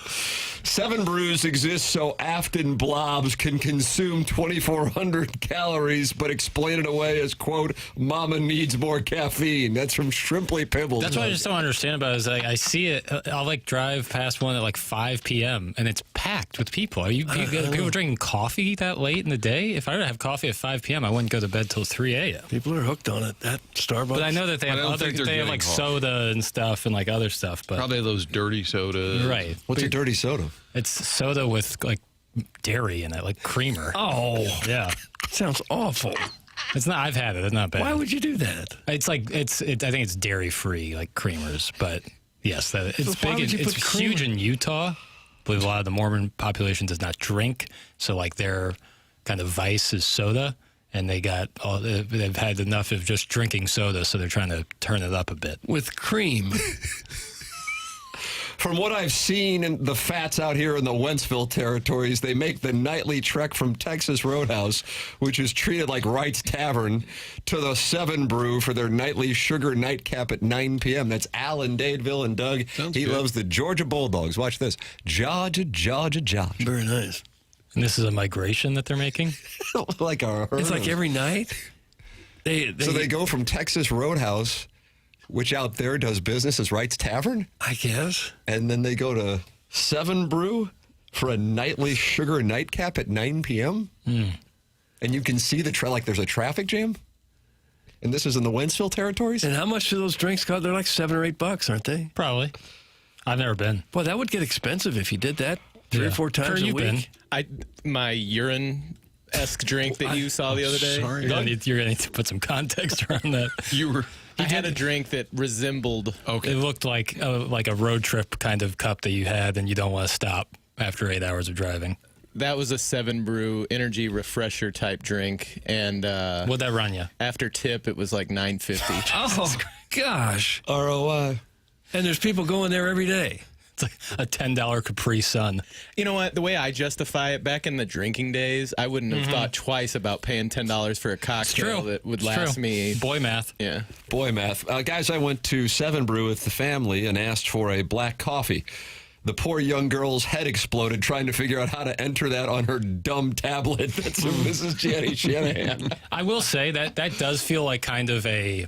7 Brews exists so Afton Blobs can consume 2,400 calories, but explain it away as, quote, "Mama needs more caffeine." That's from Shrimply Pibbles. That's what I just don't understand about it is I see it. I'll drive past one at 5 p.m. and it's packed with people. Are people drinking coffee that late in the day? If I were to have coffee at 5 p.m., I wouldn't go to bed till 3 a.m. People are hooked on it at Starbucks. But I know that they have soda and stuff and other stuff. But probably those dirty sodas. Right. What's a dirty soda? It's soda with dairy in it, like creamer. Oh, yeah. Sounds awful. It's not. I've had it. It's not bad. Why would you do that? It's I think it's dairy free, like creamers. But yes, it's big. It's huge in Utah. I believe a lot of the Mormon population does not drink, so their kind of vice is soda, and they've had enough of just drinking soda, so they're trying to turn it up a bit with cream. From what I've seen in the fats out here in the Wentzville territories, they make the nightly trek from Texas Roadhouse, which is treated like Wright's Tavern, to the 7 Brew for their nightly sugar nightcap at 9 p.m. That's Alan, Dadeville, and Doug. He loves the Georgia Bulldogs. Watch this. Georgia. Very nice. And this is a migration that they're making? Like a herd. It's like every night? So they go from Texas Roadhouse, which out there does business as Wright's Tavern, I guess. And then they go to 7 Brew for a nightly sugar nightcap at 9 p.m. And you can see there's a traffic jam. And this is in the Wentzville territories. And how much do those drinks cost? They're like $7 or $8, aren't they? Probably. I've never been. Well, that would get expensive if you did that 3 or 4 times a week. My urine-esque drink that you saw the other day. Sorry. You're going to need to put some context around that. I had a drink that resembled. Okay. It looked like a road trip kind of cup that you had, and you don't want to stop after 8 hours of driving. That was a 7 Brew energy refresher type drink, and what'd that run you? After tip, it was like $9.50. Oh gosh, ROI. And there's people going there every day. It's like a $10 Capri Sun. You know what? The way I justify it, back in the drinking days, I wouldn't have thought twice about paying $10 for a cocktail that would last me. Boy math. Yeah. Boy math. Guys, I went to 7 Brew with the family and asked for a black coffee. The poor young girl's head exploded trying to figure out how to enter that on her dumb tablet. That's from Mrs. Jenny Shanahan. I will say that does feel like kind of a...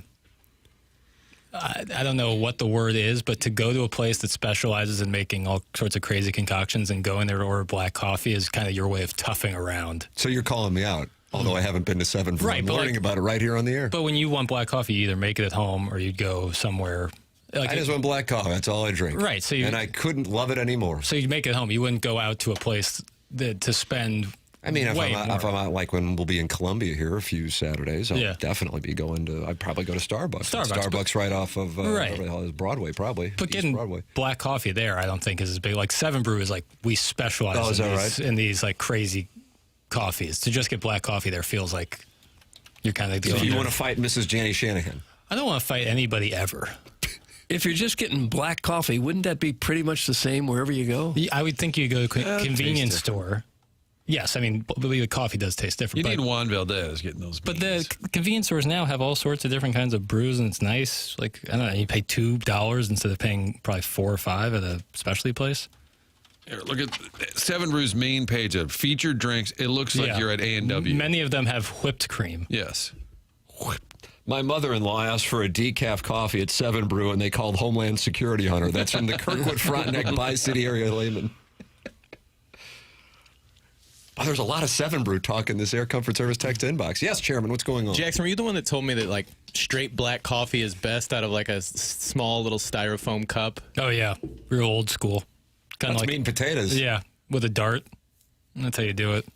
I don't know what the word is, but to go to a place that specializes in making all sorts of crazy concoctions and go in there to order black coffee is kind of your way of toughing around. So you're calling me out, although I haven't been to 7 Brew. I'm learning about it right here on the air. But when you want black coffee, you either make it at home or you'd go somewhere. I just want black coffee. That's all I drink. Right. So and I couldn't love it anymore. So you'd make it at home. You wouldn't go out to a place to spend... I mean, if I'm out, like when we'll be in Columbia here a few Saturdays, I'll definitely be going to. I'd probably go to Starbucks. Starbucks right off of Broadway, probably. But getting black coffee there, I don't think is as big. Like 7 Brew is like we specialize in these like crazy coffees. To just get black coffee there feels like you're kind of. So you want to fight Mrs. Jenny Shanahan? I don't want to fight anybody ever. If you're just getting black coffee, wouldn't that be pretty much the same wherever you go? I would think you go to a convenience store. Yes, I mean, the coffee does taste different. You need Juan Valdez getting those beans. But the convenience stores now have all sorts of different kinds of brews, and it's nice. Like, I don't know, you pay $2 instead of paying probably $4 or $5 at a specialty place. Here, look at 7 Brew's main page of featured drinks. It looks like you're at A&W. Many of them have whipped cream. Yes. My mother-in-law asked for a decaf coffee at 7 Brew, and they called Homeland Security on her. That's from the Kirkwood Frontenac Bi-City area layman. Oh, there's a lot of 7 Brew talk in this Air Comfort Service text inbox. Yes, Chairman, what's going on? Jackson, were you the one that told me that, like, straight black coffee is best out of like a small little styrofoam cup. Oh, yeah. Real old school. That's like meat and potatoes. Yeah, with a dart. That's how you do it.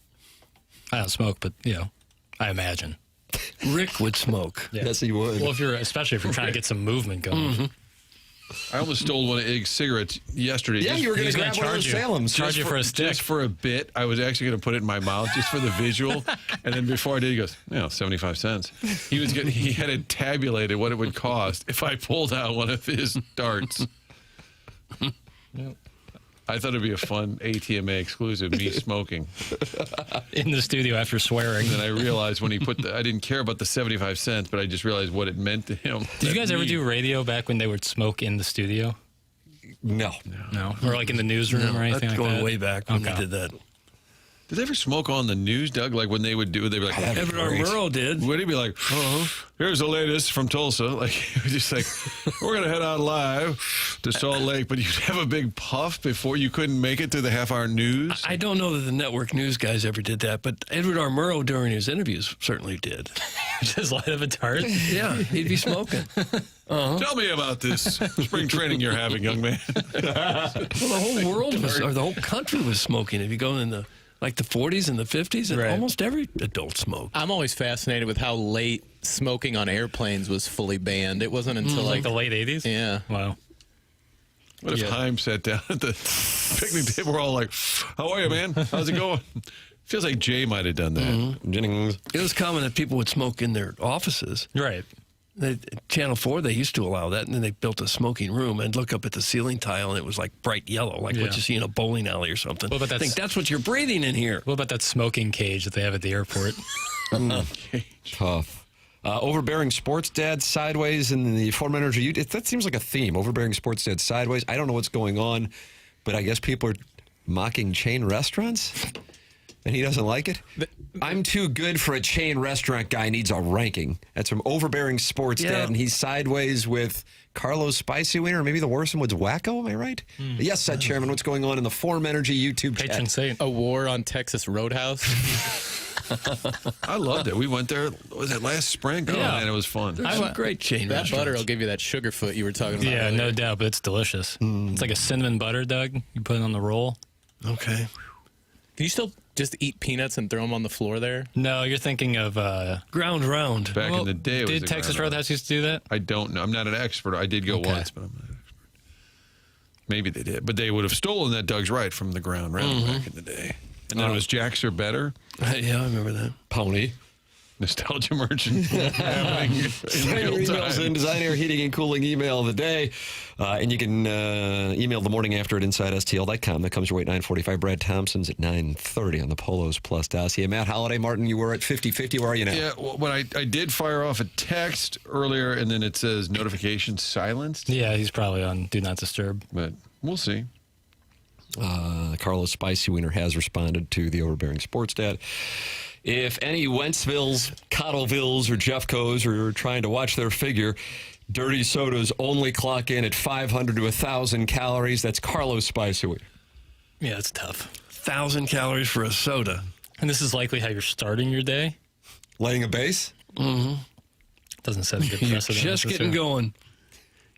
I don't smoke, but, I imagine. Rick would smoke. Yeah. Yes, he would. Well, especially if you're trying to get some movement going. Mm-hmm. I almost stole one of Ig's cigarettes yesterday. Yeah, you were going to grab one of those Salems. Charge you for a stick. Just for a bit. I was actually going to put it in my mouth just for the visual. And then before I did, he goes, 75 cents. He had it tabulated what it would cost if I pulled out one of his darts. Yep. I thought it'd be a fun ATMA exclusive, me smoking. In the studio after swearing. And then I realized when he I didn't care about the 75 cents, but I just realized what it meant to him. Did you guys ever do radio back when they would smoke in the studio? No. Or like in the newsroom or anything that's like that? going way back when they did that. Did they ever smoke on the news, Doug? Like when they would do, they'd be like, Everett Armuro did. Would he be like, here's the latest from Tulsa? Like, he was just like, we're going to head out live to Salt Lake, but you'd have a big puff before you couldn't make it to the half-hour news? I don't know that the network news guys ever did that, but Edward Armuro during his interviews certainly did. Just light up a tart? Yeah, he'd be smoking. Tell me about this spring training you're having, young man. Well, the whole world was, or the whole country was smoking. If you go in the 40s and the 50s, and almost every adult smoked. I'm always fascinated with how late smoking on airplanes was fully banned. It wasn't until like the late 80s? Yeah. Wow. What if Haim sat down at the picnic table? We're all like, how are you, man? How's it going? Feels like Jay might have done that. Jennings. It was common that people would smoke in their offices. Right. Channel 4, they used to allow that, and then they built a smoking room and look up at the ceiling tile, and it was like bright yellow, like what you see in a bowling alley or something. Well, but I think that's what you're breathing in here. What about that smoking cage that they have at the airport? Tough. Overbearing sports dad sideways in the Form Energy. That seems like a theme. Overbearing sports dad sideways. I don't know what's going on, but I guess people are mocking chain restaurants, and he doesn't like it. I'm too good for a chain restaurant guy needs a ranking. That's from Overbearing Sports Dad, and he's sideways with Carlos Spicy Wiener, or maybe the Worsonwoods Wacko, am I right? Yes, said Chairman, what's going on in the Form Energy YouTube Patron chat? saint. A war on Texas Roadhouse. I loved it. We went there, was it last spring? Oh, man, it was fun. There's some great chain That restaurants. butter will give you that sugar foot you were talking about. Yeah, earlier. no doubt, but it's delicious. It's like a cinnamon butter, Doug. You put it on the roll. Okay. Can you still just eat peanuts and throw them on the floor there? No, you're thinking of Ground round. Back in the day, it was did the Texas ground Roadhouse used to do that? I don't know. I'm not an expert. I did go once, but I'm not an expert. Maybe they did. But they would have stolen that, Doug's right, from the ground round back in the day. And then it was Jacks are better. Yeah, I remember that. Pony. Nostalgia merchant happening in Send your real emails time. in, Design Air Heating and Cooling email of the day. And you can email the morning after at InsideSTL.com. That comes your way at 9:45. Brad Thompson's at 9:30 on the Polos Plus dossier. Matt Holliday, Martin, you were at 50-50. Where are you now? Yeah, well, when I did fire off a text earlier, and then it says notification silenced. Yeah, he's probably on Do Not Disturb. But we'll see. Carlos Spicy Wiener has responded to the Overbearing Sports Dad. If any Wentzvilles, Cottlevilles, or Jeffcos are trying to watch their figure, dirty sodas only clock in at 500 to 1,000 calories. That's Carlos Spicy Wiener. Yeah, it's tough. 1,000 calories for a soda. And this is likely how you're starting your day. Laying a base? Mm-hmm. Doesn't set a good You're precedent. just getting necessarily. going.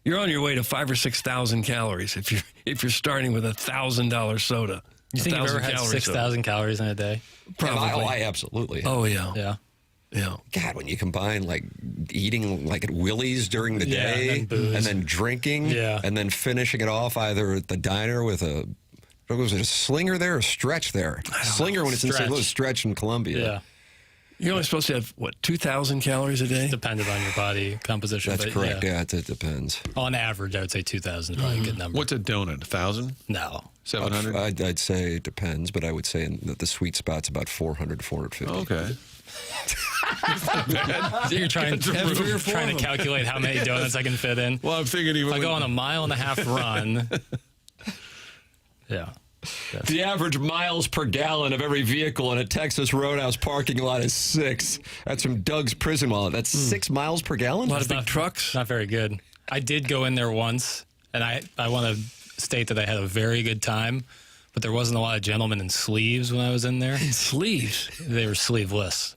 You're on your way to 5,000 or 6,000 calories if you're starting with $1,000 soda. You think you've ever had 6,000 calories in a day? Probably. I absolutely. Oh, yeah. Yeah. Yeah. God, when you combine like eating like at Willie's during the Yeah, day and booze. and then drinking Yeah. and then finishing it off either at the diner with what was it, a slinger there or stretch there? Slinger when it's in St. Stretch. Louis, stretch in Columbia. Yeah. You're only supposed to have, 2,000 calories a day? Depended on your body composition. That's but correct. Yeah, it depends. On average, I would say 2,000 is probably a good number. What's a donut? 1,000? No. 700? I'd say it depends, but I would say the sweet spot's about 400, 450. Okay. So you're trying three or four to of them. calculate how many donuts I can fit in. Well, I'm thinking even If I go on a 1.5 mile run. Yeah. The average miles per gallon of every vehicle in a Texas Roadhouse parking lot is 6. That's from Doug's Prison Wallet. That's 6 miles per gallon? A lot of big trucks? Not very good. I did go in there once, and I want to state that I had a very good time, but there wasn't a lot of gentlemen in sleeves when I was in there. In sleeves? They were sleeveless.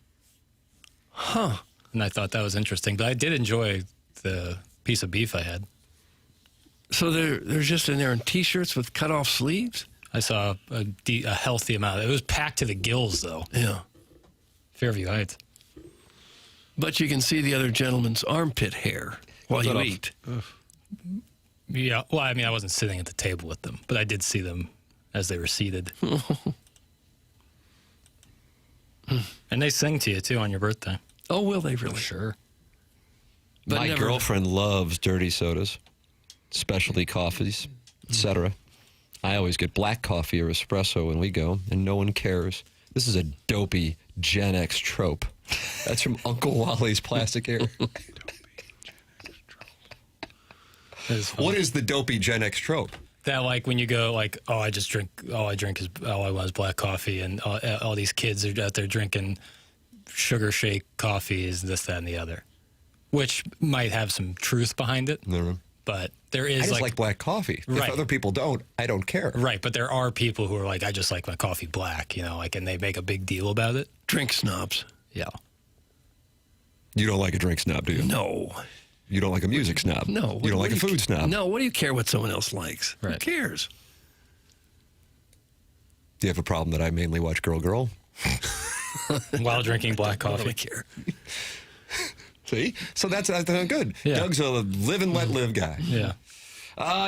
Huh. and I thought that was interesting. But I did enjoy the piece of beef I had. So they're just in there in T-shirts with cut-off sleeves? I saw a healthy amount. It was packed to the gills, though. Yeah. Fairview Heights. But you can see the other gentleman's armpit hair while you eat. Yeah. Well, I mean, I wasn't sitting at the table with them, but I did see them as they were seated. And they sing to you, too, on your birthday. Oh, will they really? Sure. But My girlfriend loves dirty sodas, specialty coffees, etc. I always get black coffee or espresso when we go, and no one cares. This is a dopey Gen X trope. That's from Uncle Wally's Plastic Air. What is the dopey Gen X trope? That, like, when you go, like, all I want is black coffee, and all these kids are out there drinking sugar shake coffees, this, that, and the other, which might have some truth behind it. No. But there is, I just like black coffee. Right. If other people don't, I don't care. Right, but there are people who are like, I just like my coffee black, like, and they make a big deal about it. Drink snobs. Yeah. You don't like a drink snob, do you? No. You don't like a music snob? No. You don't like a food snob? No, what do you care what someone else likes? Right. Who cares? Do you have a problem that I mainly watch Girl Girl? While drinking black I don't coffee. really care. See? So that's good. Yeah. Doug's a live and let live guy. Yeah.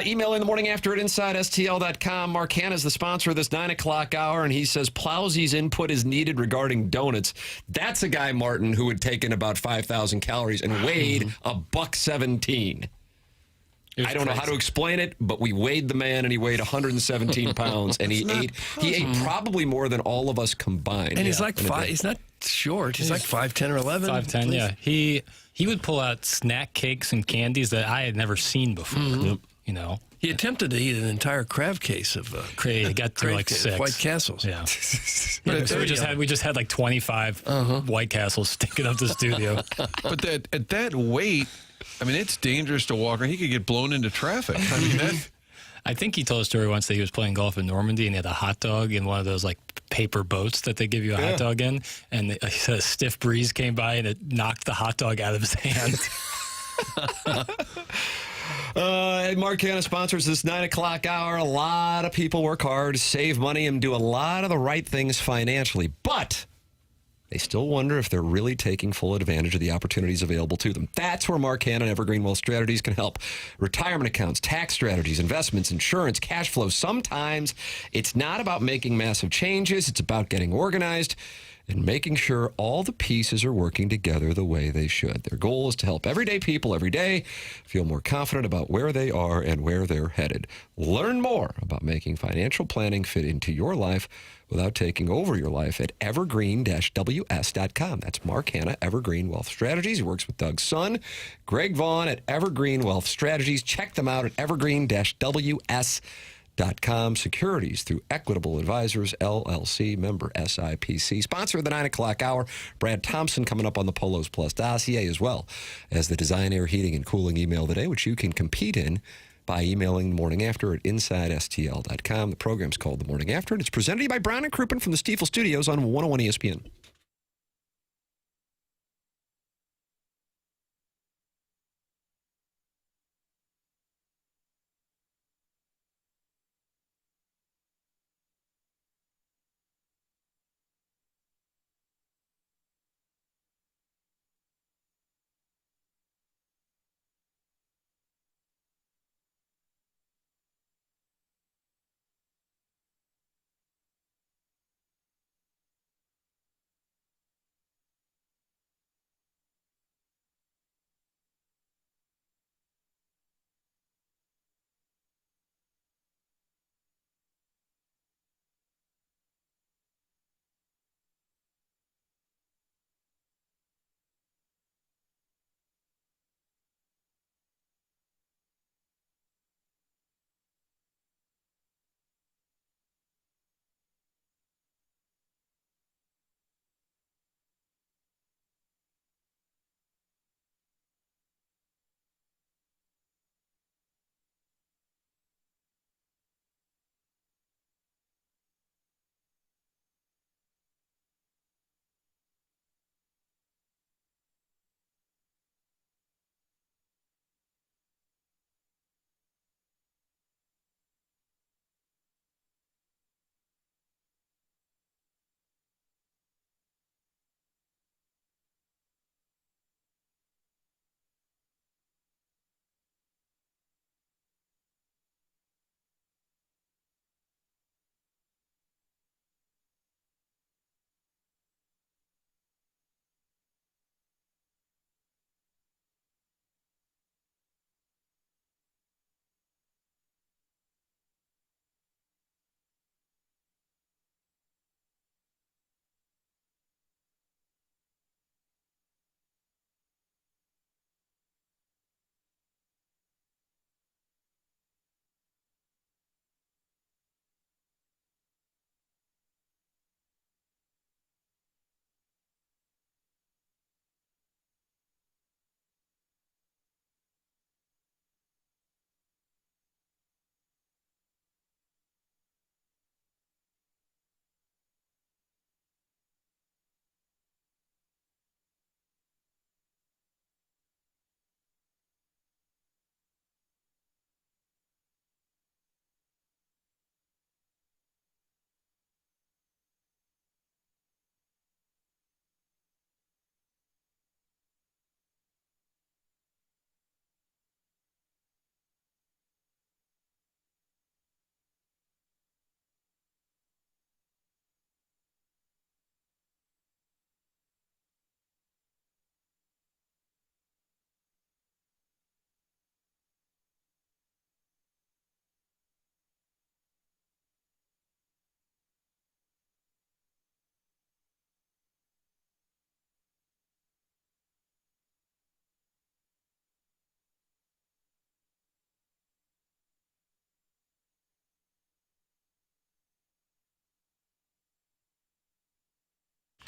Email in the morning after at InsideSTL.com. Mark Hanna's the sponsor of this 9 o'clock hour, and he says Plowsy's input is needed regarding donuts. That's a guy, Martin, who had taken about 5,000 calories and weighed $117. I don't know how to explain it, but we weighed the man, and he weighed 117 pounds, and he ate probably more than all of us combined. And he's like he's not short. He's like 5'10" or 11. 5'10", yeah. He would pull out snack cakes and candies that I had never seen before. Mm-hmm. He attempted to eat an entire crab case of He got through like 6 White Castles. Yeah. So we just had like 25 White Castles sticking up the studio. But at that weight, I mean, it's dangerous to walk, or he could get blown into traffic. I mean, I think he told a story once that he was playing golf in Normandy and he had a hot dog in one of those like paper boats that they give you a hot dog in, and he said a stiff breeze came by and it knocked the hot dog out of his hand. Mark Hanna sponsors this 9 o'clock hour. A lot of people work hard, save money, and do a lot of the right things financially, but they still wonder if they're really taking full advantage of the opportunities available to them. That's where Mark Hanna and Evergreen Wealth Strategies can help. Retirement accounts, tax strategies, investments, insurance, cash flow. Sometimes it's not about making massive changes. It's about getting organized and making sure all the pieces are working together the way they should. Their goal is to help everyday people every day feel more confident about where they are and where they're headed. Learn more about making financial planning fit into your life without taking over your life at evergreen-ws.com. That's Mark Hanna, Evergreen Wealth Strategies. He works with Doug's son, Greg Vaughn, at Evergreen Wealth Strategies. Check them out at evergreen-ws.com. Securities through Equitable Advisors, LLC, member SIPC. Sponsor of the 9 o'clock hour, Brad Thompson, coming up on the Polos Plus dossier, as well as the Design Air Heating and Cooling email today, which you can compete in by emailing the morning after at InsideSTL.com. The program's called The Morning After, and it's presented to you by Brown and Crouppen from the Stifel Studios on 101 ESPN.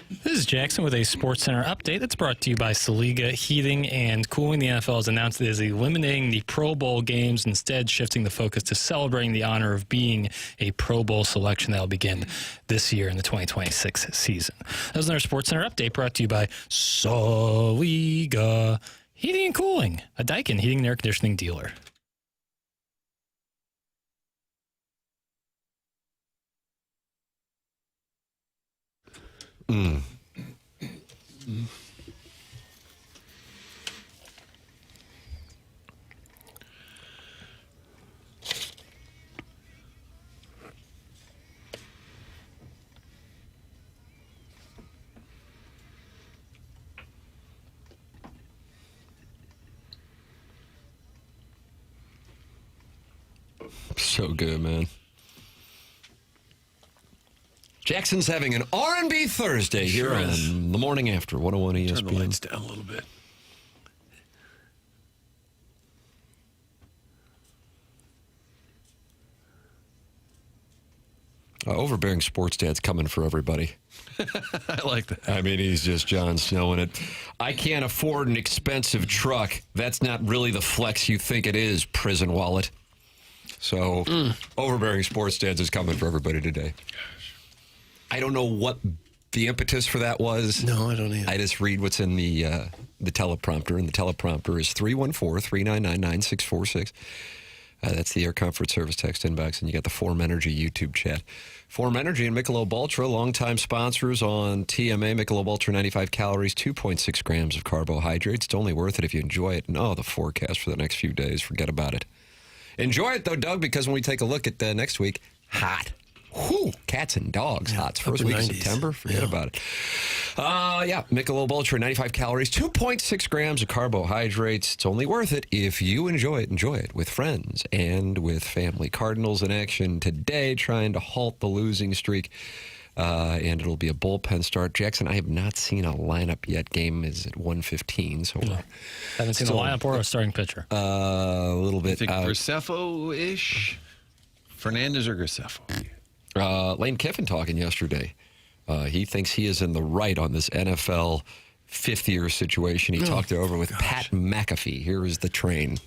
This is Jackson with a SportsCenter update that's brought to you by Saliga Heating and Cooling. The NFL has announced it is eliminating the Pro Bowl games, instead shifting the focus to celebrating the honor of being a Pro Bowl selection that will begin this year in the 2026 season. That was another SportsCenter update brought to you by Saliga Heating and Cooling, a Daikin heating and air conditioning dealer. So good, man. Jackson's having an R&B Thursday here on the Morning After 101 ESPN. Turn the lights down a little bit. Overbearing Sports Dad's coming for everybody. I like that. I mean, he's just Jon Snowing it. I can't afford an expensive truck. That's not really the flex you think it is, prison wallet. So, Overbearing Sports Dads is coming for everybody today. I don't know what the impetus for that was. No, I don't either. I just read what's in the teleprompter, and the teleprompter is 314-399-9646. That's the Air Comfort Service text inbox, and you got the Form Energy YouTube chat. Form Energy and Michelob Ultra, longtime sponsors on TMA. Michelob Ultra, 95 calories, 2.6 grams of carbohydrates. It's only worth it if you enjoy it. And, the forecast for the next few days, forget about it. Enjoy it, though, Doug, because when we take a look at next week, hot. Whew, cats and dogs, hot. It's first week of September. Forget about it. Michelob Ultra, 95 calories, 2.6 grams of carbohydrates. It's only worth it if you enjoy it. Enjoy it with friends and with family. Cardinals in action today, trying to halt the losing streak. And it'll be a bullpen start. Jackson, I have not seen a lineup yet. Game is at 1:15, so haven't seen the lineup or a starting pitcher. A little bit. I think Graceffo-ish? Fernandez or Graceffo? Lane Kiffin talking yesterday. He thinks he is in the right on this NFL fifth-year situation. He talked it over with Pat McAfee. Here is the train.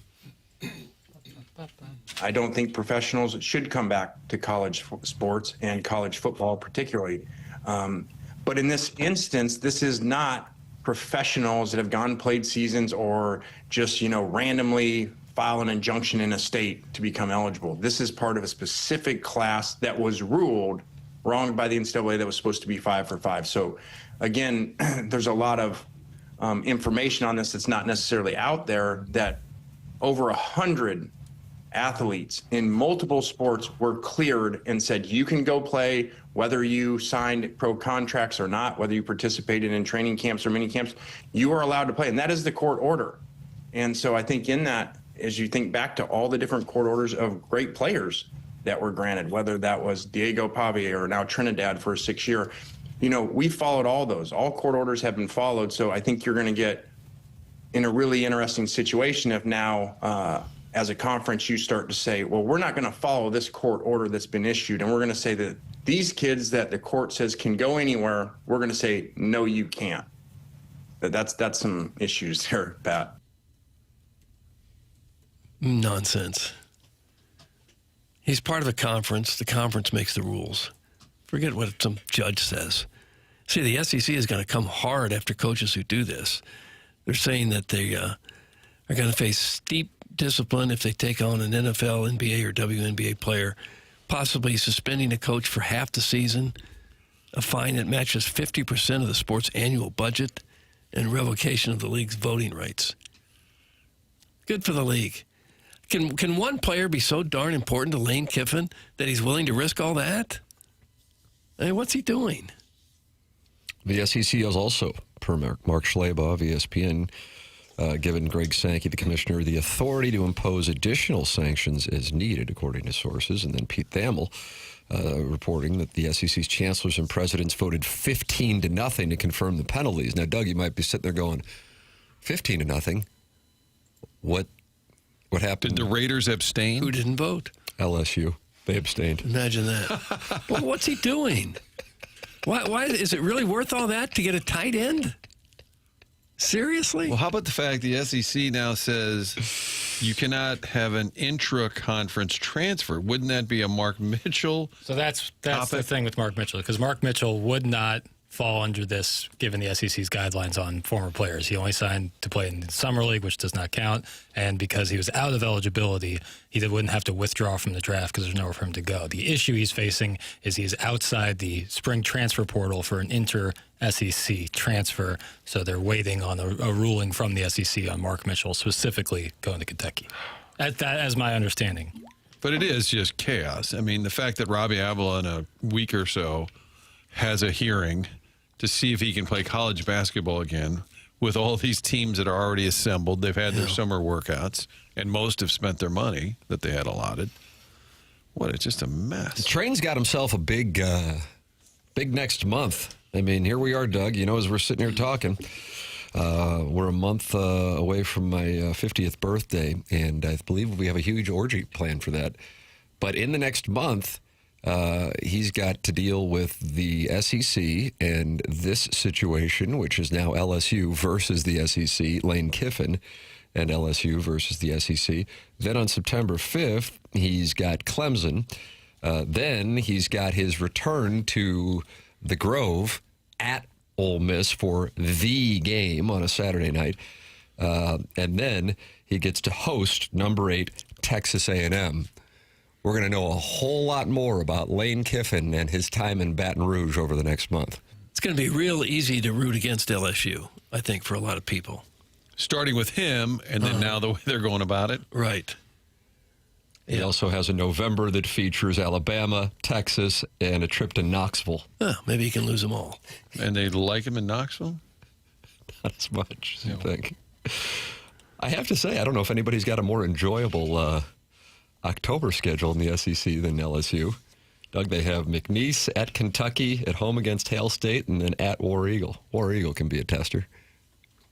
I don't think professionals should come back to college sports and college football particularly. But in this instance, this is not professionals that have gone played seasons or just, randomly file an injunction in a state to become eligible. This is part of a specific class that was ruled wrong by the NCAA that was supposed to be 5 for 5. So again, there's a lot of information on this that's not necessarily out there, that over 100 athletes in multiple sports were cleared and said, you can go play, whether you signed pro contracts or not, whether you participated in training camps or mini camps, you are allowed to play. And that is the court order. And so I think in that, as you think back to all the different court orders of great players that were granted, whether that was Diego Pavia or now Trinidad for a 6-year, we followed all those. All court orders have been followed. So I think you're going to get in a really interesting situation if now, as a conference, you start to say, well, we're not going to follow this court order that's been issued. And we're going to say that these kids that the court says can go anywhere, we're going to say, no, you can't. That's some issues there, Pat. Nonsense. He's part of a conference. The conference makes the rules. Forget what some judge says. See, the SEC is going to come hard after coaches who do this. They're saying that they are going to face steep discipline if they take on an NFL, NBA, or WNBA player, possibly suspending a coach for half the season, a fine that matches 50% of the sport's annual budget, and revocation of the league's voting rights. Good for the league. Can one player be so darn important to Lane Kiffin that he's willing to risk all that? I mean, what's he doing? The SEC has also, per Mark Schlabach of ESPN, given Greg Sankey, the commissioner, the authority to impose additional sanctions as needed, according to sources. And then Pete Thamel reporting that the SEC's chancellors and presidents voted 15-0 to confirm the penalties. Now, Doug, you might be sitting there going, 15-0? What happened? Did the Raiders abstain? Who didn't vote? LSU. They abstained. Imagine that. Well, what's he doing? Why is it really worth all that to get a tight end? Seriously? Well, how about the fact the SEC now says you cannot have an intra-conference transfer? Wouldn't that be a Mark Mitchell? So that's the thing with Mark Mitchell, because Mark Mitchell would not fall under this, given the SEC's guidelines on former players. He only signed to play in the Summer League, which does not count, and because he was out of eligibility, he wouldn't have to withdraw from the draft because there's nowhere for him to go. The issue he's facing is he's outside the spring transfer portal for an inter-SEC transfer, so they're waiting on a ruling from the SEC on Mark Mitchell specifically going to Kentucky. As my understanding. But it is just chaos. I mean, the fact that Robbie Avila in a week or so has a hearing to see if he can play college basketball again with all these teams that are already assembled. They've had their summer workouts, and most have spent their money that they had allotted. What, it's just a mess. Train's got himself a big next month. I mean, here we are, Doug. You know, as we're sitting here talking, we're a month away from my 50th birthday, and I believe we have a huge orgy planned for that. But in the next month, he's got to deal with the SEC and this situation, which is now LSU versus the SEC, Lane Kiffin and LSU versus the SEC. Then on September 5th, he's got Clemson. Then he's got his return to the Grove at Ole Miss for the game on a Saturday night. And then he gets to host number 8 Texas A&M. We're going to know a whole lot more about Lane Kiffin and his time in Baton Rouge over the next month. It's going to be real easy to root against LSU, I think, for a lot of people. Starting with him, and then now the way they're going about it. Right. He also has a November that features Alabama, Texas, and a trip to Knoxville. Maybe he can lose them all. And they like him in Knoxville? Not as much as you think. I have to say, I don't know if anybody's got a more enjoyable October schedule in the SEC than LSU. Doug, they have McNeese at Kentucky, at home against Hail State, and then at War Eagle. War Eagle can be a tester.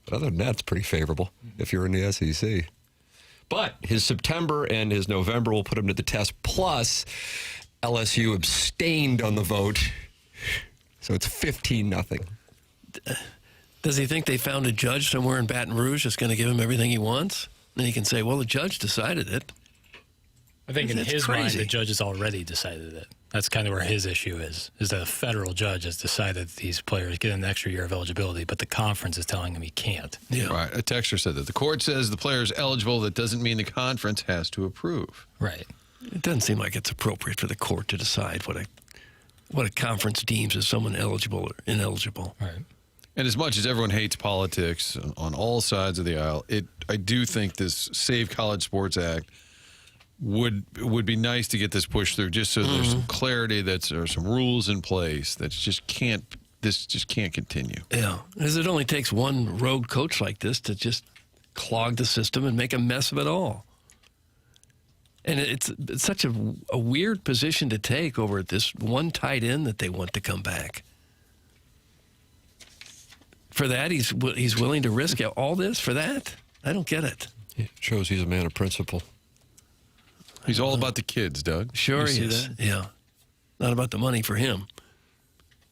But other than that, it's pretty favorable if you're in the SEC. But his September and his November will put him to the test. Plus, LSU abstained on the vote, so it's 15-0. Does he think they found a judge somewhere in Baton Rouge that's going to give him everything he wants? And he can say, well, the judge decided it. I think in That's his mind, crazy. the judge has already decided it. That's kind of where his issue is that a federal judge has decided that these players get an extra year of eligibility, but the conference is telling him he can't. Yeah. Right. A texter said that. The court says the player is eligible. That doesn't mean the conference has to approve. Right. It doesn't seem like it's appropriate for the court to decide what a conference deems as someone eligible or ineligible. Right. And as much as everyone hates politics on all sides of the aisle, I do think this Save College Sports Act would be nice to get this pushed through, just so there's some clarity, that there are some rules in place that just can't continue. Yeah, because it only takes one rogue coach like this to just clog the system and make a mess of it all. And it's such a weird position to take over this one tight end that they want to come back. For that, he's willing to risk all this for that? I don't get it. It shows he's a man of principle. He's all about the kids, Doug. Sure You he see is. that? Yeah. Not about the money for him.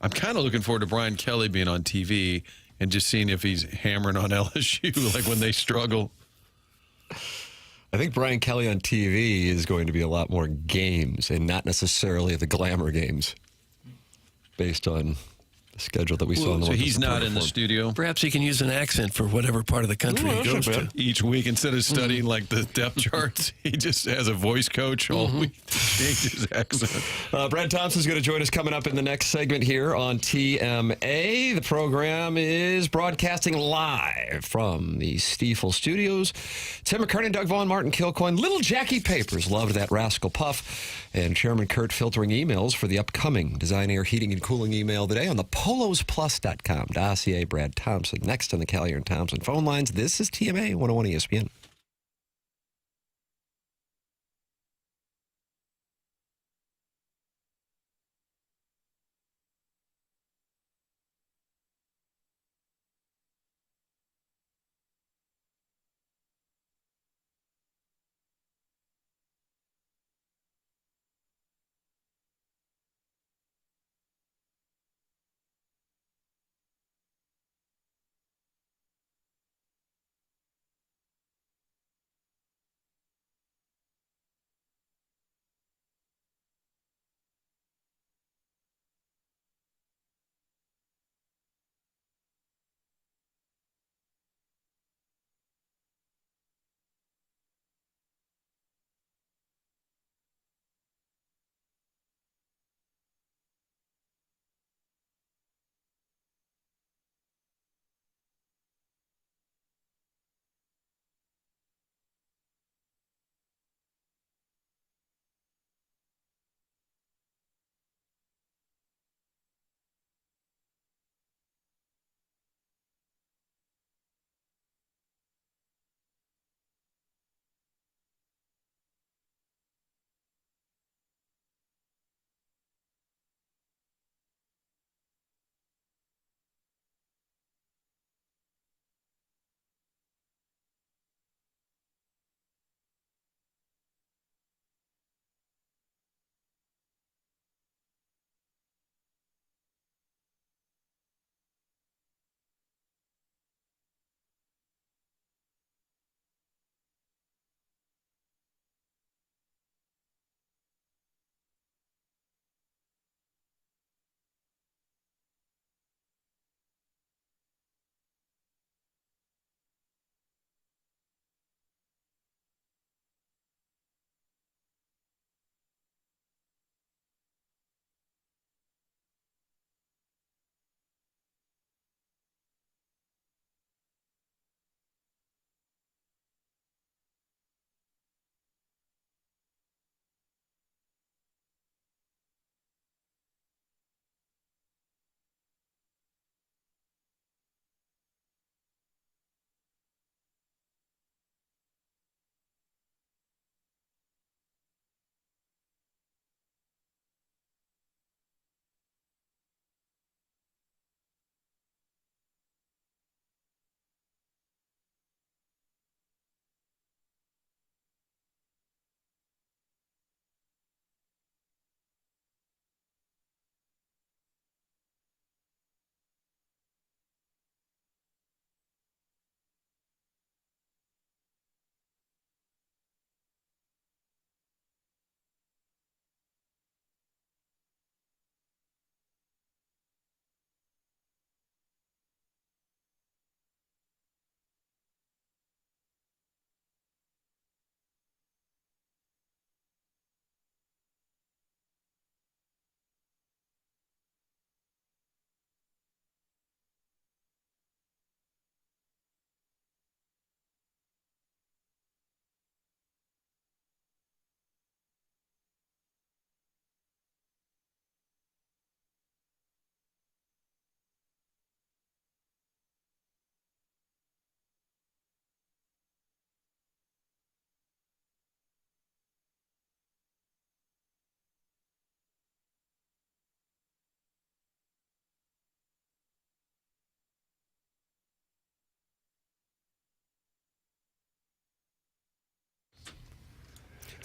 I'm kind of looking forward to Brian Kelly being on TV and just seeing if he's hammering on LSU, like when they struggle. I think Brian Kelly on TV is going to be a lot more games and not necessarily the glamour games based on the schedule that we saw in the So one he's that's not in the for. studio Perhaps he can use an accent for whatever part of the country he goes to. each week. Instead of studying like the depth charts, he just has a voice coach all week to change his accent. Brad Thompson's going to join us coming up in the next segment here on TMA. The program is broadcasting live from the Stifel studios. Tim McKernan, Doug Vaughn, Martin Kilcoyne. Little Jackie Papers loved that Rascal Puff. And Chairman Kurt filtering emails for the upcoming Design Air Heating and Cooling email today on the polosplus.com. Dossier Brad Thompson. Next on the Callier and Thompson phone lines. This is TMA 101 ESPN.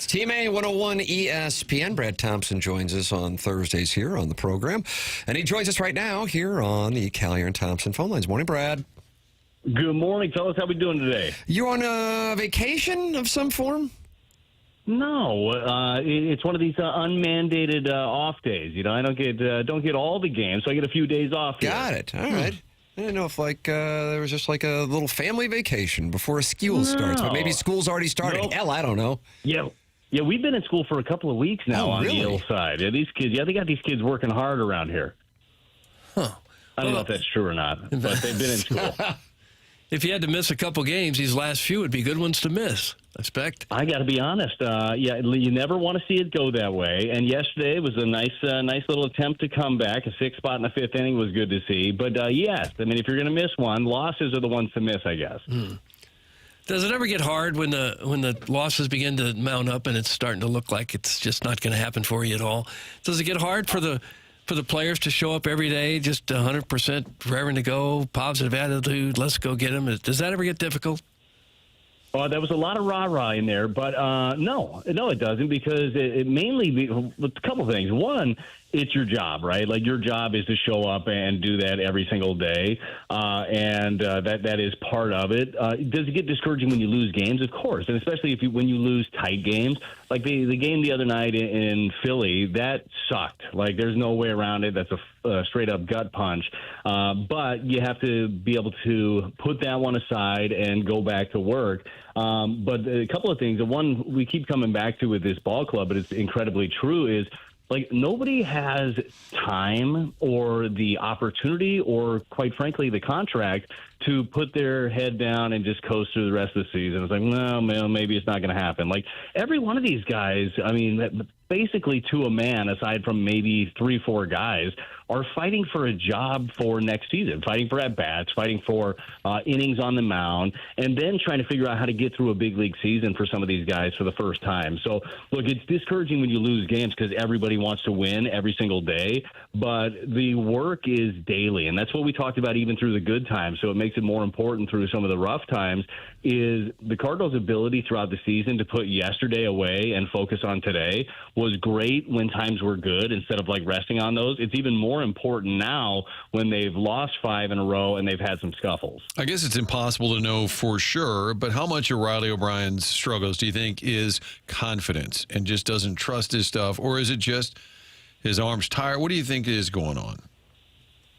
It's Team A 101 ESPN. Brad Thompson joins us on Thursdays here on the program. And he joins us right now here on the Callier and Thompson phone lines. Morning, Brad. Good morning, fellas. How we doing today? You on a vacation of some form? No, it's one of these unmandated off days. You know, I don't get all the games, so I get a few days off. Got it. All right. I didn't know if there was just like a little family vacation before school starts, but maybe school's already started. Nope. Hell, I don't know. Yeah, we've been in school for a couple of weeks now on the ill side. Yeah, these kids, they got these kids working hard around here. Huh. I don't know if that's true or not, but they've been in school. If you had to miss a couple games, these last few would be good ones to miss. I expect. I got to be honest. You never want to see it go that way. And yesterday was a nice little attempt to come back. A 6 spot in the 5th inning was good to see. But yes, I mean, if you're going to miss one, losses are the ones to miss, I guess. Does it ever get hard when the losses begin to mount up and it's starting to look like it's just not going to happen for you at all? Does it get hard for the players to show up every day, just 100% raring to go, positive attitude, let's go get them? Does that ever get difficult? There was a lot of rah-rah in there, but no, it doesn't, because it mainly a couple things. One, it's your job, right? Like, your job is to show up and do that every single day, and that is part of it. Does it get discouraging when you lose games? Of course, and especially when you lose tight games. Like the game the other night in Philly, that sucked. Like, there's no way around it. That's a straight-up gut punch. But you have to be able to put that one aside and go back to work. But a couple of things. The one we keep coming back to with this ball club, but it's incredibly true, is like, nobody has time or the opportunity or, quite frankly, the contract to put their head down and just coast through the rest of the season. It's like, no, man, maybe it's not going to happen. Like, every one of these guys, I mean, basically to a man, aside from maybe 3-4 guys, are fighting for a job for next season, fighting for at-bats, fighting for innings on the mound, and then trying to figure out how to get through a big league season for some of these guys for the first time. So, look, it's discouraging when you lose games because everybody wants to win every single day, but the work is daily, and that's what we talked about even through the good times, so it makes it more important through some of the rough times, is the Cardinals' ability throughout the season to put yesterday away and focus on today was great when times were good instead of, like, resting on those. It's even more important now when they've lost 5 in a row and they've had some scuffles. I guess it's impossible to know for sure, but how much of Riley O'Brien's struggles do you think is confidence and just doesn't trust his stuff, or is it just his arm's tired? What do you think is going on?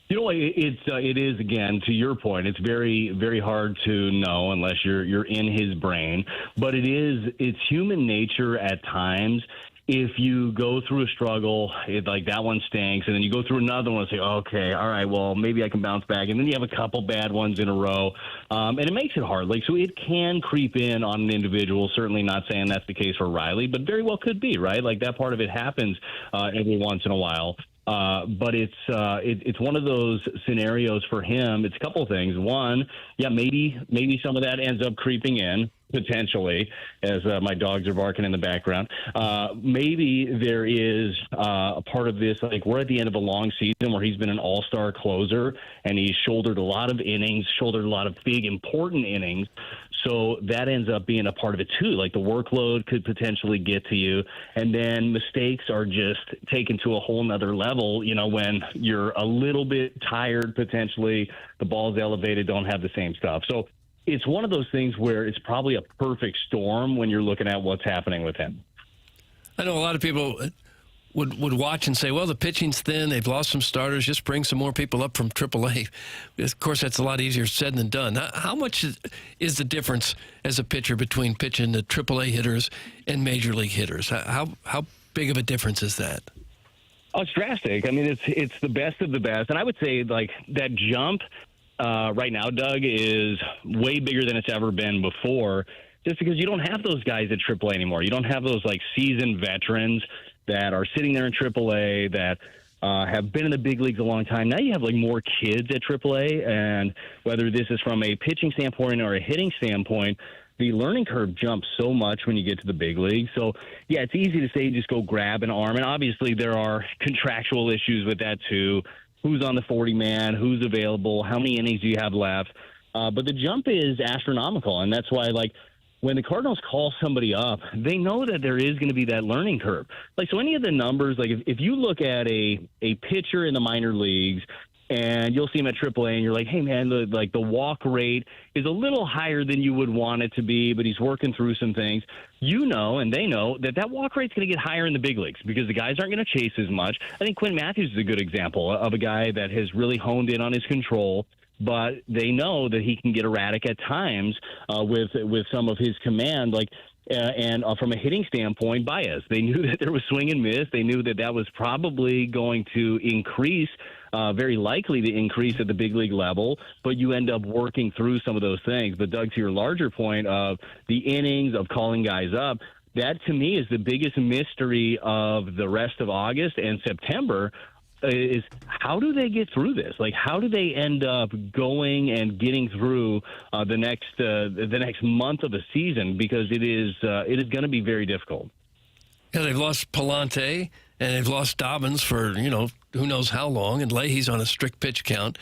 You know, it is, again, to your point, it's very, very hard to know unless you're in his brain. But it's human nature at times. If you go through a struggle, like that one stinks, and then you go through another one and say, okay, all right, well, maybe I can bounce back. And then you have a couple bad ones in a row, and it makes it hard. Like, so it can creep in on an individual, certainly not saying that's the case for Riley, but very well could be, right? Like, that part of it happens every once in a while. But it's one of those scenarios for him. It's a couple of things. One, maybe some of that ends up creeping in, potentially, as my dogs are barking in the background. Maybe there is a part of this, like, we're at the end of a long season where he's been an all-star closer, and he's shouldered a lot of innings, shouldered a lot of big, important innings. So that ends up being a part of it, too. Like, the workload could potentially get to you. And then mistakes are just taken to a whole nother level, you know, when you're a little bit tired, potentially, the ball's elevated, don't have the same stuff. So it's one of those things where it's probably a perfect storm when you're looking at what's happening with him. I know a lot of people would watch and say, well, the pitching's thin, they've lost some starters, just bring some more people up from AAA. Of course, that's a lot easier said than done. How much is the difference as a pitcher between pitching to AAA hitters and Major League hitters? How big of a difference is that? Oh, it's drastic. I mean, it's the best of the best. And I would say, like, that jump right now, Doug, is way bigger than it's ever been before, just because you don't have those guys at AAA anymore. You don't have those, like, seasoned veterans that are sitting there in AAA that have been in the big leagues a long time. Now you have, like, more kids at AAA, and whether this is from a pitching standpoint or a hitting standpoint, the learning curve jumps so much when you get to the big league. So, yeah, it's easy to say just go grab an arm, and obviously there are contractual issues with that too. Who's on the 40-man, who's available, how many innings do you have left? But the jump is astronomical, and that's why, like, when the Cardinals call somebody up, they know that there is going to be that learning curve. Like, so any of the numbers, like if you look at a pitcher in the minor leagues, and you'll see him at AAA, and you're like, hey, man, the walk rate is a little higher than you would want it to be, but he's working through some things. You know, and they know that walk rate's going to get higher in the big leagues because the guys aren't going to chase as much. I think Quinn Matthews is a good example of a guy that has really honed in on his control, but they know that he can get erratic at times with some of his command, and from a hitting standpoint, Baez. They knew that there was swing and miss. They knew that was probably going to increase, very likely to increase at the big league level, but you end up working through some of those things. But, Doug, to your larger point of the innings, of calling guys up, that to me is the biggest mystery of the rest of August and September. Is how do they get through this? Like, how do they end up going and getting through the next month of the season? Because it is going to be very difficult. Yeah, they've lost Palante and they've lost Dobbins for who knows how long, and Leahy's on a strict pitch count.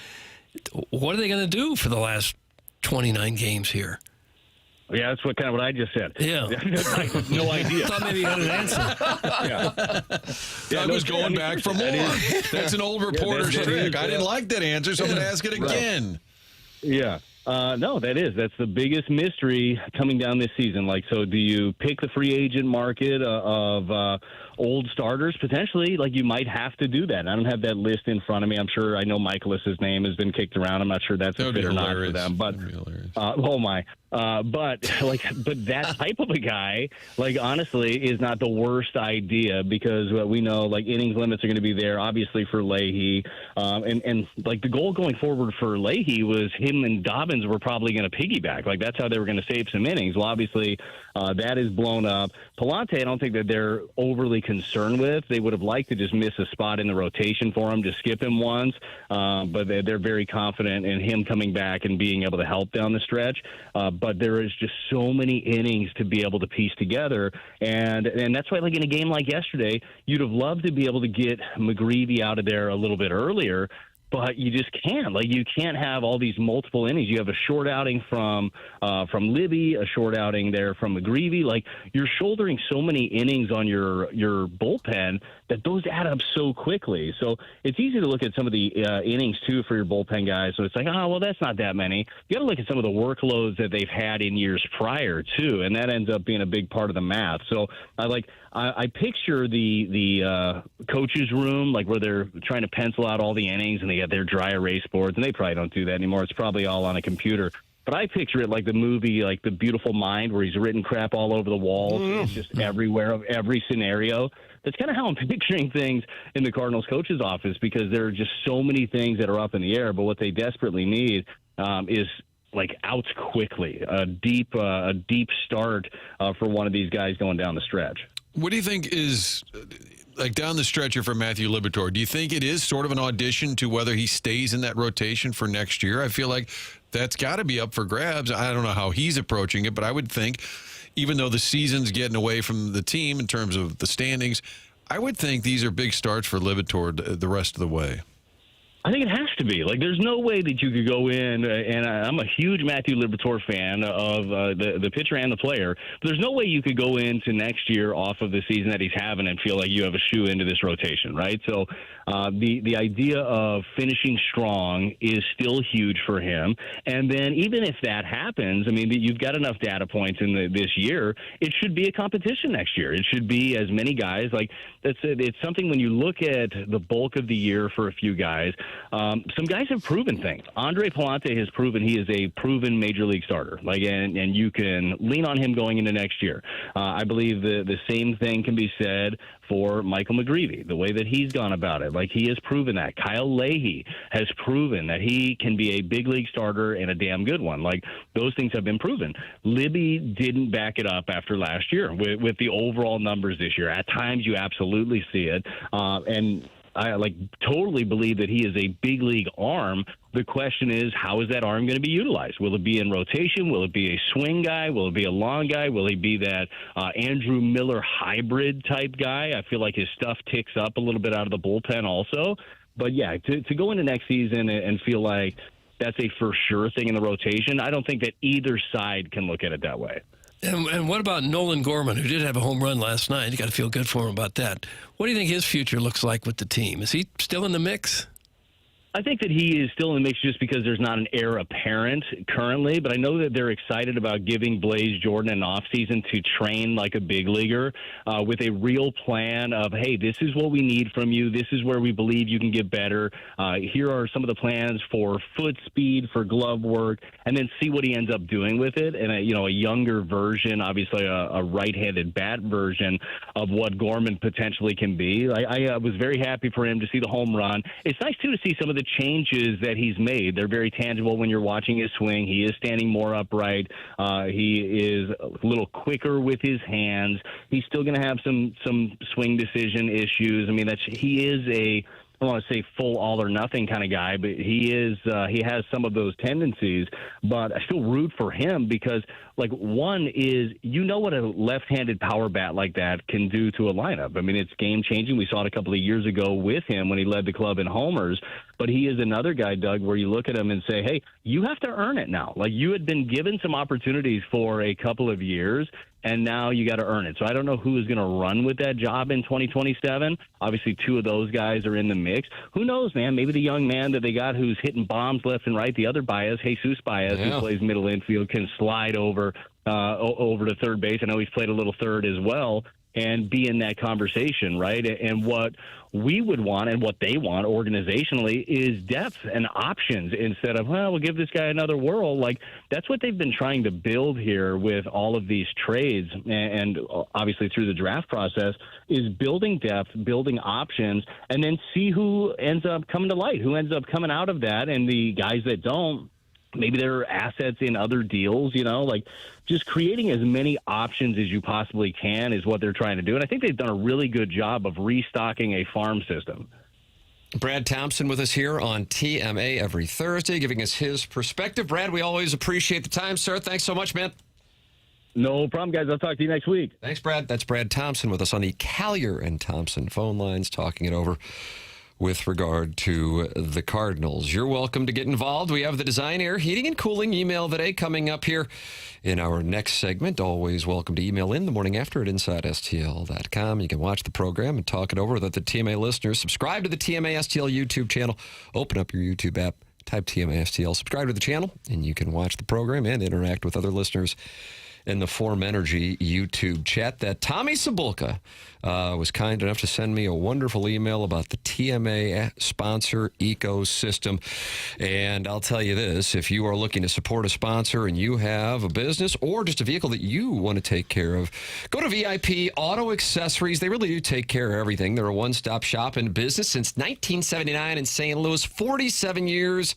What are they going to do for the last 29 games here? Yeah, that's what I just said. Yeah. I have no idea. I thought maybe you had an answer. I was going back for more. That's an old reporter's trick. I didn't like that answer, so I'm going to ask it again. Yeah. No, that's the biggest mystery coming down this season. Like, so do you pick the free agent market of old starters? Potentially, like, you might have to do that. I don't have that list in front of me. I'm sure I know Michaelis's name has been kicked around. I'm not sure that's a fit or not for them. But but that type of a guy, like, honestly, is not the worst idea because we know, like, innings limits are going to be there, obviously, for Leahy. And like, the goal going forward for Leahy was him and Dobbins were probably going to piggyback. Like, that's how they were going to save some innings. Well, obviously, that is blown up. Palante, I don't think that they're overly concerned with. They would have liked to just miss a spot in the rotation for him, to skip him once. But they're very confident in him coming back and being able to help down the stretch. But there is just so many innings to be able to piece together. And that's why, like, in a game like yesterday, you'd have loved to be able to get McGreevy out of there a little bit earlier. But you just can't. Like, you can't have all these multiple innings. You have a short outing from Libby, a short outing there from McGreevy. Like, you're shouldering so many innings on your bullpen that those add up so quickly. So it's easy to look at some of the innings, too, for your bullpen guys. So it's like, oh, well, that's not that many. You got to look at some of the workloads that they've had in years prior, too, and that ends up being a big part of the math. So I picture the coach's room, like, where they're trying to pencil out all the innings and they got their dry erase boards, and they probably don't do that anymore. It's probably all on a computer. But I picture it like the movie, like The Beautiful Mind, where he's written crap all over the walls. It's just everywhere of every scenario. That's kind of how I'm picturing things in the Cardinals coach's office, because there are just so many things that are up in the air. But what they desperately need is, like, outs quickly, a deep start for one of these guys going down the stretch. What do you think is, like, down the stretcher for Matthew Liberatore? Do you think it is sort of an audition to whether he stays in that rotation for next year? I feel like that's got to be up for grabs. I don't know how he's approaching it, but I would think, even though the season's getting away from the team in terms of the standings, I would think these are big starts for Liberatore the rest of the way. I think it has to be. Like, there's no way that you could go in, and I'm a huge Matthew Liberatore fan of the pitcher and the player, but there's no way you could go into next year off of the season that he's having and feel like you have a shoe into this rotation, right? So the idea of finishing strong is still huge for him. And then even if that happens, I mean, you've got enough data points in this year, it should be a competition next year. It should be as many guys. Like, it's something when you look at the bulk of the year for a few guys, some guys have proven things. Andre Palante has proven he is a proven major league starter. Like, and you can lean on him going into next year. I believe the same thing can be said for Michael McGreevy, the way that he's gone about it. Like, he has proven that. Kyle Leahy has proven that he can be a big league starter and a damn good one. Like, those things have been proven. Libby didn't back it up after last year with the overall numbers this year. At times, you absolutely see it. And I totally believe that he is a big league arm. The question is, how is that arm going to be utilized? Will it be in rotation? Will it be a swing guy? Will it be a long guy? Will he be that Andrew Miller hybrid type guy? I feel like his stuff ticks up a little bit out of the bullpen also. But yeah, to go into next season and feel like that's a for sure thing in the rotation, I don't think that either side can look at it that way. And what about Nolan Gorman, who did have a home run last night? You got to feel good for him about that. What do you think his future looks like with the team? Is he still in the mix? I think that he is still in the mix just because there's not an heir apparent currently, but I know that they're excited about giving Blaze Jordan an offseason to train like a big leaguer with a real plan of, hey, this is what we need from you. This is where we believe you can get better. Here are some of the plans for foot speed, for glove work, and then see what he ends up doing with it. And, a younger version, obviously a right-handed bat version of what Gorman potentially can be. I was very happy for him to see the home run. It's nice, too, to see some of the changes that he's made. They're very tangible when you're watching his swing. He is standing more upright. He is a little quicker with his hands. He's still going to have some swing decision issues. I mean, he is I don't want to say full all or nothing kind of guy, but he has some of those tendencies. But I still root for him because, one is, what a left-handed power bat like that can do to a lineup. I mean, it's game-changing. We saw it a couple of years ago with him when he led the club in homers. But he is another guy, Doug, where you look at him and say, hey, you have to earn it now. You had been given some opportunities for a couple of years, and now you got to earn it. So I don't know who is going to run with that job in 2027. Obviously, two of those guys are in the mix. Who knows, man? Maybe the young man that they got who's hitting bombs left and right, the other Baez, Jesus Baez, who plays middle infield, can slide over to third base. I know he's played a little third as well, and be in that conversation, right? And what we would want and what they want organizationally is depth and options instead of, we'll give this guy another whirl. That's what they've been trying to build here with all of these trades and obviously through the draft process is building depth, building options, and then see who ends up coming to light, who ends up coming out of that, and the guys that don't, maybe there are assets in other deals, just creating as many options as you possibly can is what they're trying to do. And I think they've done a really good job of restocking a farm system. Brad Thompson with us here on TMA every Thursday, giving us his perspective. Brad, we always appreciate the time, sir. Thanks so much, man. No problem, guys. I'll talk to you next week. Thanks, Brad. That's Brad Thompson with us on the Collier and Thompson phone lines, talking it over with regard to the Cardinals. You're welcome to get involved. We have the Design Air Heating and Cooling email of the day coming up here in our next segment. Always welcome to email in the morning after at InsideSTL.com. You can watch the program and talk it over with the TMA listeners. Subscribe to the TMA STL YouTube channel. Open up your YouTube app, type TMA STL, subscribe to the channel, and you can watch the program and interact with other listeners in the Form Energy YouTube chat. That Tommy Cebulka was kind enough to send me a wonderful email about the TMA sponsor ecosystem. And I'll tell you this, if you are looking to support a sponsor and you have a business or just a vehicle that you want to take care of, go to VIP Auto Accessories. They really do take care of everything. They're a one-stop shop in business since 1979 in St. Louis, 47 years.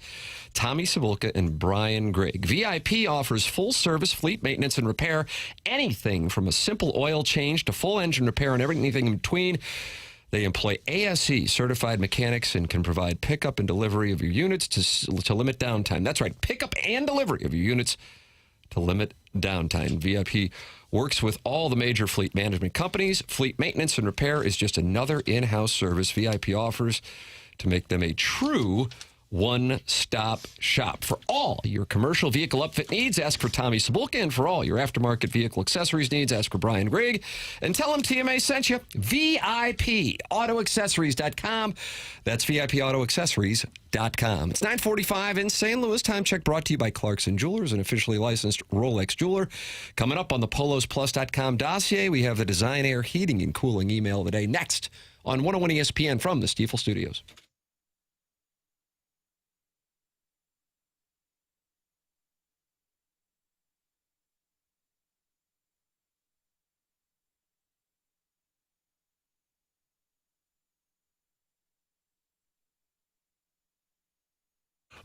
Tommy Cebulka and Brian Gregg. VIP offers full-service fleet maintenance and repair, anything from a simple oil change to full engine repair and everything in between. They employ ASE certified mechanics and can provide pickup and delivery of your units to limit downtime. That's right, pickup and delivery of your units to limit downtime. VIP works with all the major fleet management companies. Fleet maintenance and repair is just another in-house service VIP offers to make them a true one-stop shop. For all your commercial vehicle upfit needs, ask for Tommy Cebulka, and for all your aftermarket vehicle accessories needs, ask for Brian Gregg. And tell them TMA sent you. VIPAutoaccessories.com. That's VIPAutoaccessories.com. It's 9:45 in St. Louis. Time check brought to you by Clarkson Jewelers, an officially licensed Rolex jeweler. Coming up on the PolosPlus.com dossier, we have the Design Air Heating and Cooling email of the day next on 101 ESPN from the Stifel Studios.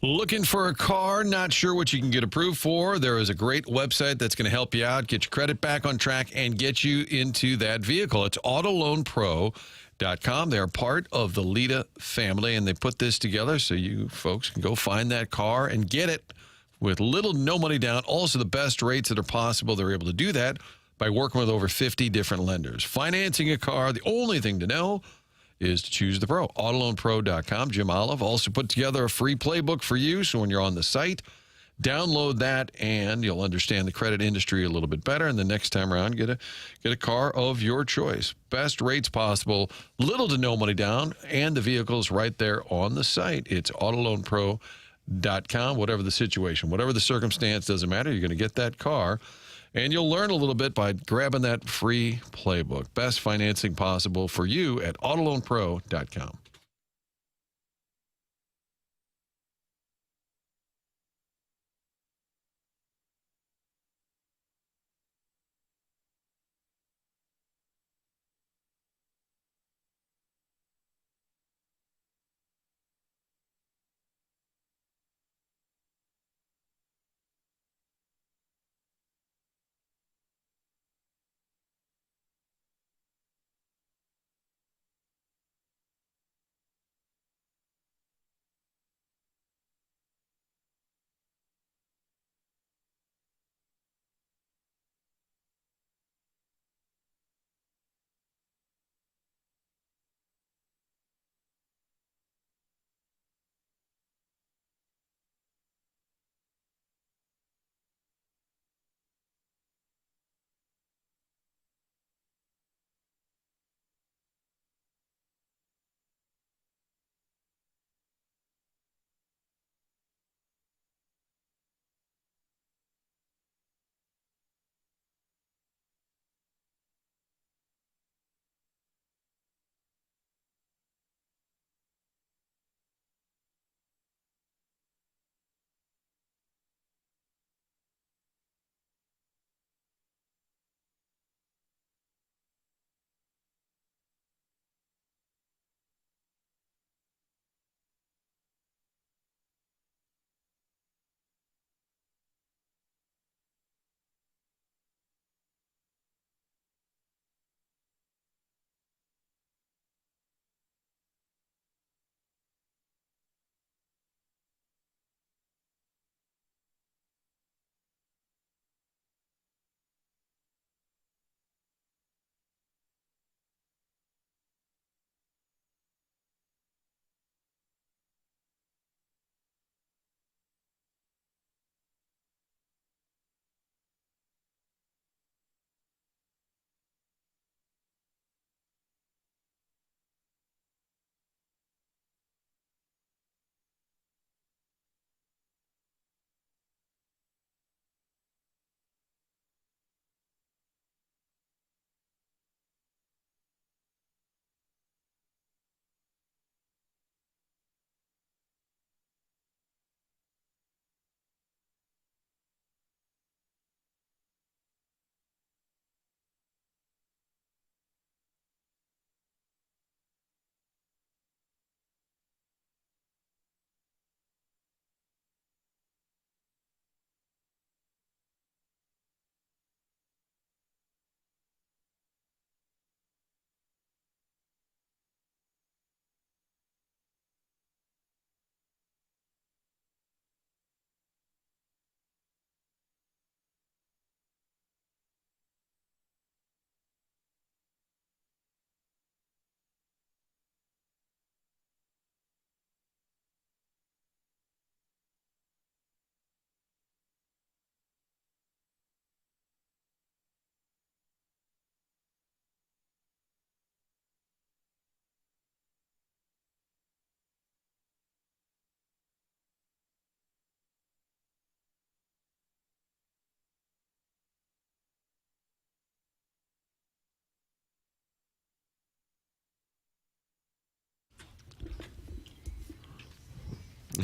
Looking for a car, not sure what you can get approved for? There is a great website that's going to help you out, get your credit back on track, and get you into that vehicle. It's AutoLoanPro.com. They're part of the Lita family, and they put this together so you folks can go find that car and get it with little, no money down. Also, the best rates that are possible. They're able to do that by working with over 50 different lenders. Financing a car, the only thing to know is to choose the pro. AutoLoanPro.com. Jim Olive also put together a free playbook for you, so when you're on the site, Download that, and you'll understand the credit industry a little bit better. And the next time around, get a car of your choice. Best rates possible, little to no money down, and the vehicle's right there on the site. It's autoloanpro.com. Whatever the situation, whatever the circumstance, doesn't matter. You're going to get that car. And you'll learn a little bit by grabbing that free playbook. Best financing possible for you at autoloanpro.com.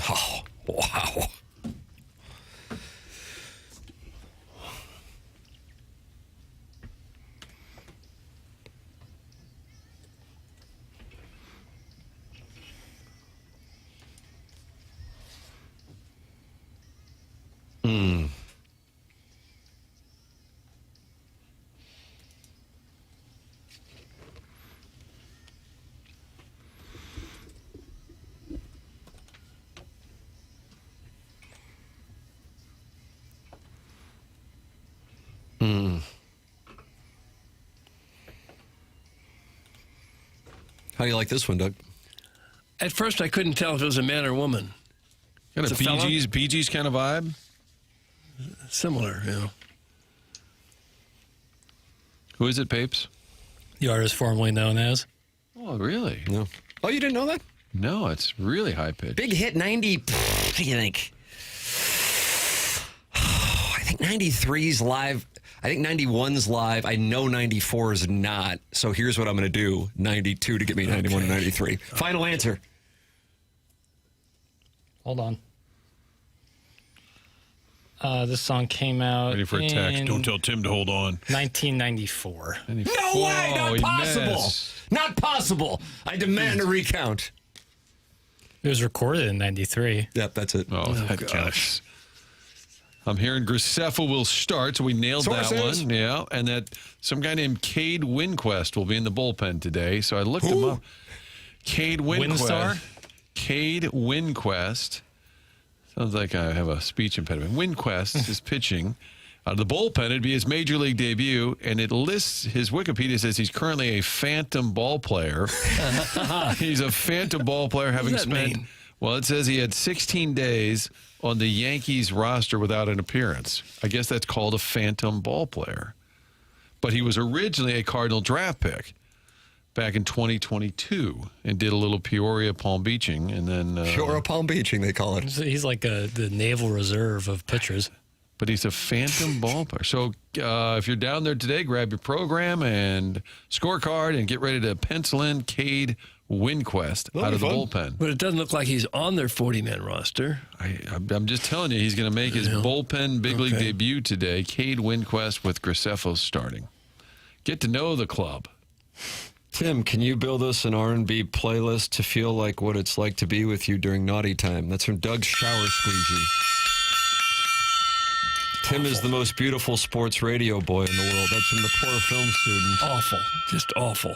Oh, wow. Hmm. Hmm. How do you like this one, Doug? At first, I couldn't tell if it was a man or woman. Kind of It's a fella? Bee Gees kind of vibe. Similar, Who is it, Papes? The artist formerly known as. Oh, really? No. Oh, you didn't know that? No, it's really high pitched. Big hit 90. What do you think? I think 93's live. I think 91's live. I know 94 is not. So here's what I'm going to do: 92 to get me 91 and 93. Final answer. Hold on. This song came out Ready for a text. Don't tell Tim to hold on. 1994. No way! Not possible! Not possible! I demand a recount. It was recorded in 93. Yep, that's it. Oh, that counts. I'm hearing Graceffa will start, so we nailed that one. Yeah, and that some guy named Cade Winquest will be in the bullpen today. So I looked him up. Cade Winquest. Windstar? Cade Winquest. Sounds like I have a speech impediment. Winquest is pitching. Out of the bullpen, it'd be his major league debut, and it lists his Wikipedia says he's currently a phantom ball player. He's a phantom ball player having spent. Well, it says he had 16 days on the Yankees roster without an appearance. I guess that's called a phantom ball player. But he was originally a Cardinal draft pick back in 2022 and did a little Peoria Palm Beaching, and then Peoria Palm Beaching, they call it. He's like the Naval Reserve of pitchers. But he's a phantom ball player. So if you're down there today, grab your program and scorecard and get ready to pencil in Cade Winquest out of the bullpen. But it doesn't look like he's on their 40-man roster. I'm just telling you, he's going to make his bullpen big league debut today. Cade Winquest with Graceffa starting. Get to know the club. Tim, can you build us an R&B playlist to feel like what it's like to be with you during naughty time? That's from Doug's Shower Squeegee. Tim is the most beautiful sports radio boy in the world. That's from the poor film student. Awful. Just awful.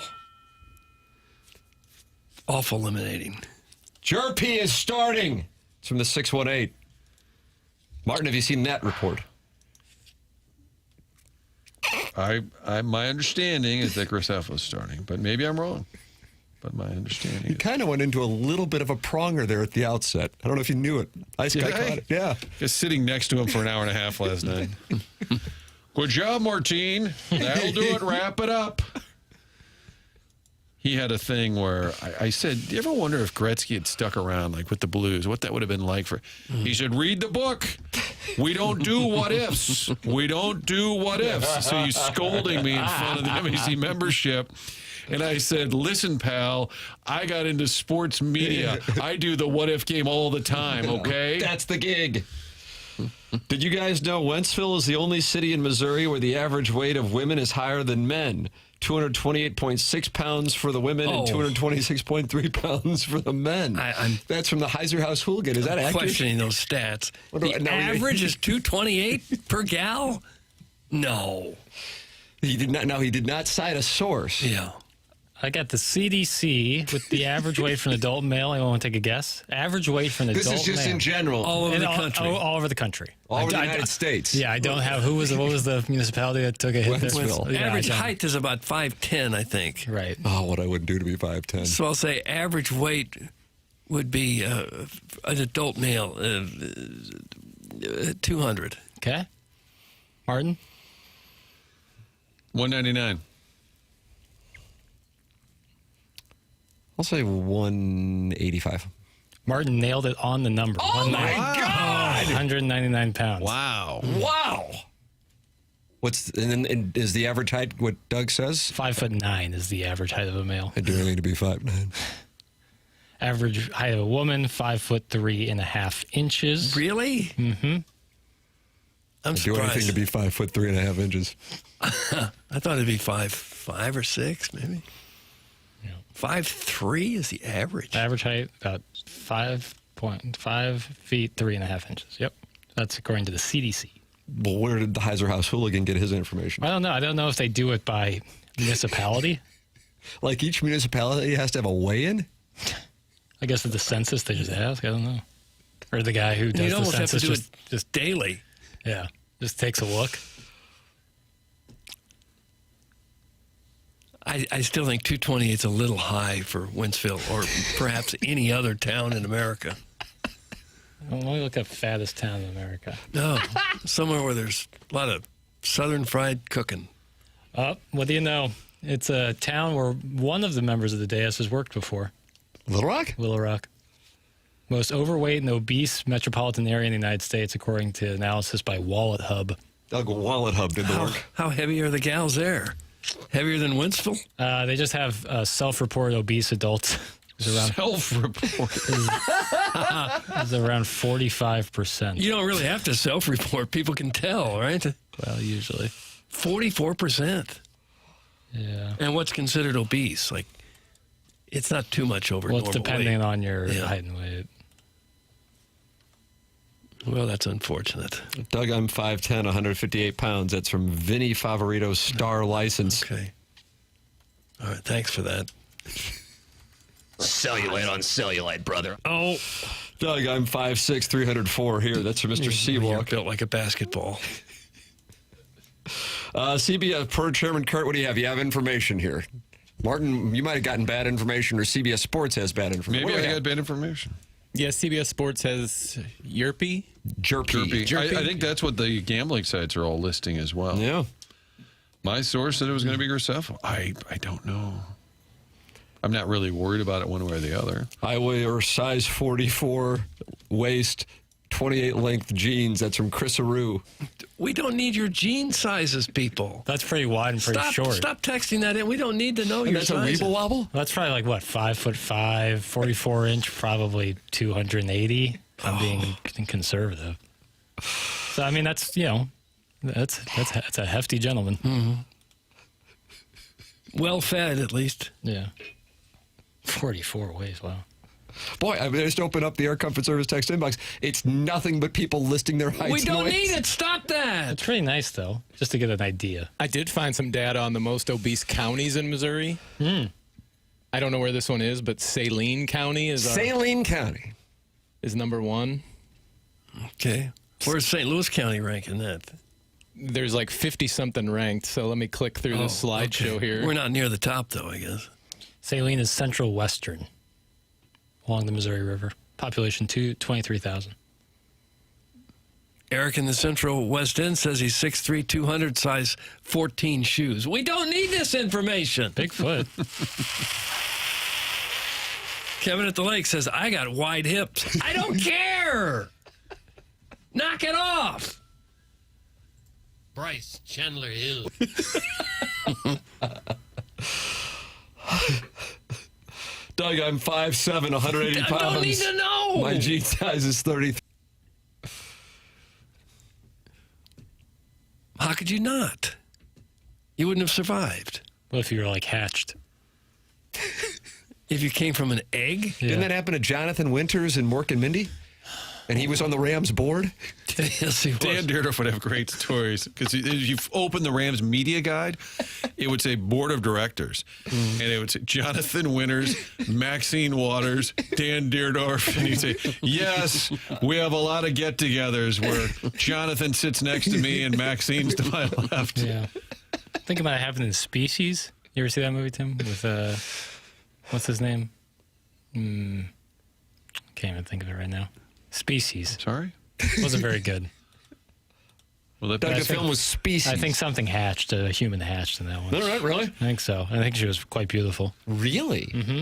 Awful eliminating. Jerpy is starting. It's from the 618. Martin, have you seen that report? My understanding is that Graceffa is starting, but maybe I'm wrong. But my understanding He kind of went into a little bit of a pronger there at the outset. I don't know if you knew it. I caught it. Yeah. Just sitting next to him for an hour and a half last night. Good job, Martine. That'll do it. Wrap it up. He had a thing where I said, do you ever wonder if Gretzky had stuck around, like with the Blues, what that would have been like for... He said, read the book. We don't do what ifs. We don't do what ifs. So he's scolding me in front of the MEC membership. And I said, listen, pal, I got into sports media. I do the what if game all the time, okay? That's the gig. Did you guys know Wentzville is the only city in Missouri where the average weight of women is higher than men? 228.6 pounds for the women and 226.3 pounds for the men. That's from the Heiser House Hooligan. Is that accurate? Questioning those stats. The average is 228 per gal? No. He did not. No, he did not cite a source. Yeah. I got the CDC with the average weight for an adult male. Anyone want to take a guess? Average weight for an adult male. This is just in general. All over the country. All over the country. All over the United States. Yeah, I don't have. What was the municipality that took a hit? Wentzville. Yeah, average height is about 5'10", I think. Right. Oh, what I wouldn't do to be 5'10". So I'll say average weight would be an adult male, 200. Okay. Martin? 199. I'll say 185. Martin nailed it on the number. Oh, my God! 199 pounds. Wow. Wow. And is the average height what Doug says? 5'9" is the average height of a male. I do need to be 5'9". Average height of a woman, 5'3.5 inches. Really? Mm-hmm. I'm do surprised. anything to be 5'3.5 inches. I thought it'd be 5'5" or 6", maybe. 5'3" is the average. Average height about 5.5 feet 3.5 inches. Yep, that's according to the CDC. Well, where did the Heiser House Hooligan get his information? I don't know. I don't know if they do it by municipality. Like each municipality has to have a weigh-in? I guess with the census they just ask. I don't know. Or the guy who does You'd the almost census have to do it just daily. Yeah, just takes a look. I still think 228 is a little high for Wentzville or perhaps any other town in America. Let me look up fattest town in America. No, somewhere where there's a lot of southern fried cooking. What do you know? It's a town where one of the members of the dais has worked before. Little Rock? Little Rock. Most overweight and obese metropolitan area in the United States, according to analysis by Wallet Hub. Wallet Hub did the work. How heavy are the gals there? Heavier than Winsville? They just have self-reported obese adults. Self-reported. It's around 45%. You don't really have to self-report. People can tell, right? Well, usually. 44%. Yeah. And what's considered obese? Like, it's not too much over Well, normal it's depending weight. on your height and weight. Well, that's unfortunate. Doug, I'm 5'10", 158 pounds. That's from Vinny Favorito's Star License. Okay. All right, thanks for that. Cellulite on cellulite, brother. Oh. Doug, I'm 5'6", 304 here. That's from Mr. You're Seawalk. built like a basketball. CBS, per Chairman Kurt, what do you have? You have information here. Martin, you might have gotten bad information, or CBS Sports has bad information. Maybe I got bad information. Yeah, CBS Sports has Yerpy. Jerpy. I think that's what the gambling sites are all listing as well. Yeah. My source said it was going to be Graceffa. I don't know. I'm not really worried about it one way or the other. I wear size 44 waist, 28 length jeans. That's from Chris Aru. We don't need your jean sizes, people. That's pretty wide and pretty short. Stop texting that in. We don't need to know your That's a sizes. Weeble Wobble? That's probably like, what, 5'5", 44 inch, probably 280. I'm being conservative. So, I mean, that's, that's a hefty gentleman. Mm-hmm. Well fed, at least. Yeah. 44 ways, wow. Boy, I just opened up the Air Comfort Service text inbox. It's nothing but people listing their heights. We don't and need weights. it. Stop that. It's pretty nice, though, just to get an idea. I did find some data on the most obese counties in Missouri. I don't know where this one is, but Saline County is County is number one. Okay. Where's St. Louis County ranking that? There's like 50-something ranked, so let me click through the slideshow here. We're not near the top, though, I guess. Saline is central western along the Missouri River. Population 23,000. Eric in the Central West End says he's 6'3", 200, size 14 shoes. We don't need this information. Bigfoot. Kevin at the Lake says, I got wide hips. I don't care. Knock it off. Bryce Chandler Hill. Doug, I'm 5'7", 180 pounds. I don't need to know. My jean size is 33. How could you not? You wouldn't have survived. What if you were like hatched? If you came from an egg? Didn't that happen to Jonathan Winters and Mork and Mindy? And he was on the Rams board? Yes, he was. Dan Dierdorf would have great stories because if you open the Rams media guide, it would say board of directors. And it would say Jonathan Winters, Maxine Waters, Dan Dierdorf. And he'd say, yes, we have a lot of get-togethers where Jonathan sits next to me and Maxine's to my left. Yeah. Think about it happening in Species. You ever see that movie, Tim? With, what's his name? Can't even think of it right now. Species. Sorry? Wasn't very good. Well, that the film was Species. I think something hatched, a human hatched in that one. No, right, really? I think so. I think she was quite beautiful. Really? Mm-hmm.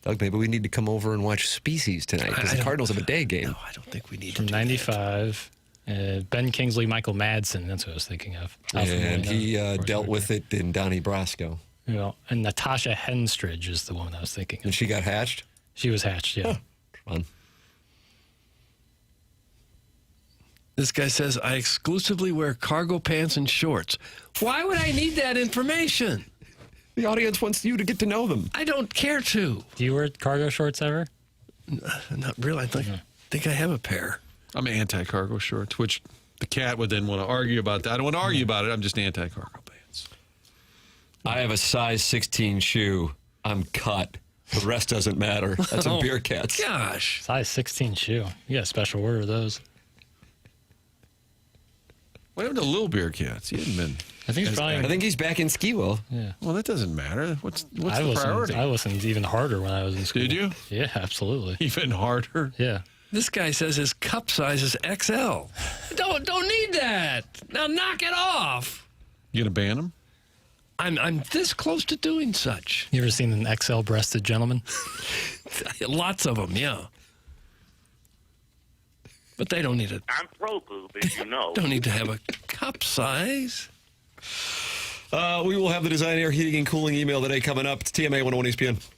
Doug, maybe we need to come over and watch Species tonight because the Cardinals have a day game. No, I don't think we need From to. 95. Ben Kingsley, Michael Madsen. That's what I was thinking of. And he dealt with it in Donnie Brasco. You know, and Natasha Henstridge is the one I was thinking of. And she got hatched? She was hatched, yeah. Fun. This guy says, I exclusively wear cargo pants and shorts. Why would I need that information? The audience wants you to get to know them. I don't care to. Do you wear cargo shorts ever? Not really. I think I have a pair. I'm anti-cargo shorts, which the cat would then want to argue about that. I don't want to argue about it. I'm just anti-cargo pants. I have a size 16 shoe. I'm cut. The rest doesn't matter. That's a Beer Cats. Gosh. Size 16 shoe. You got a special order of those. What happened to Little Beer Cats? He hadn't been. I think he's probably. I think he's back in ski-well. Yeah. Well, that doesn't matter. What's the listened, priority? I listened even harder when I was in school. Did you? Yeah, absolutely. Even harder? Yeah. This guy says his cup size is XL. Don't need that. Now knock it off. You gonna ban him? I'm this close to doing such. You ever seen an XL-breasted gentleman? Lots of them, yeah. But they don't need it. I'm pro boob, as you know. Don't need to have a cup size. We will have the Design Air Heating and Cooling email today coming up. It's TMA 101 ESPN.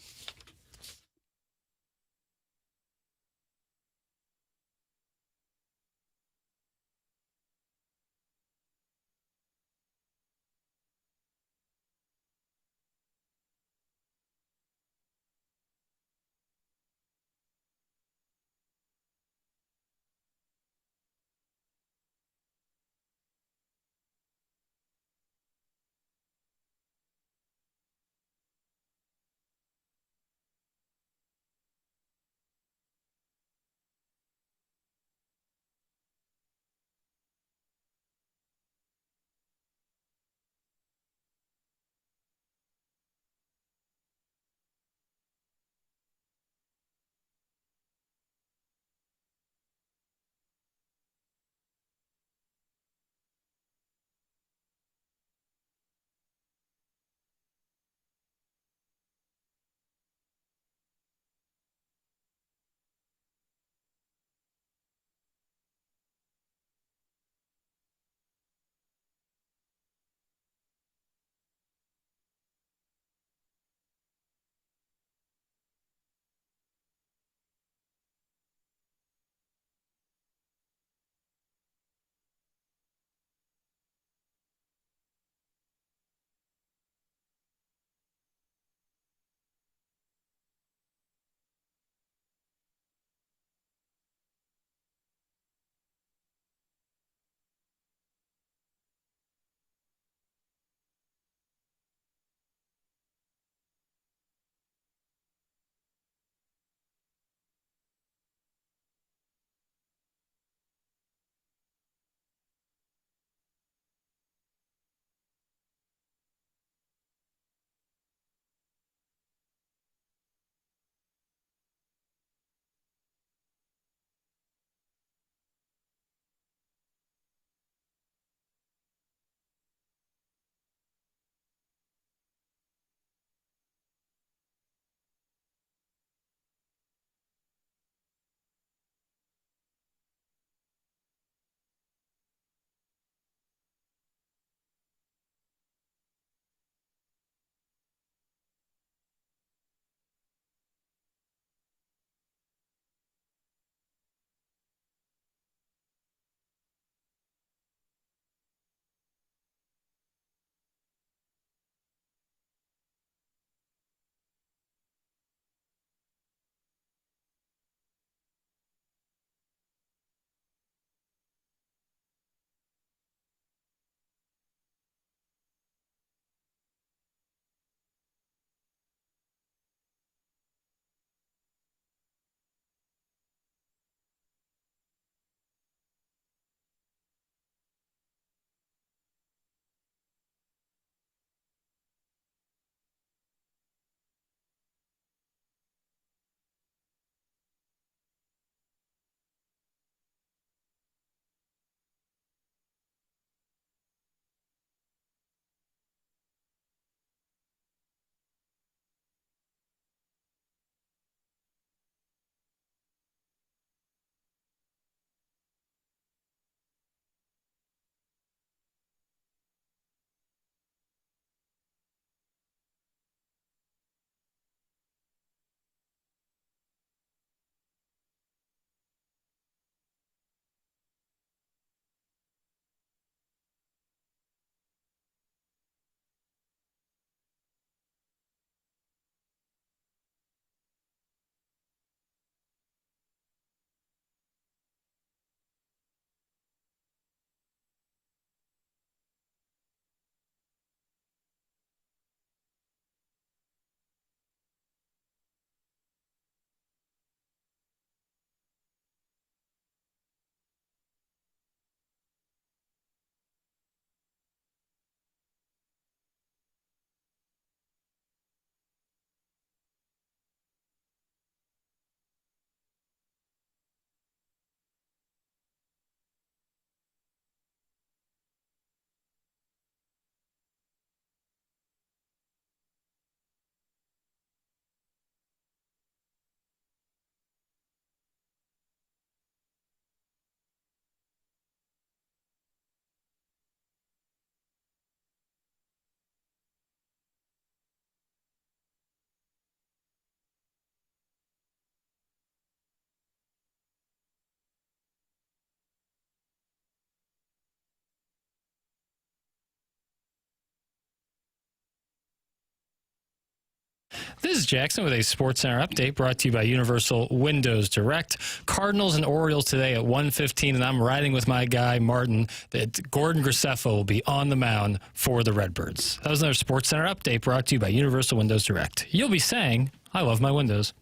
This is Jackson with a Sports Center update brought to you by Universal Windows Direct. Cardinals and Orioles today at 1:15, and I'm riding with my guy, Martin, that Gordon Graceffo will be on the mound for the Redbirds. That was another Sports Center update brought to you by Universal Windows Direct. You'll be saying, I love my windows.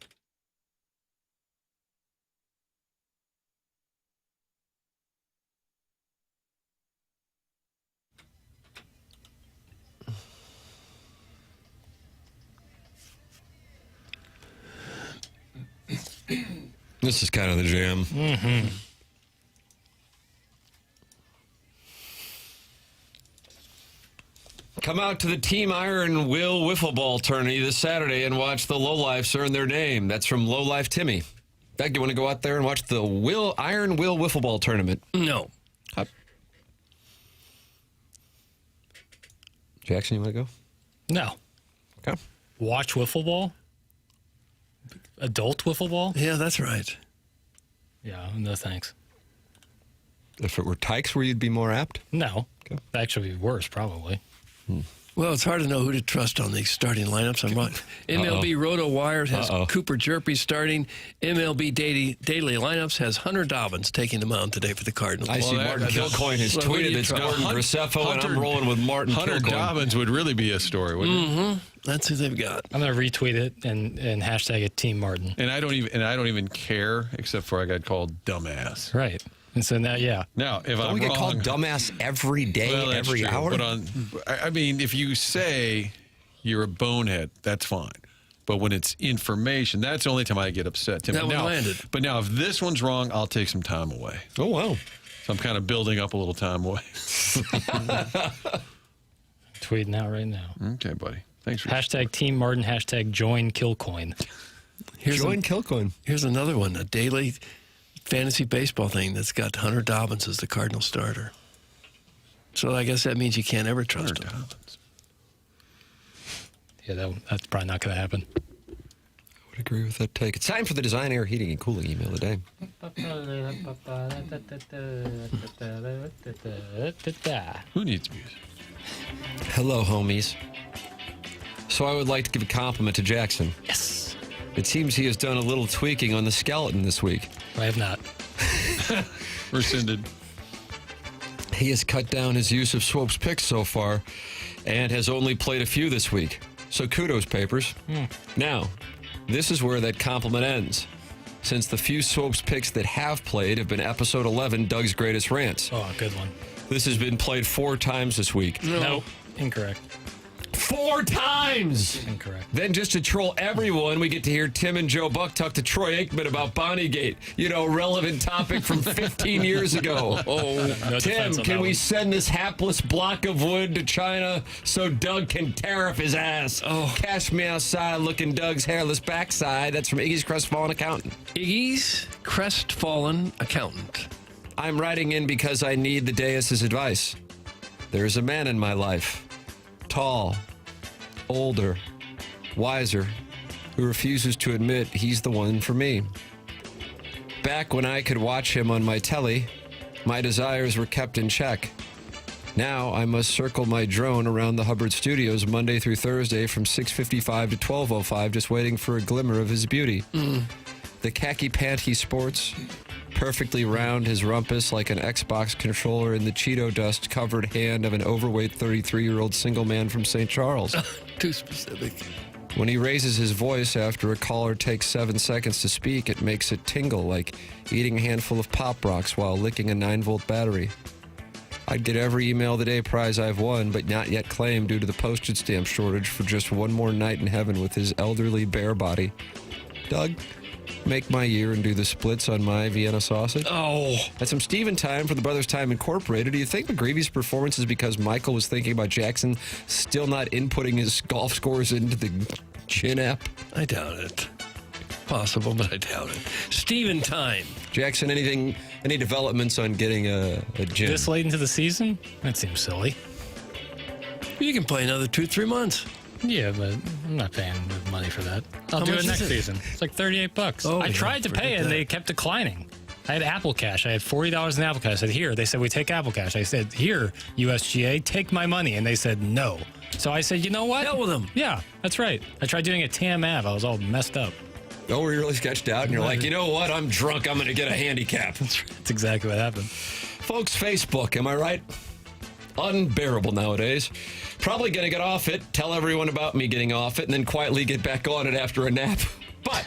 This is kind of the jam. Mm-hmm. Come out to the Team Iron Will Wiffle Ball tourney this Saturday and watch the Lowlifes earn their name. That's from Lowlife Timmy. Doug, you want to go out there and watch the Iron Will Wiffle Ball tournament? No. Jackson, you want to go? No. Okay. Watch wiffle ball? Adult wiffle ball? Yeah, that's right. Yeah, no thanks. If it were Tykes, where you'd be more apt? No. Okay. Actually, be worse, probably. Well, it's hard to know who to trust on these starting lineups. I'm right. MLB Roto Wire has Cooper Jerpy starting. MLB Daily Lineups has Hunter Dobbins taking the mound today for the Cardinals. I see Martin Kilcoyne has tweeted it's Gordon Graceffo, and I'm rolling with Martin Hunter Kilcoyne. Dobbins would really be a story, wouldn't it? That's who they've got. I'm going to retweet it and hashtag it Team Martin. And I don't even care, except for I got called dumbass. Right. And so now, yeah. Now, if Don't I'm we get wrong, called dumbass every day, well, that's every true. hour? But I mean, if you say you're a bonehead, that's fine. But when it's information, that's the only time I get upset. Tim. That one landed. But now, if this one's wrong, I'll take some time away. Oh, wow. So I'm kind of building up a little time away. Tweeting out right now. Okay, buddy. Thanks for hashtag Team Martin, hashtag join Kilcoyne. Join Kilcoyne. Here's another one, a daily fantasy baseball thing that's got Hunter Dobbins as the Cardinal starter. So I guess that means you can't ever trust him. Yeah, that's probably not going to happen. I would agree with that take. It's time for the Design Air Heating and Cooling email of the day. Who needs music? Hello, homies. So I would like to give a compliment to Jackson. Yes. It seems he has done a little tweaking on the skeleton this week. I have not. Rescinded. He has cut down his use of Swope's picks so far and has only played a few this week. So kudos, Papers. Now, this is where that compliment ends, since the few Swope's picks that have played have been episode 11, Doug's Greatest Rants. Oh, good one. This has been played 4 times this week. No. Incorrect. 4 times! Incorrect. Then just to troll everyone, we get to hear Tim and Joe Buck talk to Troy Aikman about Bonnygate. You know, relevant topic from 15 years ago. No Tim, can we send this hapless block of wood to China so Doug can tariff his ass? Cash me outside looking Doug's hairless backside. That's from Iggy's Crestfallen Accountant. Iggy's Crestfallen Accountant. I'm writing in because I need the Deus's advice. There's a man in my life, tall, older, wiser, who refuses to admit he's the one for me. Back when I could watch him on my telly, my desires were kept in check. Now I must circle my drone around the Hubbard Studios Monday through Thursday from 6:55 to 12:05, just waiting for a glimmer of his beauty. The khaki pant he sports, perfectly round his rumpus like an Xbox controller in the Cheeto dust covered hand of an overweight 33-year-old single man from St. Charles. Too specific. When he raises his voice after a caller takes 7 seconds to speak, it makes it tingle like eating a handful of Pop Rocks while licking a 9-volt battery. I'd get every email of the day prize I've won, but not yet claimed due to the postage stamp shortage for just one more night in heaven with his elderly bare body. Doug, make my year and do the splits on my Vienna sausage. Oh. That's some Steven time for the Brothers Time Incorporated. Do you think McGreevy's performance is because Michael was thinking about Jackson still not inputting his golf scores into the Chin app? I doubt it. Possible, but I doubt it. Steven time. Jackson, any developments on getting a gym? This late into the season? That seems silly. You can play another 2-3 months. Yeah, but I'm not paying the money for that. I'll How do much it next is it? season. It's like $38. Oh, I yeah, tried to pay forget and that. they kept declining. I had Apple Cash. I had $40 in Apple Cash. I said, here. They said, we take Apple Cash. I said, here, USGA, take my money. And they said, no. So I said, you know what? Hell with them. Yeah, that's right. I tried doing a TAM Ave. I was all messed up. Oh, were you really sketched out? And you're like, you know what? I'm drunk. I'm going to get a handicap. That's exactly what happened. Folks, Facebook, am I right? Unbearable nowadays. Probably going to get off it, tell everyone about me getting off it, and then quietly get back on it after a nap. But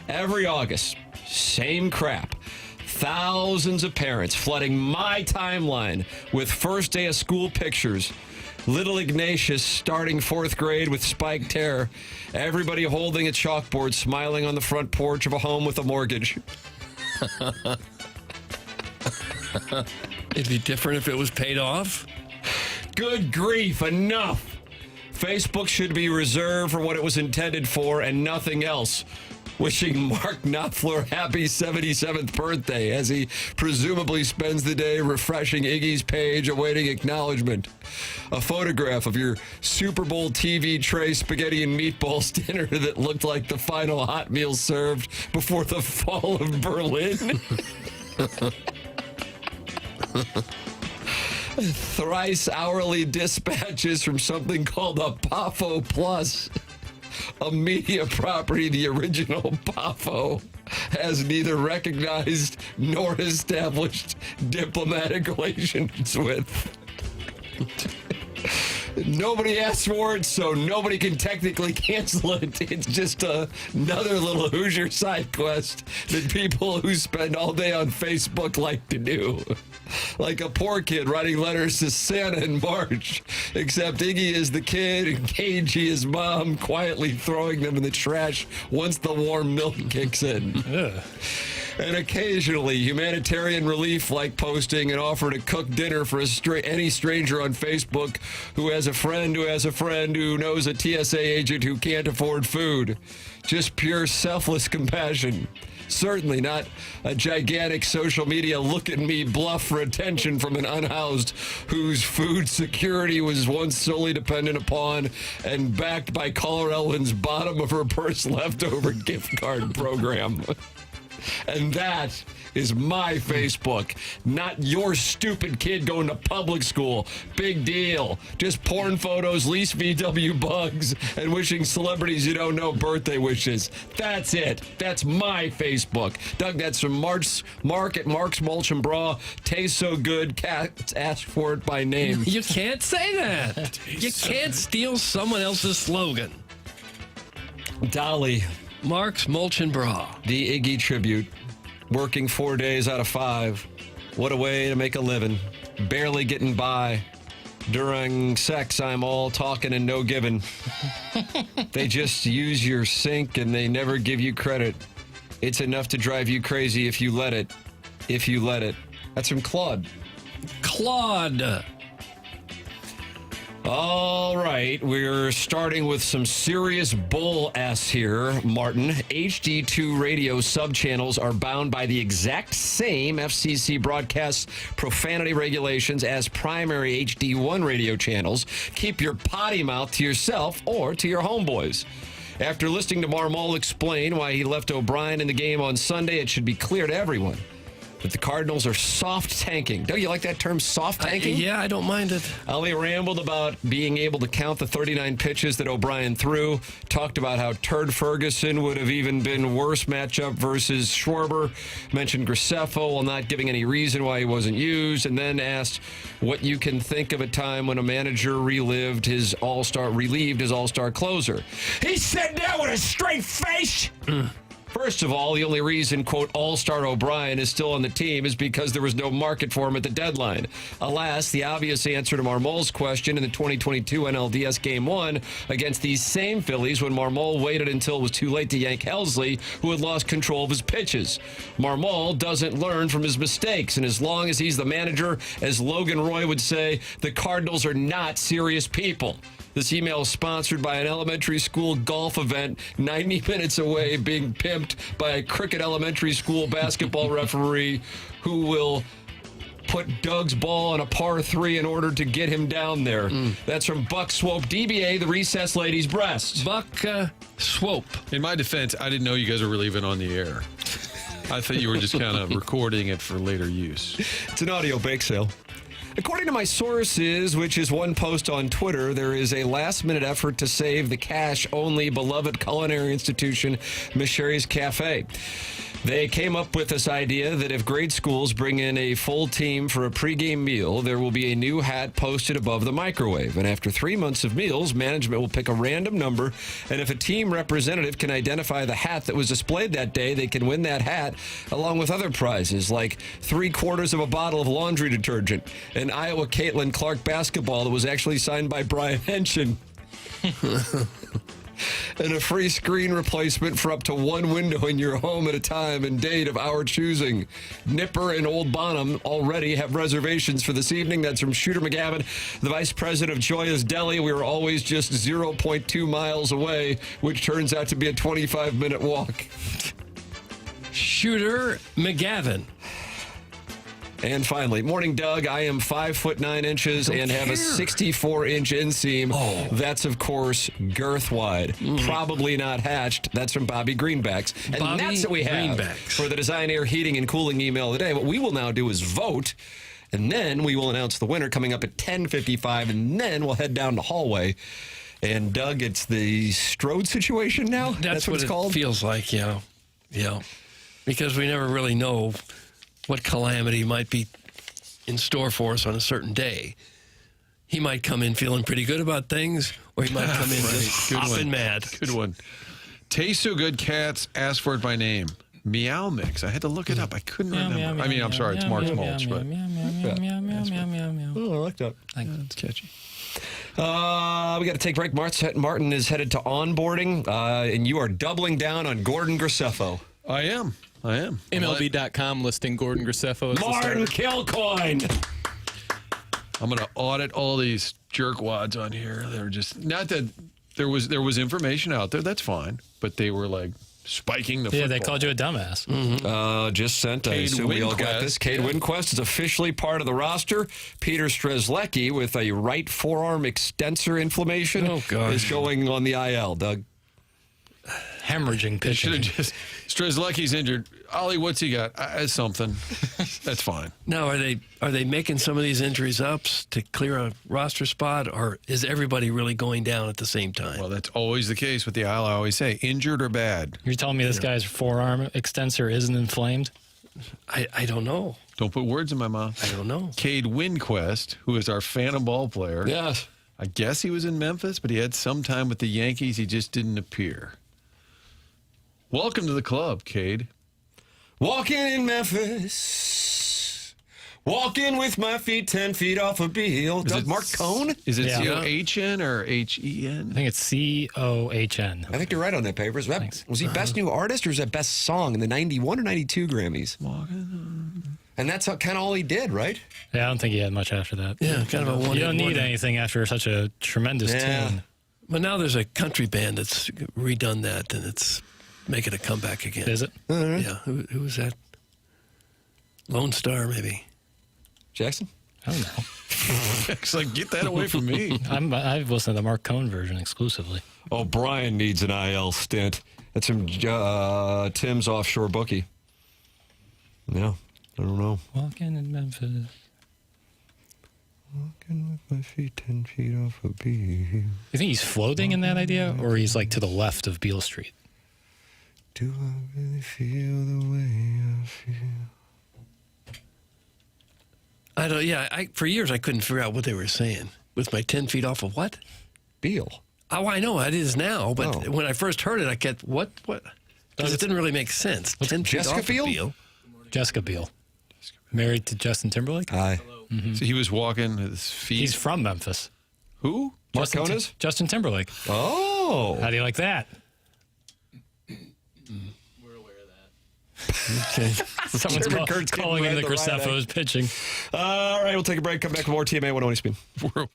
every August, same crap. Thousands of parents flooding my timeline with first day of school pictures. Little Ignatius starting 4th grade with spiked hair. Everybody holding a chalkboard, smiling on the front porch of a home with a mortgage. It'd be different if it was paid off. Good grief, enough. Facebook should be reserved for what it was intended for and nothing else. Wishing Mark Knopfler happy 77th birthday as he presumably spends the day refreshing Iggy's page awaiting acknowledgement. A photograph of your Super Bowl TV tray spaghetti and meatballs dinner that looked like the final hot meal served before the fall of Berlin. Thrice hourly dispatches from something called a PAFO Plus. A media property the original PAFO has neither recognized nor established diplomatic relations with. Nobody asked for it, so nobody can technically cancel it. It's just another little Hoosier side quest that people who spend all day on Facebook like to do. Like a poor kid writing letters to Santa in March, except Iggy is the kid and KG is mom, quietly throwing them in the trash once the warm milk kicks in. And occasionally, humanitarian relief like posting an offer to cook dinner for any stranger on Facebook who has a friend who has a friend who knows a TSA agent who can't afford food. Just pure selfless compassion. Certainly not a gigantic social media look-at-me bluff for attention from an unhoused whose food security was once solely dependent upon and backed by Caller Ellen's bottom of her purse leftover gift card program. And that is my Facebook, not your stupid kid going to public school. Big deal. Just porn photos, lease VW bugs, and wishing celebrities you don't know birthday wishes. That's it. That's my Facebook. Doug, that's from Mark at Mark's Mulch and Bra. Tastes so good, cats ask for it by name. You can't say that. You can't steal someone else's slogan. Dolly. Mark's Mulch and Bra. The Iggy tribute. Working 4 days out of 5. What a way to make a living. Barely getting by. During sex, I'm all talking and no giving. They just use your sink and they never give you credit. It's enough to drive you crazy if you let it. If you let it. That's from Claude. Claude. All right, we're starting with some serious bull ass here, Martin. HD2 radio subchannels are bound by the exact same FCC broadcast profanity regulations as primary HD1 radio channels. Keep your potty mouth to yourself or to your homeboys. After listening to Marmol explain why he left O'Brien in the game on Sunday, it should be clear to everyone that the Cardinals are soft tanking. Don't you like that term, soft tanking? Yeah, I don't mind it. Ali rambled about being able to count the 39 pitches that O'Brien threw, talked about how Turd Ferguson would have even been worse matchup versus Schwarber, mentioned Graceffo while not giving any reason why he wasn't used, and then asked what you can think of a time when a manager relieved his all-star closer. He said that with a straight face! First of all, the only reason, quote, All-Star O'Brien is still on the team is because there was no market for him at the deadline. Alas, the obvious answer to Marmol's question in the 2022 NLDS Game 1 against these same Phillies when Marmol waited until it was too late to yank Helsley, who had lost control of his pitches. Marmol doesn't learn from his mistakes, and as long as he's the manager, as Logan Roy would say, the Cardinals are not serious people. This email is sponsored by an elementary school golf event 90 minutes away being pimped by a Cricket elementary school basketball referee who will put Doug's ball on a par 3 in order to get him down there. That's from Buck Swope, DBA, the recessed lady's breast. Buck Swope. In my defense, I didn't know you guys were really even on the air. I thought you were just kind of recording it for later use. It's an audio bake sale. According to my sources, which is one post on Twitter, there is a last-minute effort to save the cash-only beloved culinary institution, Miss Sherry's Cafe. They came up with this idea that if grade schools bring in a full team for a pregame meal, there will be a new hat posted above the microwave. And after 3 months of meals, management will pick a random number, and if a team representative can identify the hat that was displayed that day, they can win that hat along with other prizes like 3/4 of a bottle of laundry detergent, an Iowa Caitlin Clark basketball that was actually signed by Brian Henshin. And a free screen replacement for up to one window in your home at a time and date of our choosing. Nipper and Old Bonham already have reservations for this evening. That's from Shooter McGavin, the vice president of Joya's Deli. We were always just 0.2 miles away, which turns out to be a 25-minute walk. Shooter McGavin. And finally, morning, Doug. I am 5'9" and have a 64-inch inseam. Oh. That's, of course, girth wide. Probably not hatched. That's from Bobby Greenbacks. And Bobby that's what we have Greenbacks. for the Design Air Heating and Cooling email today. What we will now do is vote, and then we will announce the winner coming up at 10:55, and then we'll head down the hallway. And, Doug, it's the Strode situation now? That's what what it's called? It feels like, yeah. Yeah. Because we never really know what calamity might be in store for us on a certain day. He might come in feeling pretty good about things, or he might come in just hopping mad. Good one. Tastes so good, cats ask for it by name. Meow Mix. I had to look it up. I couldn't remember. I'm sorry, it's Mark's Mulch, but Oh, I like that. it's catchy. We got to take a break. Martin is headed to onboarding, and you are doubling down on Gordon Graceffo. I am. MLB.com listing Gordon Graceffo as Martin the starter. Kilcoyne. I'm going to audit all these jerkwads on here. They're just not that there was information out there. That's fine, but they were like spiking the. Yeah, they called you a dumbass. Just sent. I assume we all got this. Cade Winquist is officially part of the roster. Peter Strzelecki with a right forearm extensor inflammation is going on the IL. Doug. Hemorrhaging pitching. Strzelecki's injured. Ollie, what's he got? Something. That's fine. Now, are they making some of these injuries up to clear a roster spot, or is everybody really going down at the same time? Well, that's always the case with the IL. I always say, injured or bad. You're telling me this guy's forearm extensor isn't inflamed? I don't know. Don't put words in my mouth. I don't know. Cade Winquist, who is our phantom ball player. Yes. I guess he was in Memphis, but he had some time with the Yankees. He just didn't appear. Welcome to the club, Cade. Walking in Memphis. Walking with my feet 10 feet off a Beale. Doug Marcone? Is it C-O-H-N or H-E-N? I think it's C-O-H-N. I think you're right on that paper. Was he best new artist or was that best song in the 91 or 92 Grammys? And that's kind of all he did, right? Yeah, I don't think he had much after that. Yeah, kind of a one. You don't need anything after such a tremendous tune. But now there's a country band that's redone that, and it's making a comeback again. Is it? Yeah. Who was that? Lone Star, maybe. Jackson? I don't know. It's like, get that away from me. I've listened to the Mark Cohn version exclusively. Oh, Brian needs an IL stint. That's from Tim's offshore bookie. Yeah, I don't know. Walking in Memphis. Walking with my feet 10 feet off a Beale. You think he's floating in that idea, or he's like to the left of Beale Street? Do I really feel the way I feel? I don't. Yeah, for years I couldn't figure out what they were saying. With my 10 feet off of what? Beale. Oh, I know it is now, but when I first heard it, I kept what? Because it didn't really make sense. 10 feet Jessica off Biel? of Beale. Jessica Biel. Married to Justin Timberlake? Hi. Mm-hmm. So he was walking his feet. He's from Memphis. Who? Marcone is? Justin Timberlake. Oh. How do you like that? Okay. Someone's calling in the Graceffos pitching. All right, we'll take a break. Come back with more TMA 120 Spin.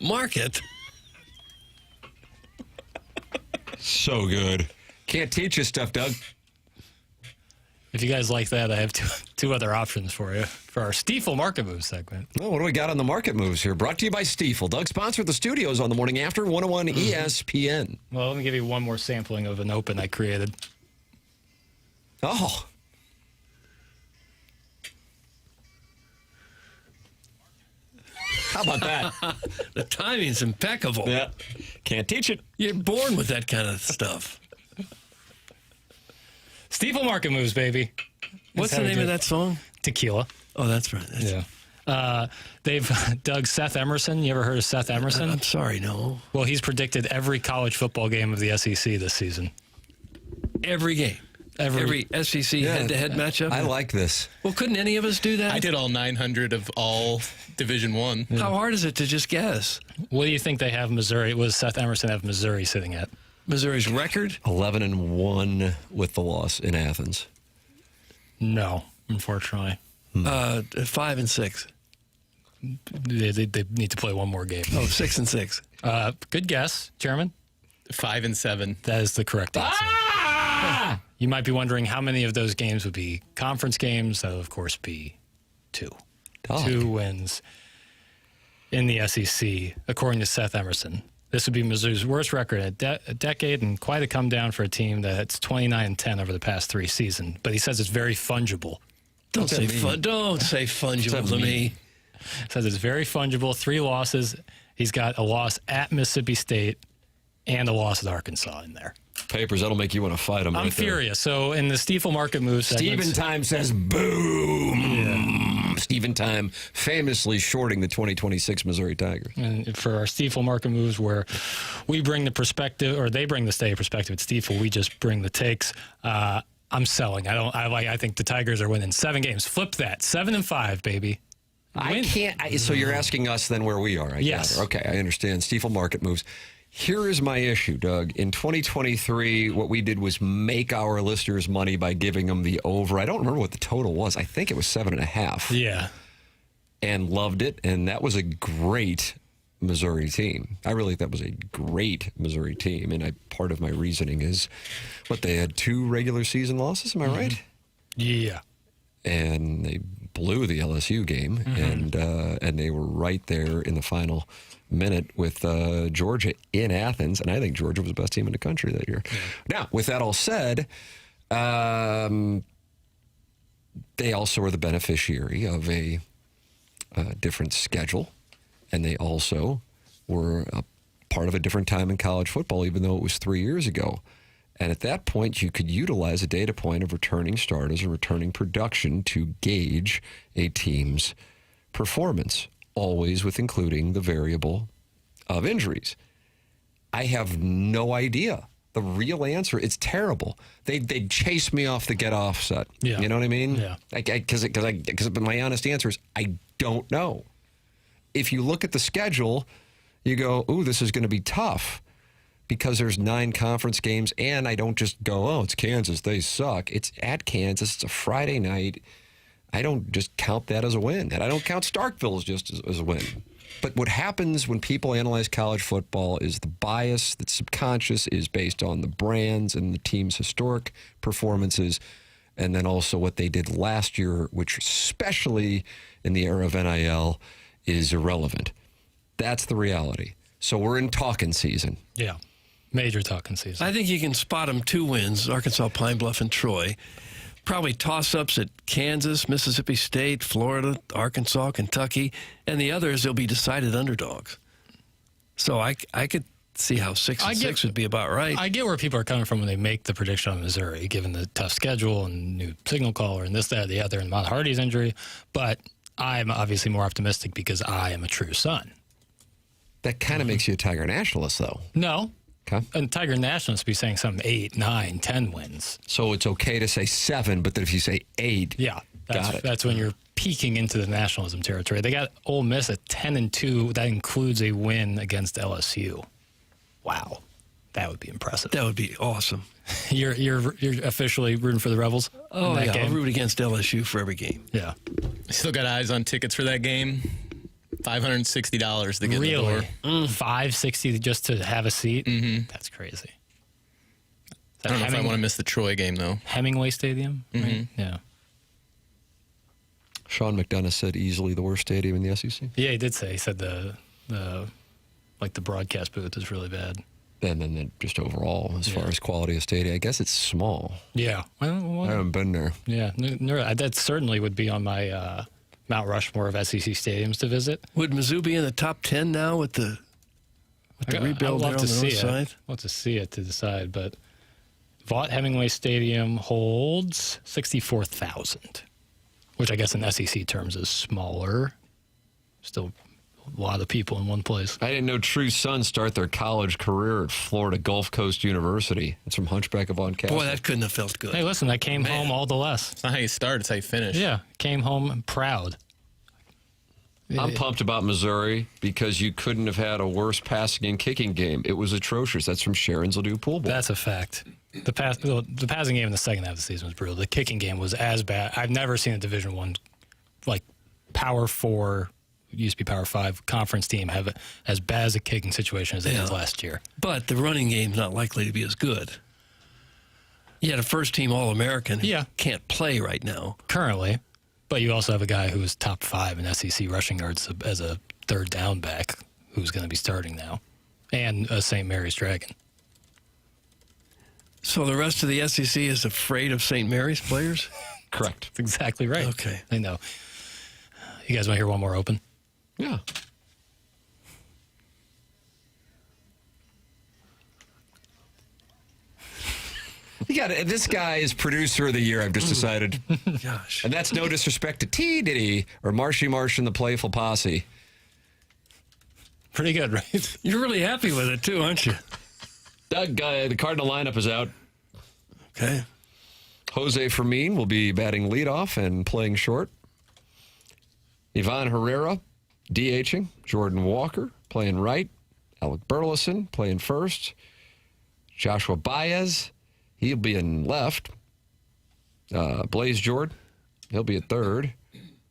Market. So good. Can't teach you stuff, Doug. If you guys like that, I have two other options for you for our Stifel Market Moves segment. Well, what do we got on the market moves here? Brought to you by Stifel. Doug sponsored the studios on the Morning After 101 ESPN. Well, let me give you one more sampling of an open I created. Oh. How about that? The timing's impeccable. Yeah. Can't teach it. You're born with that kind of stuff. Stifel Market Moves, baby. What's the name of that song? Tequila. Oh, that's right. They've Doug Seth Emerson. You ever heard of Seth Emerson? I'm sorry, no. Well, he's predicted every college football game of the SEC this season. Every game. Every SEC head-to-head matchup. I like this. Well, couldn't any of us do that? I did all 900 of all Division I. How hard is it to just guess? What do you think they have Missouri? What does Seth Emerson have Missouri sitting at? Missouri's record? 11-1 with the loss in Athens. No, unfortunately. 5-6. They need to play one more game. Oh, 6-6. Good guess, Chairman. 5-7. That is the correct answer. Ah! You might be wondering how many of those games would be conference games. That would, of course, be 2. Dog. 2 wins in the SEC, according to Seth Emerson. This would be Mizzou's worst record in a decade and quite a come down for a team that's 29-10 over the past 3 seasons. But he says it's very fungible. Don't say fungible to me. Says it's very fungible. 3 losses. He's got a loss at Mississippi State and a loss at Arkansas in there. Papers, that'll make you want to fight him. I'm furious. So in the Stifel Market Moves Steven Time says boom. Yeah. Steven Time famously shorting the 2026 Missouri Tigers. And for our Stifel Market Moves, where we bring the perspective, or they bring the state perspective at Stifel, we just bring the takes. I'm selling. I think the Tigers are winning 7 games. Flip that. 7-5, baby. I can't. So you're asking us then where we are? Yes. Gather. Okay, I understand. Stifel Market Moves. Here is my issue, Doug. In 2023, what we did was make our listeners money by giving them the over. I don't remember what the total was. I think it was 7.5. Yeah. And loved it. And that was a great Missouri team. I really think that was a great Missouri team. And part of my reasoning is, they had 2 regular season losses. Am I right? Yeah. And they blew the LSU game, and they were right there in the final minute with Georgia in Athens, and I think Georgia was the best team in the country that year. Yeah. Now, with that all said, they also were the beneficiary of a different schedule, and they also were a part of a different time in college football, even though it was 3 years ago. And at that point, you could utilize a data point of returning starters and returning production to gauge a team's performance, always with including the variable of injuries. I have no idea. The real answer, it's terrible. They'd chase me off the get off set. Yeah. You know what I mean? Yeah. Because my honest answer is I don't know. If you look at the schedule, you go, ooh, this is going to be tough. Because there's 9 conference games, and I don't just go, oh, it's Kansas, they suck. It's at Kansas. It's a Friday night. I don't just count that as a win. And I don't count Starkville as a win. But what happens when people analyze college football is the bias that's subconscious is based on the brands and the team's historic performances, and then also what they did last year, which especially in the era of NIL is irrelevant. That's the reality. So we're in talking season. Yeah. Major talking season. I think you can spot them 2 wins, Arkansas, Pine Bluff, and Troy. Probably toss-ups at Kansas, Mississippi State, Florida, Arkansas, Kentucky, and the others, they'll be decided underdogs. So I could see how 6-6 would be about right. I get where people are coming from when they make the prediction on Missouri, given the tough schedule and new signal caller and this, that, or the other, and Mount Hardy's injury. But I'm obviously more optimistic because I am a true son. That kind of makes you a Tiger nationalist, though. No. Okay. And Tiger nationalists be saying some 8, 9, 10 wins. So it's okay to say 7, but then if you say 8, yeah, that's when you're peeking into the nationalism territory. They got Ole Miss at 10-2. That includes a win against LSU. Wow, that would be impressive. That would be awesome. You're officially rooting for the Rebels. Oh yeah, I'll root against LSU for every game. Yeah. Still got eyes on tickets for that game. $560 to get in the door. $560 just to have a seat? Mm-hmm. That's crazy. I don't know if I want to miss the Troy game, though. Hemingway Stadium? Mm-hmm. Right? Yeah. Sean McDonough said easily the worst stadium in the SEC. Yeah, he did say. He said the broadcast booth is really bad. And then just overall, as far as quality of stadium, I guess it's small. Yeah. Well, I haven't been there. Yeah. That certainly would be on my Mount Rushmore of SEC stadiums to visit. Would Mizzou be in the top 10 now with the rebuild there on the north side? I'd love to see it to decide, but Vaught Hemingway Stadium holds 64,000, which I guess in SEC terms is smaller. Still a lot of people in one place. I didn't know true sons start their college career at Florida Gulf Coast University. It's from Hunchback of Von Castle. Boy, that couldn't have felt good. Hey, listen, I came home all the less. It's not how you start, it's how you finish. Yeah, came home proud. I'm pumped about Missouri because you couldn't have had a worse passing and kicking game. It was atrocious. That's from Sharon's Ladue Pool Boy. That's a fact. The passing game in the second half of the season was brutal. The kicking game was as bad. I've never seen a Division I, like Power 4, used to be Power 5 conference team have as bad as a kicking situation as they did last year. But the running game's not likely to be as good. You had a first-team All-American who can't play right now. Currently. But you also have a guy who is top 5 in SEC rushing yards as a third down back who's going to be starting now. And a St. Mary's Dragon. So the rest of the SEC is afraid of St. Mary's players? Correct. That's exactly right. Okay. I know. You guys want to hear one more open? Yeah. You got it. This guy is producer of the year, I've just decided. Gosh. And that's no disrespect to T. Diddy or Marshy Marsh and the Playful Posse. Pretty good, right? You're really happy with it, too, aren't you? Doug, the Cardinal lineup is out. Okay. Jose Fermin will be batting leadoff and playing short. Ivan Herrera, DHing. Jordan Walker playing right. Alec Burleson playing first. Joshua Baez, he'll be in left. Blaze Jordan, he'll be at third.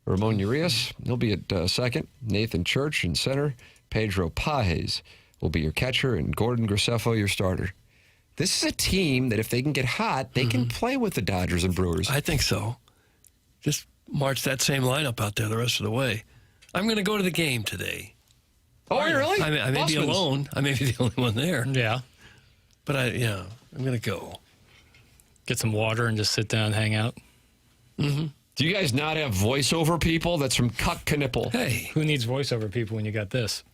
Ramon Urias, he'll be at second. Nathan Church in center. Pedro Pajes will be your catcher, and Gordon Graceffo your starter. This is a team that if they can get hot, they can play with the Dodgers and Brewers. I think so. Just march that same lineup out there the rest of the way. I'm going to go to the game today. Oh, really? I may be alone. I may be the only one there. Yeah. But I'm going to go. Get some water and just sit down and hang out. Mm-hmm. Do you guys not have voiceover people? That's from Cuck Knipple. Hey. Who needs voiceover people when you got this?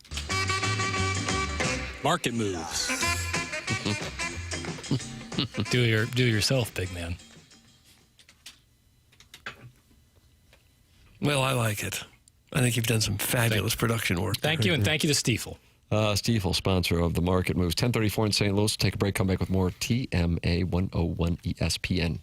Market moves. Do yourself, big man. Well, I like it. I think you've done some fabulous production work. Thank you, and thank you to Stifel. Stifel, sponsor of the Market Moves. 10:34 in St. Louis. Take a break. Come back with more TMA 101 ESPN.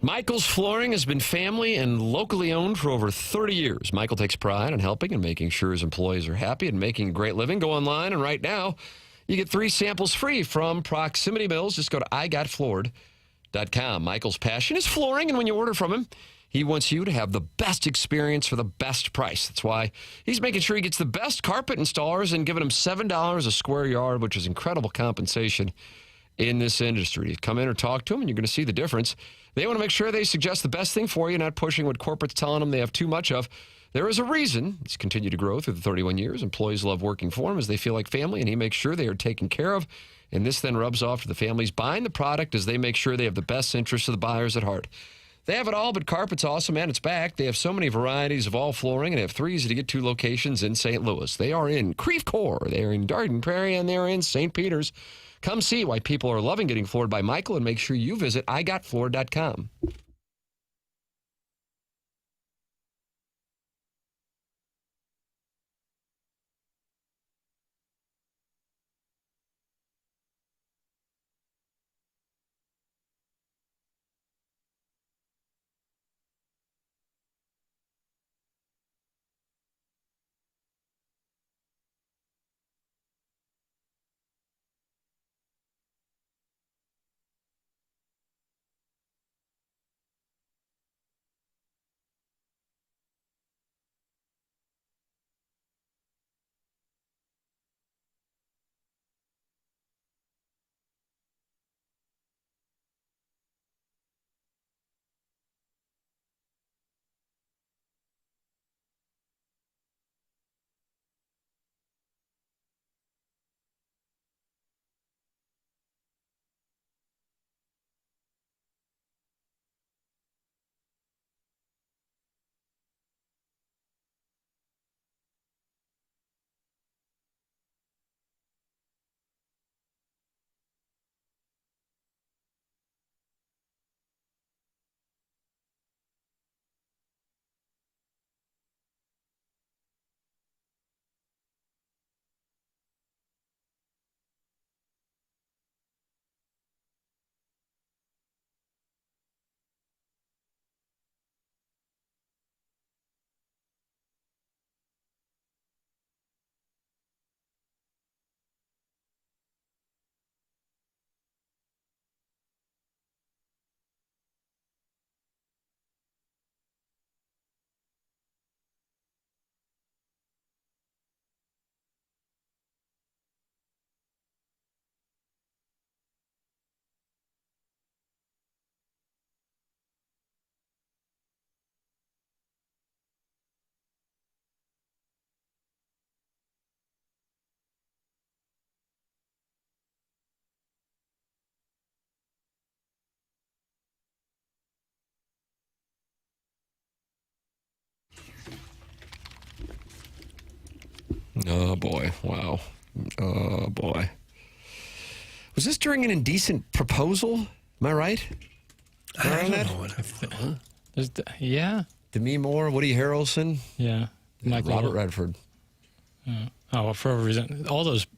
Michael's Flooring has been family and locally owned for over 30 years. Michael takes pride in helping and making sure his employees are happy and making a great living. Go online, and right now, you get 3 samples free from Proximity Mills. Just go to igotfloored.com. Michael's passion is flooring, and when you order from him, he wants you to have the best experience for the best price. That's why he's making sure he gets the best carpet installers and giving them $7 a square yard, which is incredible compensation in this industry. Come in or talk to them, and you're going to see the difference. They want to make sure they suggest the best thing for you, not pushing what corporate's telling them they have too much of. There is a reason he's continued to grow through the 31 years. Employees love working for him as they feel like family, and he makes sure they are taken care of. And this then rubs off to the families buying the product as they make sure they have the best interests of the buyers at heart. They have it all, but Carpet's awesome, and it's back. They have so many varieties of all flooring, and they have 3 easy-to-get-to locations in St. Louis. They are in Creve Coeur, they are in Garden Prairie, and they are in St. Peters. Come see why people are loving getting floored by Michael, and make sure you visit igotfloored.com. Oh, boy. Wow. Oh, boy. Was this during an indecent proposal? Am I right? I don't know what I thought. Yeah. Demi Moore, Woody Harrelson. Yeah. Robert Redford. Yeah. Oh, well, for a reason. All those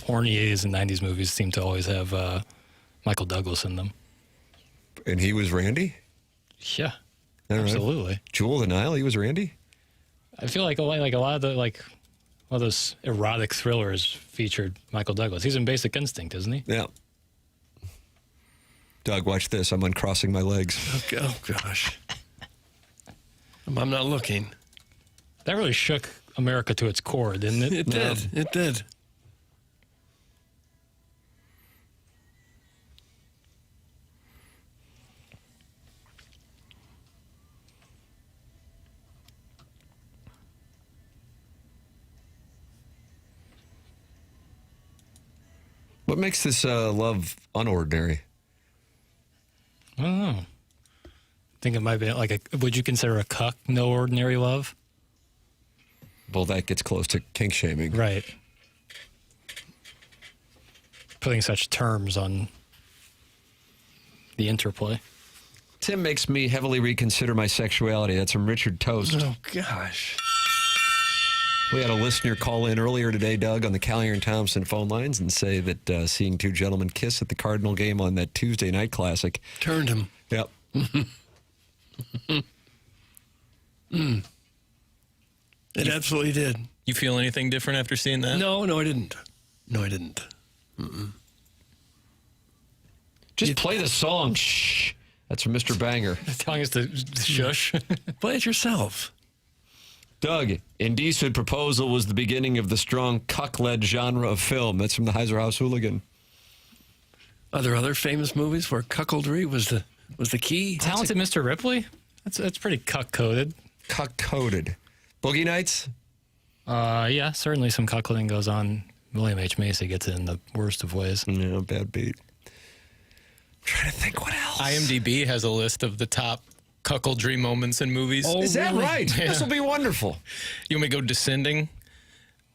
horny 80s and 90s movies seem to always have Michael Douglas in them. And he was Randy? Yeah. All absolutely. Right. Jewel of the Nile, he was Randy? I feel like a lot of those erotic thrillers featured Michael Douglas. He's in Basic Instinct, isn't he? Yeah. Doug, watch this. I'm uncrossing my legs. Oh gosh. I'm not looking. That really shook America to its core, didn't it? It did. It did. What makes this love unordinary? I don't know. I think it might be would you consider a cuck no ordinary love? Well, that gets close to kink shaming. Right. Putting such terms on the interplay. Tim makes me heavily reconsider my sexuality. That's from Richard Toast. Oh, gosh. We had a listener call in earlier today, Doug, on the Callier and Thompson phone lines and say that seeing 2 gentlemen kiss at the Cardinal game on that Tuesday night classic turned him. Yep. It absolutely did. You feel anything different after seeing that? No, I didn't. No, I didn't. Just play the song. Shh. That's from Mr. Banger. Telling us to shush. Play it yourself. Doug, Indecent Proposal was the beginning of the strong cuck-led genre of film. That's from the Heiser House Hooligan. Are there other famous movies where cuckoldry was the key? Talented Mr. Ripley? That's pretty cuck-coded. Cuck-coded. Boogie nights? Yeah, certainly some cuckolding goes on. William H. Macy gets it in the worst of ways. Yeah, bad beat. I'm trying to think what else. IMDb has a list of the top cuckoldry moments in movies. Is that right? Yeah. This will be wonderful. You want me to go descending?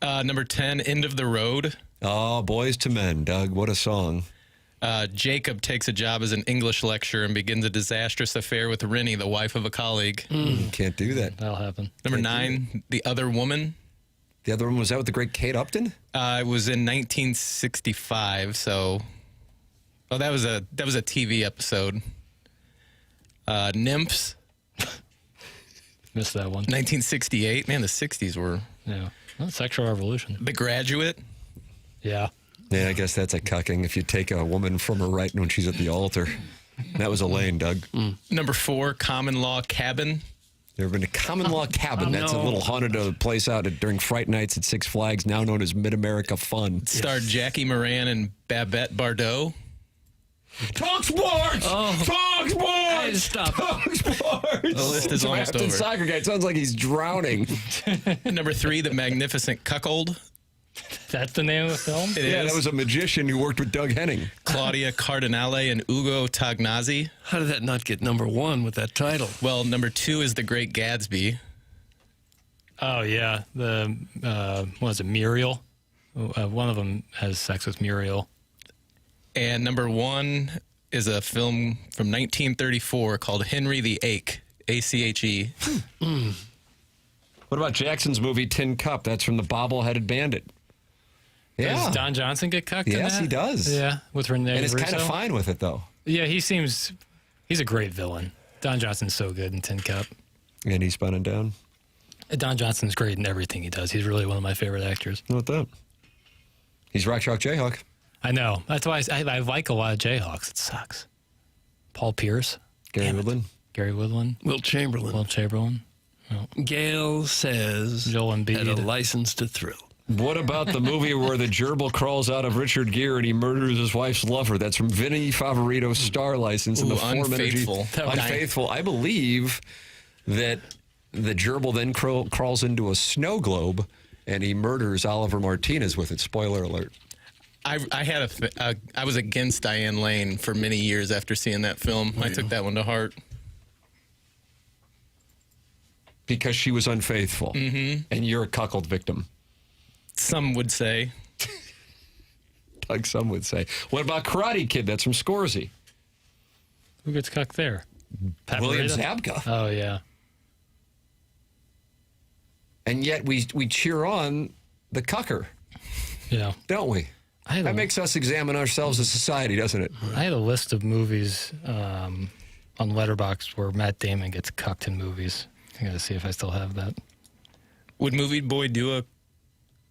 Number 10, End of the Road. Oh, Boys to Men, Doug. What a song. Jacob takes a job as an English lecturer and begins a disastrous affair with Rennie, the wife of a colleague. Can't do that. That'll happen. Number 9, The Other Woman. The other one, was that with the great Kate Upton? It was in 1965, so... Oh, that was a TV episode. Nymphs. Missed that one. 1968. Man, the 60s were... Yeah. Well, Sexual Revolution. The Graduate. Yeah. Yeah, I guess that's a cucking if you take a woman from her right when she's at the altar. That was Elaine, Doug. Number 4, Common Law Cabin. You ever been to Common Law Cabin? That's a little haunted place out during Fright Nights at Six Flags, now known as Mid-America Fun. Starred Jackie Moran and Babette Bardot. Talk sports! Talk sports! Hey, stop. Talk sports! The list is almost over. Soccer guy. It sounds like he's drowning. Number 3, The Magnificent Cuckold. That's the name of the film? That was a magician who worked with Doug Henning. Claudia Cardinale and Ugo Tognazzi. How did that not get number 1 with that title? Well, number 2 is The Great Gatsby. Oh, yeah. The, what was it, Muriel? One of them has sex with Muriel. And number 1 is a film from 1934 called Henry the Ache, A-C-H-E. What about Jackson's movie Tin Cup? That's from the Bobble-Headed Bandit. Yeah. Does Don Johnson get cucked in that? Yes, he does. Yeah, with Renee And is Russo. kind of fine with it, though. Yeah, he's a great villain. Don Johnson's so good in Tin Cup. And he's spun down. Don Johnson's great in everything he does. He's really one of my favorite actors. What that? He's Rock Chalk Jayhawk. I know. That's why I like a lot of Jayhawks. It sucks. Paul Pierce. Gary Woodland. Gary Woodland. Wilt Chamberlain. Wilt Chamberlain. No. Gail says Joel Embiid had a license to thrill. What about the movie where the gerbil crawls out of Richard Gere and he murders his wife's lover? That's from Vinny Favorito's Star License in the Form Energy. Unfaithful. I believe that the gerbil then crawls into a snow globe and he murders Oliver Martinez with it. Spoiler alert. I was against Diane Lane for many years after seeing that film. I took that one to heart. Because she was unfaithful. Mm-hmm. And you're a cuckold victim. Some would say. Like some would say. What about Karate Kid? That's from Scorsese. Who gets cucked there? William Paparita? Zabka. Oh, yeah. And yet we cheer on the cucker. Yeah. Don't we? That makes us examine ourselves as society, doesn't it? I had a list of movies on Letterboxd where Matt Damon gets cucked in movies. I got to see if I still have that. Would Movie Boy do a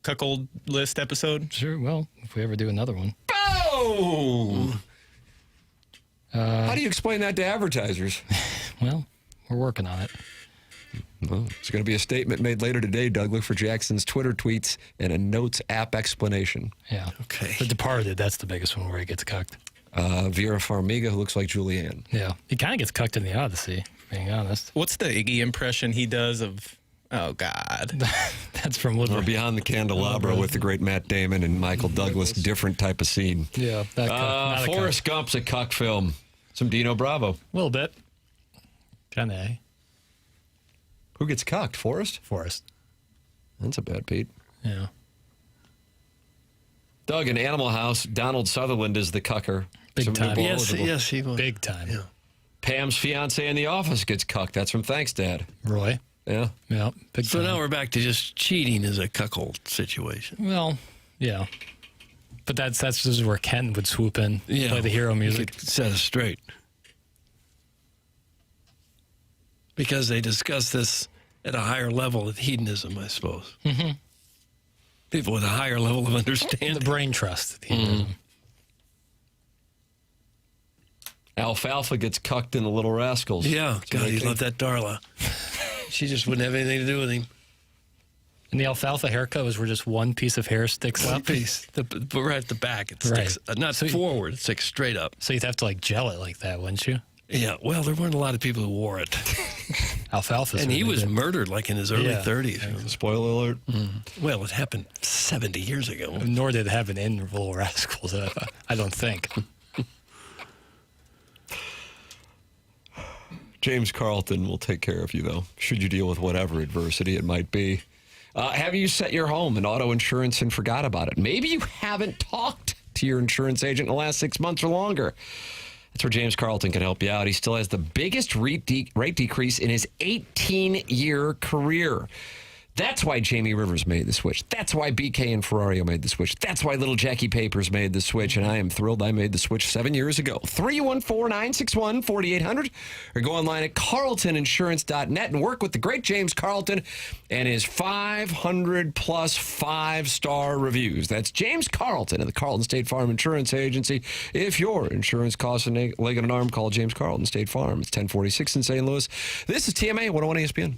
cuckold list episode? Sure, well, if we ever do another one. Boom! How do you explain that to advertisers? Well, we're working on it. Well, it's going to be a statement made later today, Doug. Look for Jackson's Twitter tweets and a Notes app explanation. Yeah. Okay. The Departed, that's the biggest one where he gets cucked. Vera Farmiga, who looks like Julianne. Yeah. He kind of gets cucked in the Odyssey, being honest. What's the Iggy impression he does of, oh, God. That's from Woodward. Or Beyond the Candelabra with the great Matt Damon and Michael Douglas. Different type of scene. Yeah. That Forrest Gump's a cuck film. Some Dino Bravo. A little bit. Kind of, Who gets cucked? Forrest? Forrest. That's a bad beat. Yeah. Doug, in Animal House, Donald Sutherland is the cucker. Big time. Yes, he was. Big time. Yeah. Pam's fiance in The Office gets cucked. That's from Thanks, Dad. Roy. Yeah. Yeah. Big So time. now we're back to just cheating as a cuckold situation. Well, yeah. But this is where Ken would swoop in, play the hero music. Set us straight. Because they discuss this at a higher level of hedonism, I suppose. Mm-hmm. People with a higher level of understanding. The brain trust. Hedonism. Alfalfa gets cucked in The Little Rascals. Yeah, God, he loved that Darla. She just wouldn't have anything to do with him. And the alfalfa haircut was where just one piece of hair sticks One up. piece. Right at the back. It sticks, not forward, it sticks straight up. So you'd have to gel it like that, wouldn't you? Yeah, well, there weren't a lot of people who wore it. Alfalfa's And he really was good. murdered like in his early Yeah. 30s. Spoiler alert. Well, it happened 70 years ago. Nor did it happen in Little Rascals, I don't think. James Carlton will take care of you, though, should you deal with whatever adversity it might be. Have you set your home and auto insurance and forgot about it? Maybe you haven't talked to your insurance agent in the last 6 months or longer. That's where James Carlton can help you out. He still has the biggest rate decrease in his 18-year career. That's why Jamie Rivers made the switch. That's why BK and Ferrario made the switch. That's why little Jackie Papers made the switch, and I am thrilled I made the switch 7 years ago. 314-961-4800, or go online at carltoninsurance.net and work with the great James Carlton and his 500-plus five-star reviews. That's James Carlton of the Carlton State Farm Insurance Agency. If your insurance costs a leg and an arm, call James Carlton State Farm. It's 1046 in St. Louis. This is TMA 101 ESPN.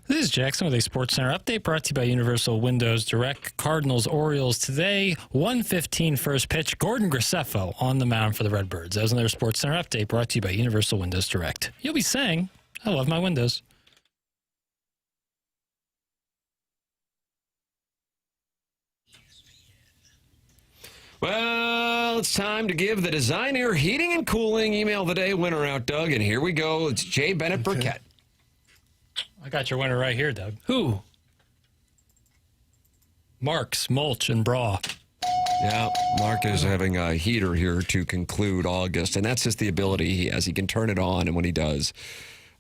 This is Jackson with a Sports Center update brought to you by Universal Windows Direct. Cardinals, Orioles today, 1:15 first pitch. Gordon Graceffo on the mound for the Redbirds. That was another Sports Center update brought to you by Universal Windows Direct. You'll be saying, I love my windows. Well, it's time to give the Designer Heating and Cooling Email of the Day winner out, Doug. And here we go. It's Jay Bennett Burkett. I got your winner right here, Doug. Who? Mark's Mulch and Bra. Yeah, Mark is having a heater here to conclude August, and that's just the ability he has. He can turn it on, and when he does,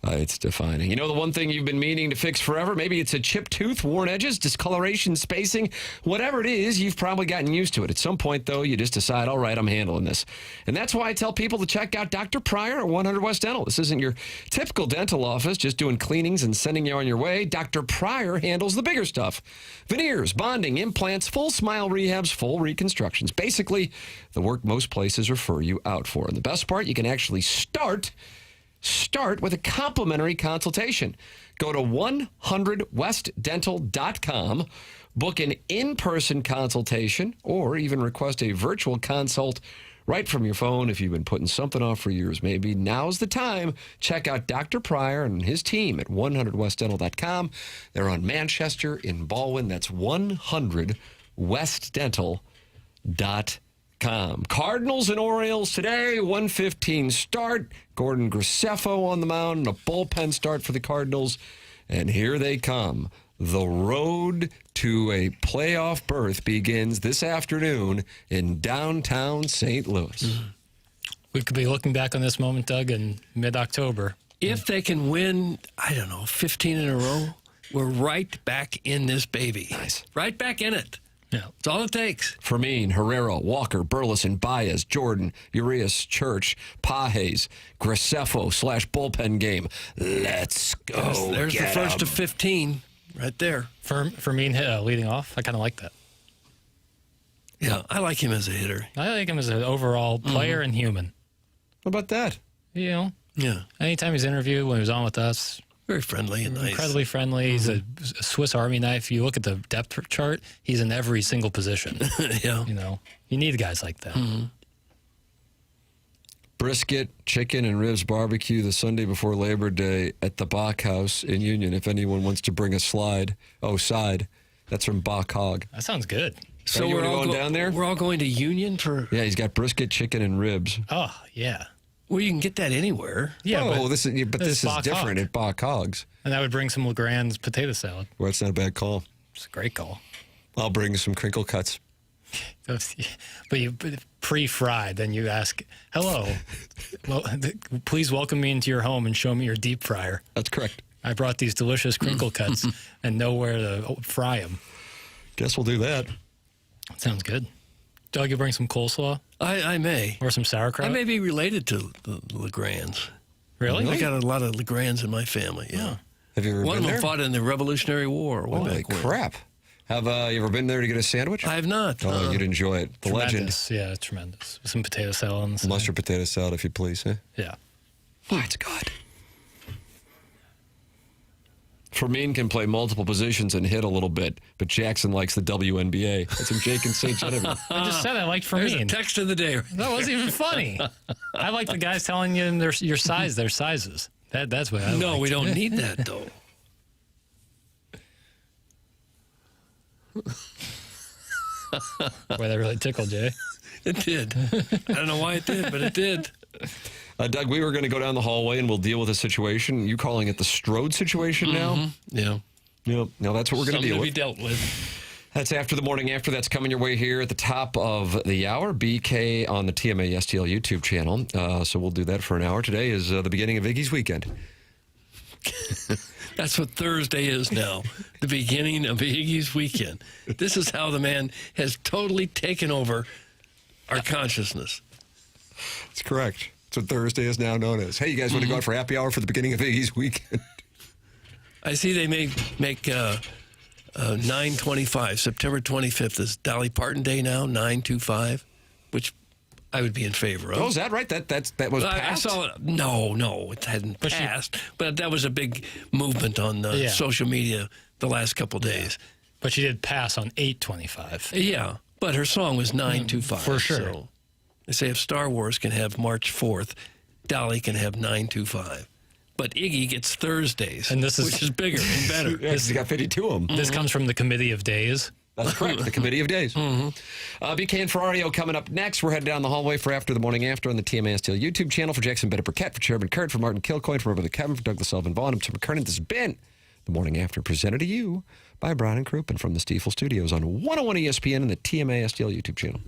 it's defining. You know the one thing you've been meaning to fix forever? Maybe it's a chipped tooth, worn edges, discoloration, spacing. Whatever it is, you've probably gotten used to it. At some point, though, you just decide, all right, I'm handling this. And that's why I tell people to check out Dr. Pryor at 100 West Dental. This isn't your typical dental office, just doing cleanings and sending you on your way. Dr. Pryor handles the bigger stuff. Veneers, bonding, implants, full smile rehabs, full reconstructions. Basically, the work most places refer you out for. And the best part, you can actually start with a complimentary consultation. Go to 100westdental.com, book an in-person consultation, or even request a virtual consult right from your phone if you've been putting something off for years. Maybe now's the time. Check out Dr. Pryor and his team at 100westdental.com. They're on Manchester in Baldwin. That's 100westdental.com. Cardinals and Orioles today, 1:15 start. Gordon Graceffo on the mound and a bullpen start for the Cardinals. And here they come. The road to a playoff berth begins this afternoon in downtown St. Louis. We could be looking back on this moment, Doug, in mid-October. If they can win, 15 in a row, we're right back in this baby. Nice. Right back in it. Yeah. That's all it takes. Fermin, Herrera, Walker, Burleson, Baez, Jordan, Urias, Church, Pajes, Graceffo / bullpen game. Let's go. There's the first of 15 right there. Fermin leading off. I kind of like that. Yeah, I like him as a hitter. I like him as an overall player and human. What about that? You know? Yeah. Anytime he's interviewed, when he was on with us, very friendly and nice. Incredibly friendly. He's a Swiss Army knife. You look at the depth chart, he's in every single position. Yeah. You know, you need guys like that. Brisket, chicken, and ribs barbecue the Sunday before Labor Day at the Bach House in Union. If anyone wants to bring a side. That's from Bach Hog. That sounds good. So we're all going down there? We're all going to Union for... Yeah, he's got brisket, chicken, and ribs. Oh, yeah. Well, you can get that anywhere. Yeah, this is different at Bach Hogs. And that would bring some LeGrand's potato salad. Well, that's not a bad call. It's a great call. I'll bring some crinkle cuts. But pre-fried, then you ask, hello, well, please welcome me into your home and show me your deep fryer. That's correct. I brought these delicious crinkle cuts and know where to fry them. Guess we'll do that. Sounds good. Doug, you bring some coleslaw? I may. Or some sauerkraut? I may be related to the Legrands. Really? I got a lot of Legrands in my family, yeah. Oh. Have you ever One been of them there? fought in the Revolutionary War. Holy crap. Have you ever been there to get a sandwich? I have not. Oh, you'd enjoy it. The legend. Yeah, tremendous. With some potato salad on the side. Mustard potato salad, if you please. Eh? Yeah. Oh, it's good. Fermin can play multiple positions and hit a little bit, but Jackson likes the WNBA. That's from Jake and St. Genevieve. I just said I liked Fermin. There's a text of the day. That wasn't even funny. I like the guys telling you your size, their sizes. That's what I like. No, we don't need that, though. Boy, that really tickled, Jay. It did. I don't know why it did, but it did. Doug, we were going to go down the hallway and we'll deal with the situation. You calling it the Strode situation now? Yeah. Yep. No, that's what we're going to deal with. Something to be dealt with. That's after the morning after. That's coming your way here at the top of the hour. BK on the TMA STL YouTube channel. So we'll do that for an hour. Today is the beginning of Iggy's weekend. That's what Thursday is now. The beginning of Iggy's weekend. This is how the man has totally taken over our consciousness. That's correct. That's what Thursday is now known as. Hey, you guys want to go out for happy hour for the beginning of Iggy's weekend? I see they make 9/25, September 25th is Dolly Parton Day now, 9/25, which I would be in favor of. Oh, is that right? That was passed? I saw it. No, it hadn't passed. But that was a big movement on social media the last couple days. But she did pass on 825. Yeah, but her song was 925. For sure. So they say if Star Wars can have March 4th, Dolly can have 925. But Iggy gets Thursdays, which is bigger and better. He's got 52 of them. This comes from the Committee of Days. That's correct, the Committee of Days. BK and Ferrario coming up next. We're heading down the hallway for After the Morning After on the TMA STL YouTube channel. For Jackson Burkett, for Chairman Kurt, for Martin Kilcoyne, for Brother Kevin, for Douglas Sullivan Vaughn, I'm Tim McKernan. This has been the Morning After, presented to you by Brian and Crouppen from the Stifel Studios on 101 ESPN and the TMA STL YouTube channel.